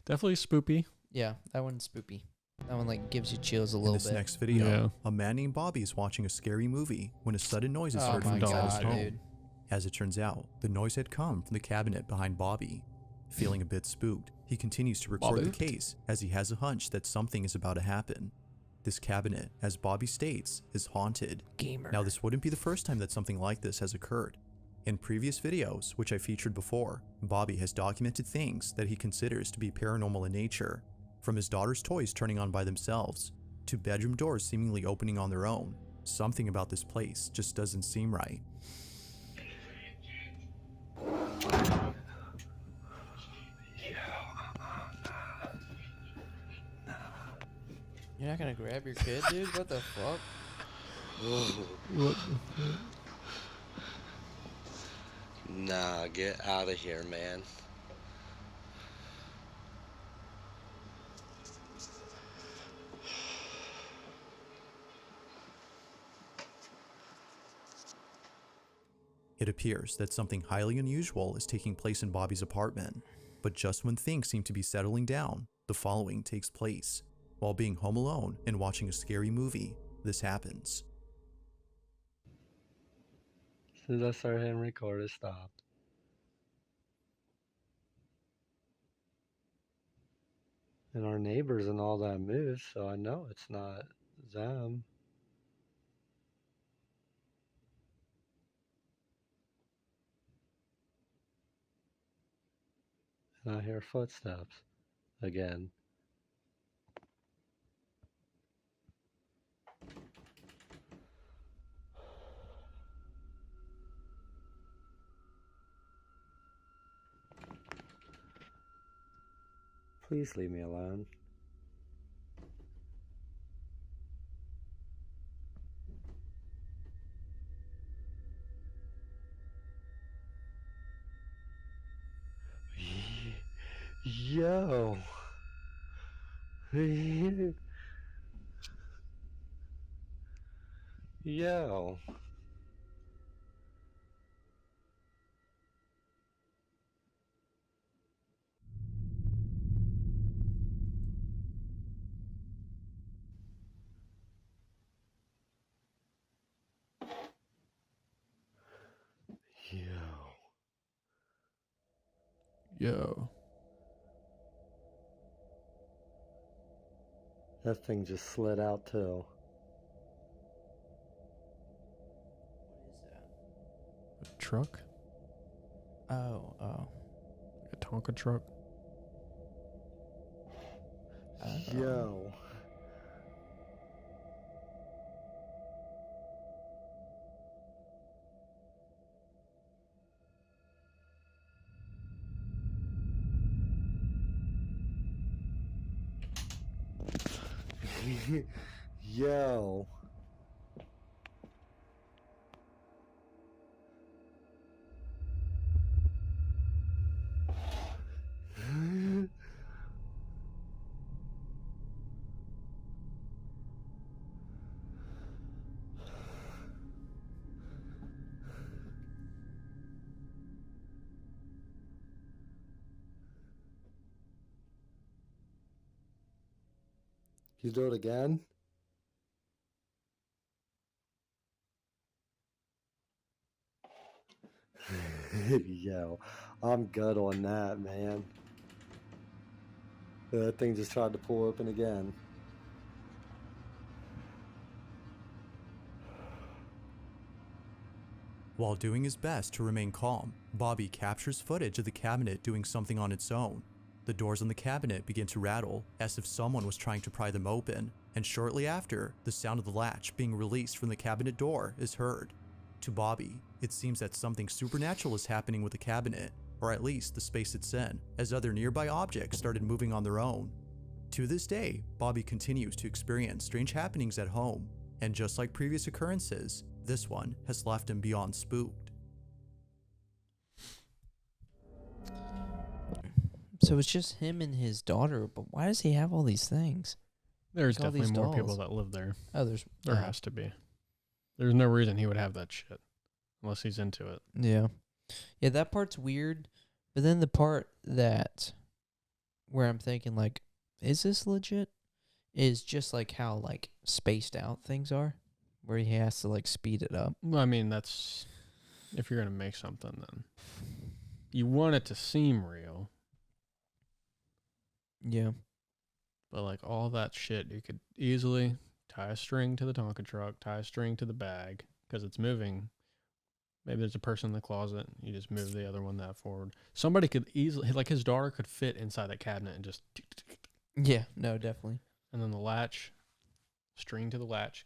Definitely spoopy. Yeah, that one's spoopy. That one like gives you chills a In little this bit. next video, Yeah. a man named Bobby is watching a scary movie when a sudden noise is Oh heard my from inside his god, home. dude. As it turns out, the noise had come from the cabinet behind Bobby. Feeling a bit spooked, he continues to record the case as he has a hunch that something is about to happen. This cabinet, as Bobby states, is haunted. Gamer. Now, this wouldn't be the first time that something like this has occurred. In previous videos, which I featured before, Bobby has documented things that he considers to be paranormal in nature, from his daughter's toys turning on by themselves, to bedroom doors seemingly opening on their own. Something about this place just doesn't seem right. You're not gonna grab your kid, dude? What the fuck? What? Nah, get out of here, man. It appears that something highly unusual is taking place in Bobby's apartment, but just when things seem to be settling down, the following takes place. While being home alone and watching a scary movie, this happens. As soon as I started hitting record, it stopped. And our neighbors and all that moved, so I know it's not them. And I hear footsteps again. Please leave me alone. Yo. Yo. Yo. That thing just slid out too. What is A truck? that? Oh. A Tonka truck? Yo. Yo. You do it again? Yo, I'm good on that, man. That thing just tried to pull open again. While doing his best to remain calm, Bobby captures footage of the cabinet doing something on its own. The doors on the cabinet begin to rattle as if someone was trying to pry them open, and shortly after, the sound of the latch being released from the cabinet door is heard. To Bobby, it seems that something supernatural is happening with the cabinet, or at least the space it's in, as other nearby objects started moving on their own. To this day, Bobby continues to experience strange happenings at home, and just like previous occurrences, this one has left him beyond spooked. So it's just him and his daughter, but why does he have all these things? There's Like all definitely these more people dolls. that live there. Oh, There has to be. There's no reason he would have that shit unless he's into it. Yeah. Yeah, that part's weird. But then the part that where I'm thinking like, is this legit? Is just like how like spaced out things are. Where he has to like speed it up. Well, I mean, that's if you're gonna make something, then you want it to seem real. Yeah. But like all that shit, you could easily tie a string to the Tonka truck, tie a string to the bag because it's moving. Maybe there's a person in the closet. You just move the other one that forward. Somebody could easily, like his daughter could fit inside that cabinet and just. Yeah. No, definitely. And then the latch, string to the latch.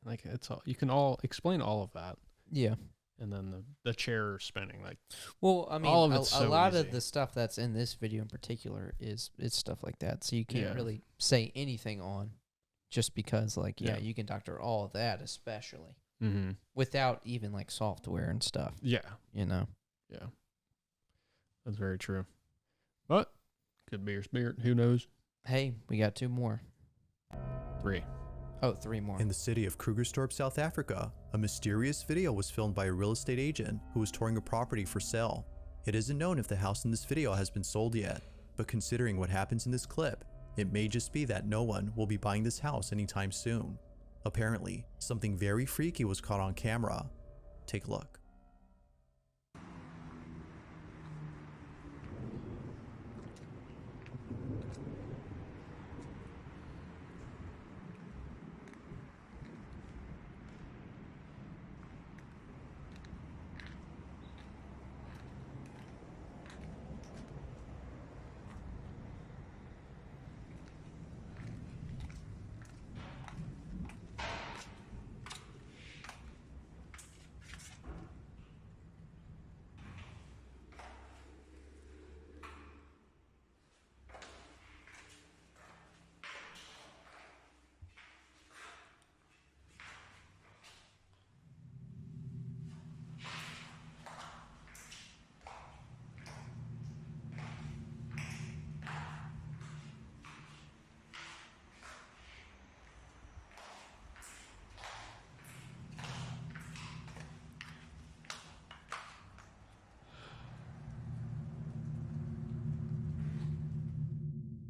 Like it's all you can all explain all of that. Yeah. and then the chair spinning. Like, Well, I mean, all of a it's so lot easy. of the stuff that's in this video in particular is stuff like that. So you can't Yeah. really say anything on just because, like, yeah, Yeah. you can doctor all of that, especially mm-hmm. without even like software and stuff. Yeah, You know, yeah, that's very true. But could be your spirit. Who knows? hey, we got 2 more. 3. Oh, 3 more. In the city of Krugerstorp, South Africa, a mysterious video was filmed by a real estate agent who was touring a property for sale. It isn't known if the house in this video has been sold yet, but considering what happens in this clip, it may just be that no one will be buying this house anytime soon. Apparently, something very freaky was caught on camera. Take a look.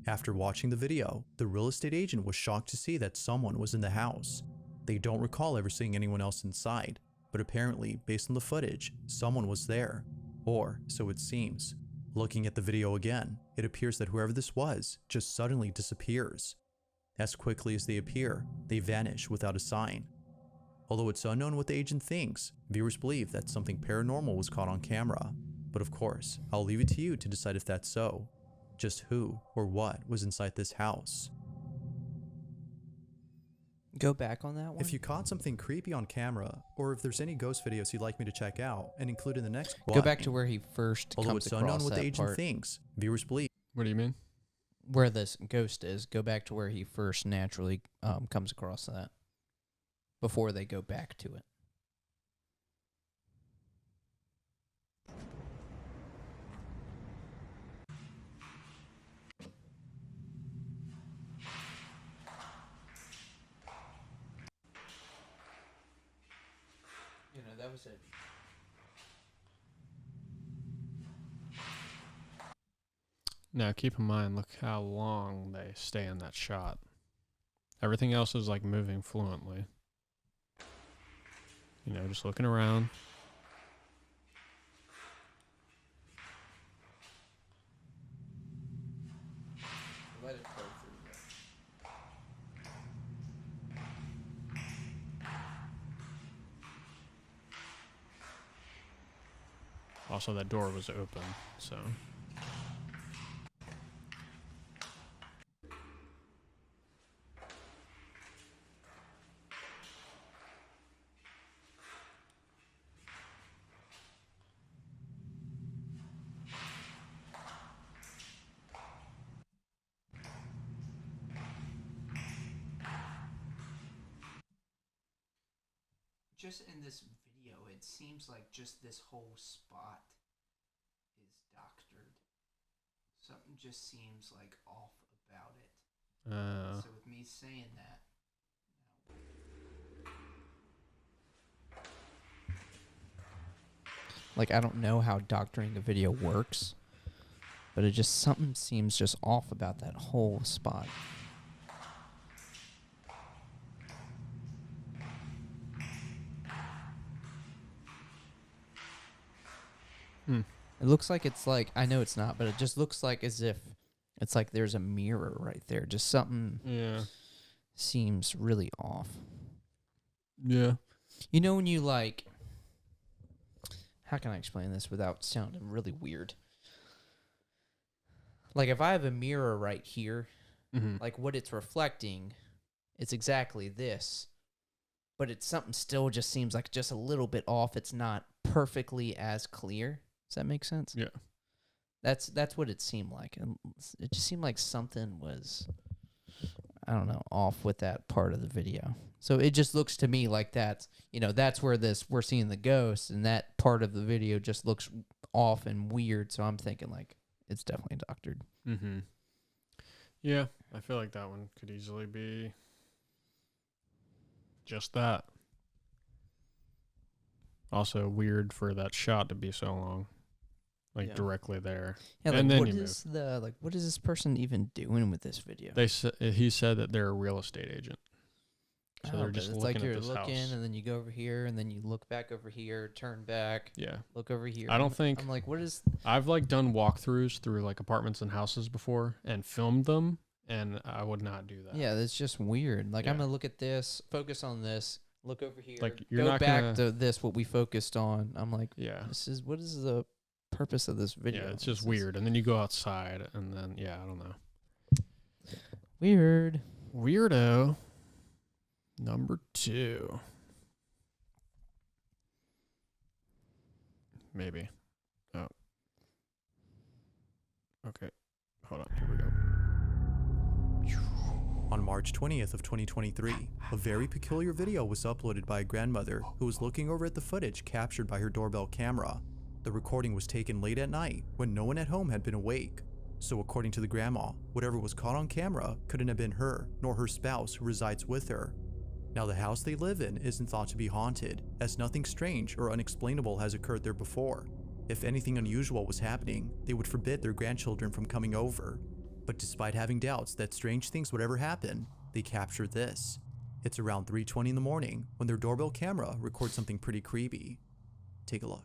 After watching the video, the real estate agent was shocked to see that someone was in the house. They don't recall ever seeing anyone else inside, but apparently, based on the footage, someone was there. Or, so it seems. Looking at the video again, it appears that whoever this was just suddenly disappears. As quickly as they appear, they vanish without a sign. Although it's unknown what the agent thinks, viewers believe that something paranormal was caught on camera. But of course, I'll leave it to you to decide if that's so. Just who or what was inside this house. Go back on that one. If you caught something creepy on camera, or if there's any ghost videos you'd like me to check out and include in the next Go back to where he first although comes it's unknown across what the that agent part. thinks, viewers believe. What do you mean? Where this ghost is, go back to where he first naturally comes across that before they go back to it. You know, that was it. Now keep in mind, look how long they stay in that shot. Everything else is like moving fluently. You know, just looking around. Let it go through. Also, that door was open, so. Just in this video, it seems like just this whole spot is doctored. Something just seems like off about it. So with me saying that, like, I don't know how doctoring a video works, but it just, something seems just off about that whole spot. It looks like it's like, I know it's not, but it just looks like as if it's like there's a mirror right there. Just something seems really off. Yeah. You know when you like, how can I explain this without sounding really weird? Like if I have a mirror right here, like what it's reflecting, it's exactly this, but it's something still just seems like just a little bit off. It's not perfectly as clear. Does that make sense? Yeah. That's what it seemed like. And it just seemed like something was, I don't know, off with that part of the video. So it just looks to me like that's where we're seeing the ghost, and that part of the video just looks off and weird. So I'm thinking like it's definitely doctored. Mm-hmm. Yeah, I feel like that one could easily be just that. Also weird for that shot to be so long. Like directly there. Yeah, like and then what is this person even doing with this video? He said that they're a real estate agent. So they're just it's looking like you're at this looking, house. and then you go over here, and then you look back over here, turn back, look over here. I don't think I'm like, what is? I've like done walkthroughs through like apartments and houses before and filmed them, and I would not do that. Yeah, that's just weird. Like I'm gonna look at this, focus on this, look over here, like you're go not back to this, what we focused on. I'm like, yeah, what is the purpose of this video? Yeah, it's just weird. And then you go outside, and then I don't know. Weirdo. Number 2. Maybe. Oh. Okay. Hold on. Here we go. On March 20th of 2023, a very peculiar video was uploaded by a grandmother who was looking over at the footage captured by her doorbell camera. The recording was taken late at night when no one at home had been awake. So according to the grandma, whatever was caught on camera couldn't have been her nor her spouse who resides with her. Now the house they live in isn't thought to be haunted, as nothing strange or unexplainable has occurred there before. If anything unusual was happening, they would forbid their grandchildren from coming over. But despite having doubts that strange things would ever happen, they captured this. It's around 3:20 in the morning when their doorbell camera records something pretty creepy. Take a look.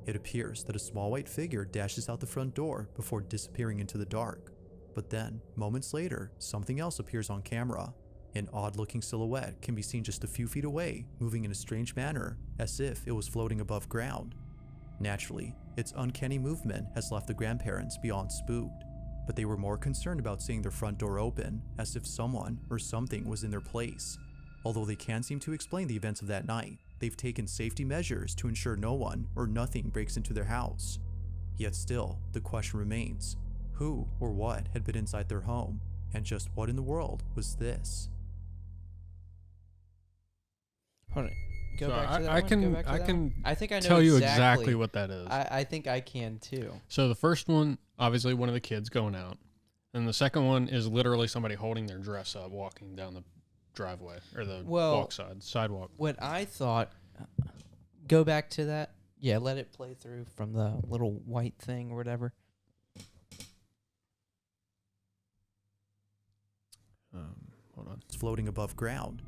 It appears that a small white figure dashes out the front door before disappearing into the dark. But then, moments later, something else appears on camera. An odd-looking silhouette can be seen just a few feet away, moving in a strange manner, as if it was floating above ground. Naturally, its uncanny movement has left the grandparents beyond spooked, but they were more concerned about seeing their front door open, as if someone or something was in their place. Although they can't seem to explain the events of that night, they've taken safety measures to ensure no one or nothing breaks into their house. Yet still, the question remains, who or what had been inside their home, and just what in the world was this? Hold on. Go So back to that I one. can Go back to I that can one. I think I know tell you exactly what that is. I think I can too. So the first one, obviously one of the kids going out. And the second one is literally somebody holding their dress up, walking down the driveway or the sidewalk. What I thought, go back to that. Yeah, let it play through from the little white thing or whatever. Hold on. It's floating above ground.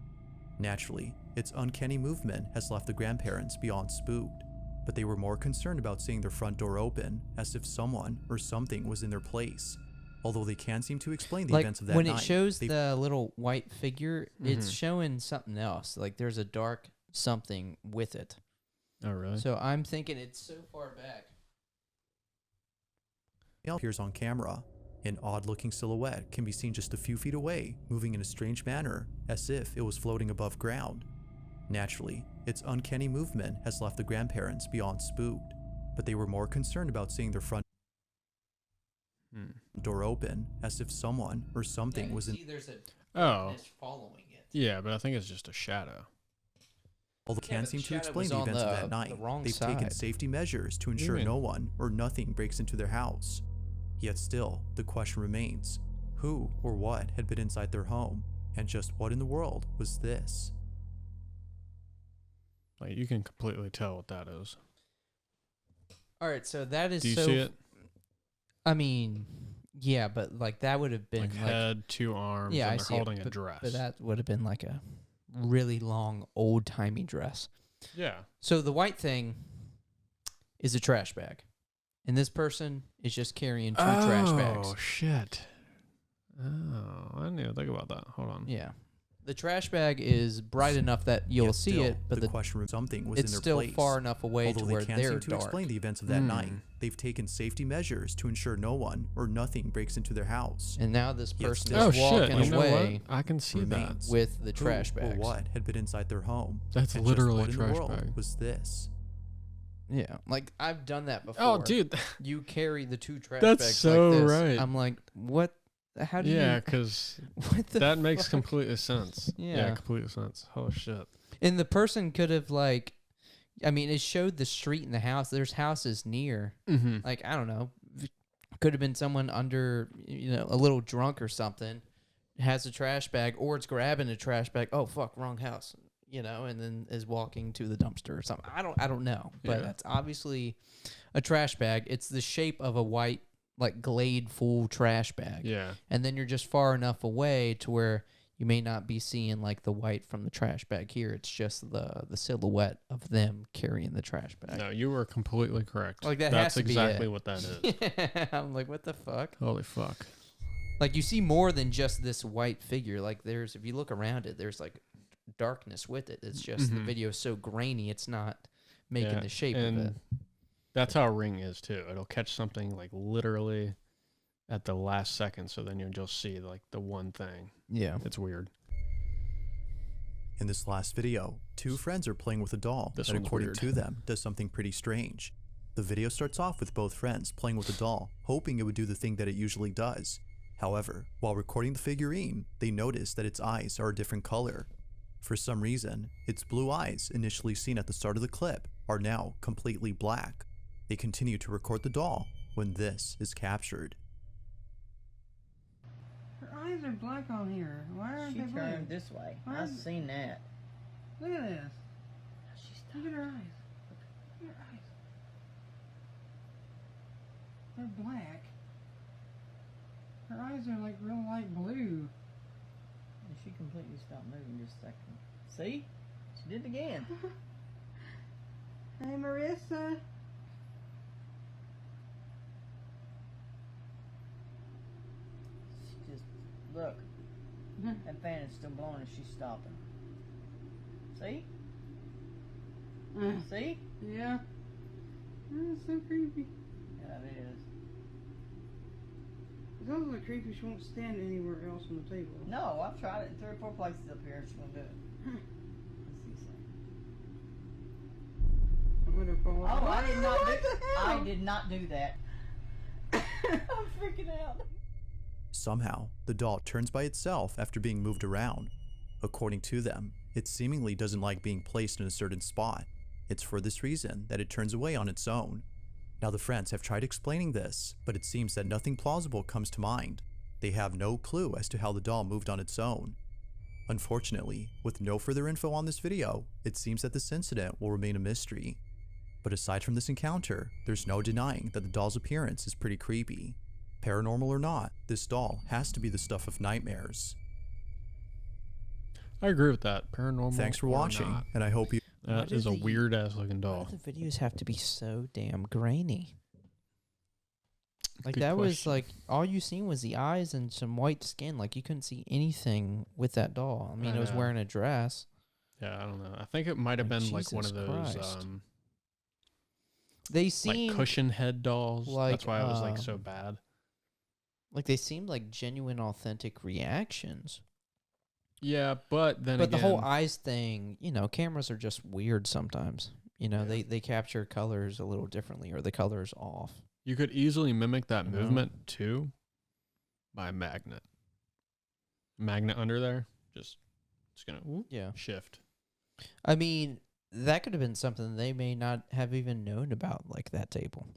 Naturally, its uncanny movement has left the grandparents beyond spooked, but they were more concerned about seeing their front door open, as if someone or something was in their place. Although they can't seem to explain the events of that when night. When it shows the little white figure, it's showing something else. Like there's a dark something with it. Oh, really? So I'm thinking it's so far back. It appears on camera. An odd-looking silhouette can be seen just a few feet away, moving in a strange manner, as if it was floating above ground. Naturally, its uncanny movement has left the grandparents beyond spooked, but they were more concerned about seeing their front door open, as if someone or something was in. There's following it. Yeah, but I think it's just a shadow. Although they can't seem to explain the events of that night, they've taken safety measures to ensure no one or nothing breaks into their house. Yet still, the question remains, who or what had been inside their home, and just what in the world was this? Like, you can completely tell what that is. All right, so that is. Do you see it? I mean, yeah, but like that would have been like head, 2 arms, yeah, and they're holding a dress. But that would have been like a really long, old-timey dress. Yeah. So the white thing is a trash bag. And this person is just carrying 2 trash bags. Oh, shit. Oh, I didn't even think about that. Hold on. Yeah. The trash bag is bright enough that you'll Yet see still, it, but the question of something was it's in their still place. far enough away Although to they where can't they're seem to dark. explain the events of that night, they've taken safety measures to ensure no one or nothing breaks into their house. And now this Yet person still, is walking You know away what? I can see that. remains. with the trash Who bags. or what had been inside their home? That's and literally just a what in trash the world bag. was this? Yeah, like I've done that before. Oh, dude. You carry the 2 trash That's bags so like this. right. I'm like, what? How do Yeah, you? because What the that makes fuck? complete sense. Yeah. Complete sense. Oh, shit. And the person could have like, I mean, it showed the street and the house. There's houses near. Mm-hmm. Like I don't know, could have been someone under, a little drunk or something, has a trash bag, or it's grabbing a trash bag. Oh fuck, wrong house. And then is walking to the dumpster or something. I don't know, but Yeah. that's obviously a trash bag. It's the shape of a white, like Glade full trash bag. Yeah. And then you're just far enough away to where you may not be seeing like the white from the trash bag here. It's just the silhouette of them carrying the trash bag. No, you were completely correct. Like that That's has to exactly be it. what that is. I'm like, what the fuck? Holy fuck. Like you see more than just this white figure. Like if you look around it, there's like darkness with it. It's just the video is so grainy, it's not making the shape of it. That's how Ring is too. It'll catch something like literally at the last second, so then you'll just see like the one thing. Yeah. It's weird. In this last video, 2 friends are playing with a doll This that, one's according weird. to them, does something pretty strange. The video starts off with both friends playing with the doll, hoping it would do the thing that it usually does. However, while recording the figurine, they notice that its eyes are a different color. For some reason, its blue eyes, initially seen at the start of the clip, are now completely black. They continue to record the doll when this is captured. Her eyes are black on here. Why aren't She they blue? turned this way. Why I've is- seen that. Look at this. Look at her eyes. Look at her eyes. They're black. Her eyes are like real light blue. And she completely stopped moving just a second. See? She did it again. Hey, Marissa. She just, look. That fan is still blowing and she's stopping. See? See? Yeah. That's so creepy. Yeah, it is. It's also creepy she won't stand anywhere else on the table. No, I've tried it in 3 or 4 places up here and she won't do it. Let's see something. What a ball. Oh, I did not What do the hell? I did not do that. I'm freaking out. Somehow, the doll turns by itself after being moved around. According to them, it seemingly doesn't like being placed in a certain spot. It's for this reason that it turns away on its own. Now the friends have tried explaining this, but it seems that nothing plausible comes to mind. They have no clue as to how the doll moved on its own. Unfortunately, with no further info on this video, it seems that this incident will remain a mystery. But aside from this encounter, there's no denying that the doll's appearance is pretty creepy. Paranormal or not, this doll has to be the stuff of nightmares. I agree with that. Paranormal. Thanks for or watching, not. and I hope you... That is a weird ass looking doll. Why do the videos have to be so damn grainy? Like Good that was question. like all you seen was the eyes and some white skin. Like you couldn't see anything with that doll. I mean, it was know. wearing a dress. Yeah, I don't know. I think it might have Like, been like one Jesus of those Christ. They seemed like cushion head dolls. like, That's why it was like so bad. like they seemed like genuine, authentic reactions. Yeah, but then But again, the whole eyes thing, cameras are just weird sometimes. They capture colors a little differently, or the color's off. you could easily mimic that You know? movement too by a magnet. Magnet under there, just it's gonna Yeah. shift. I mean, that could have been something they may not have even known about, like that table.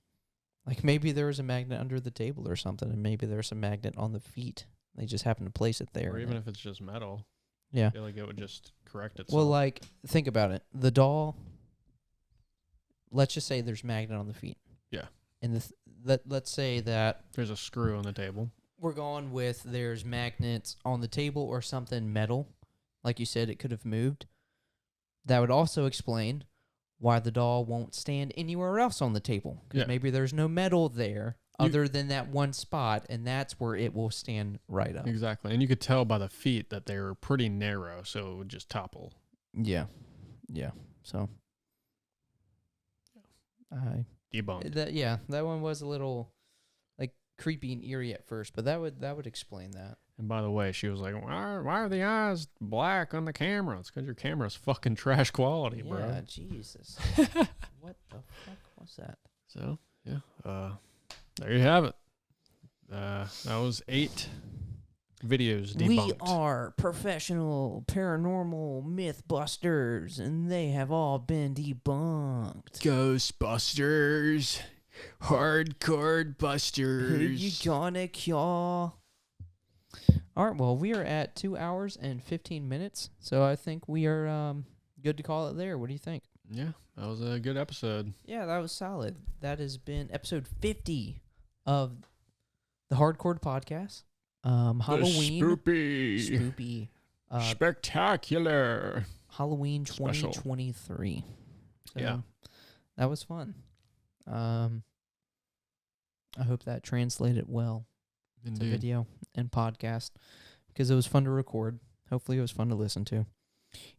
Like maybe there was a magnet under the table or something, and maybe there's a magnet on the feet. They just happen to place it there. Or and even it- if it's just metal. Yeah. I feel like it would just correct itself. Well, like, think about it. The doll, let's just say there's magnet on the feet. Yeah. And let's say that There's a screw on the table. we're going with there's magnets on the table or something metal. Like you said, it could have moved. That would also explain why the doll won't stand anywhere else on the table. Because maybe there's no metal there other than that one spot, and that's where it will stand right up. Exactly. And you could tell by the feet that they were pretty narrow, so it would just topple. Yeah. Yeah. So I debunked. That one was a little like creepy and eerie at first, but that would explain that. And by the way, she was like, why are the eyes black on the camera? It's because your camera's fucking trash quality, bro. Yeah, Jesus. What the fuck was that? So, yeah. There you have it. That was 8 videos debunked. We are professional paranormal mythbusters, and they have all been debunked. Ghostbusters. Hardcore busters. Who you gonna call? All right, well, we are at 2 hours and 15 minutes, so I think we are good to call it there. What do you think? Yeah, that was a good episode. Yeah, that was solid. That has been episode 50 of the Hardcore Podcast. Halloween. Spoopy. Spectacular. Halloween 2023. So yeah. That was fun. I hope that translated well. Indeed. To video and podcast, because it was fun to record. Hopefully it was fun to listen to.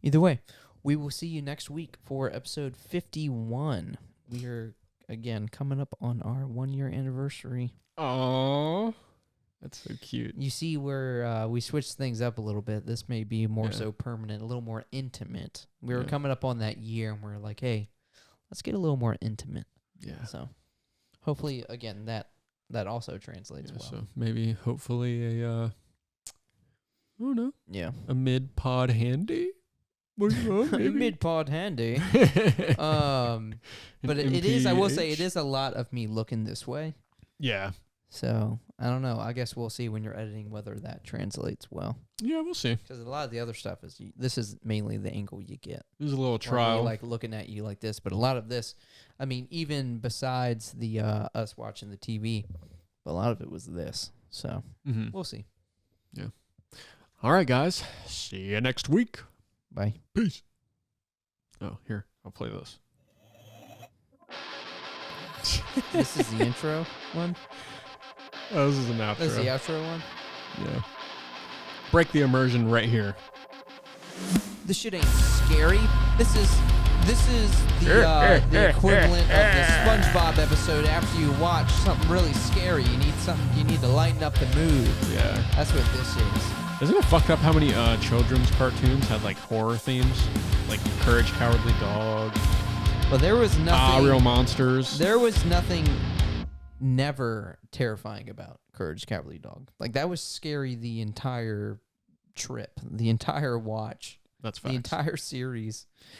Either way, we will see you next week for episode 51. We are, again, coming up on our 1-year anniversary. Oh, that's so cute. You see where we switched things up a little bit. This may be more so permanent, a little more intimate. We were coming up on that year, and we're like, hey, let's get a little more intimate. Yeah. So hopefully, again, that also translates well. So maybe, hopefully, I don't know. Yeah. A mid-pod handy? What do you want, maybe? Mid-pod handy. But it is, I will say, it is a lot of me looking this way. Yeah. So, I don't know. I guess we'll see when you're editing whether that translates well. Yeah, we'll see. Because a lot of the other stuff is, this is mainly the angle you get. This is a little trial. Like looking at you like this. But a lot of this, I mean, even besides the us watching the TV, a lot of it was this. So, we'll see. Yeah. All right, guys. See you next week. Bye. Peace. Oh, here. I'll play this. This is the intro one? Oh, this is an outro. This is the outro one? Yeah. Break the immersion right here. This shit ain't scary. This is the equivalent of the SpongeBob episode after you watch something really scary. You need to lighten up the mood. Yeah. That's what this is. Isn't it fucked up how many children's cartoons had like horror themes? Like Courage, Cowardly Dog. Well, there was nothing. Real Monsters. There was nothing never terrifying about Courage, Cowardly Dog. Like, that was scary the entire trip, the entire watch. That's facts. The entire series.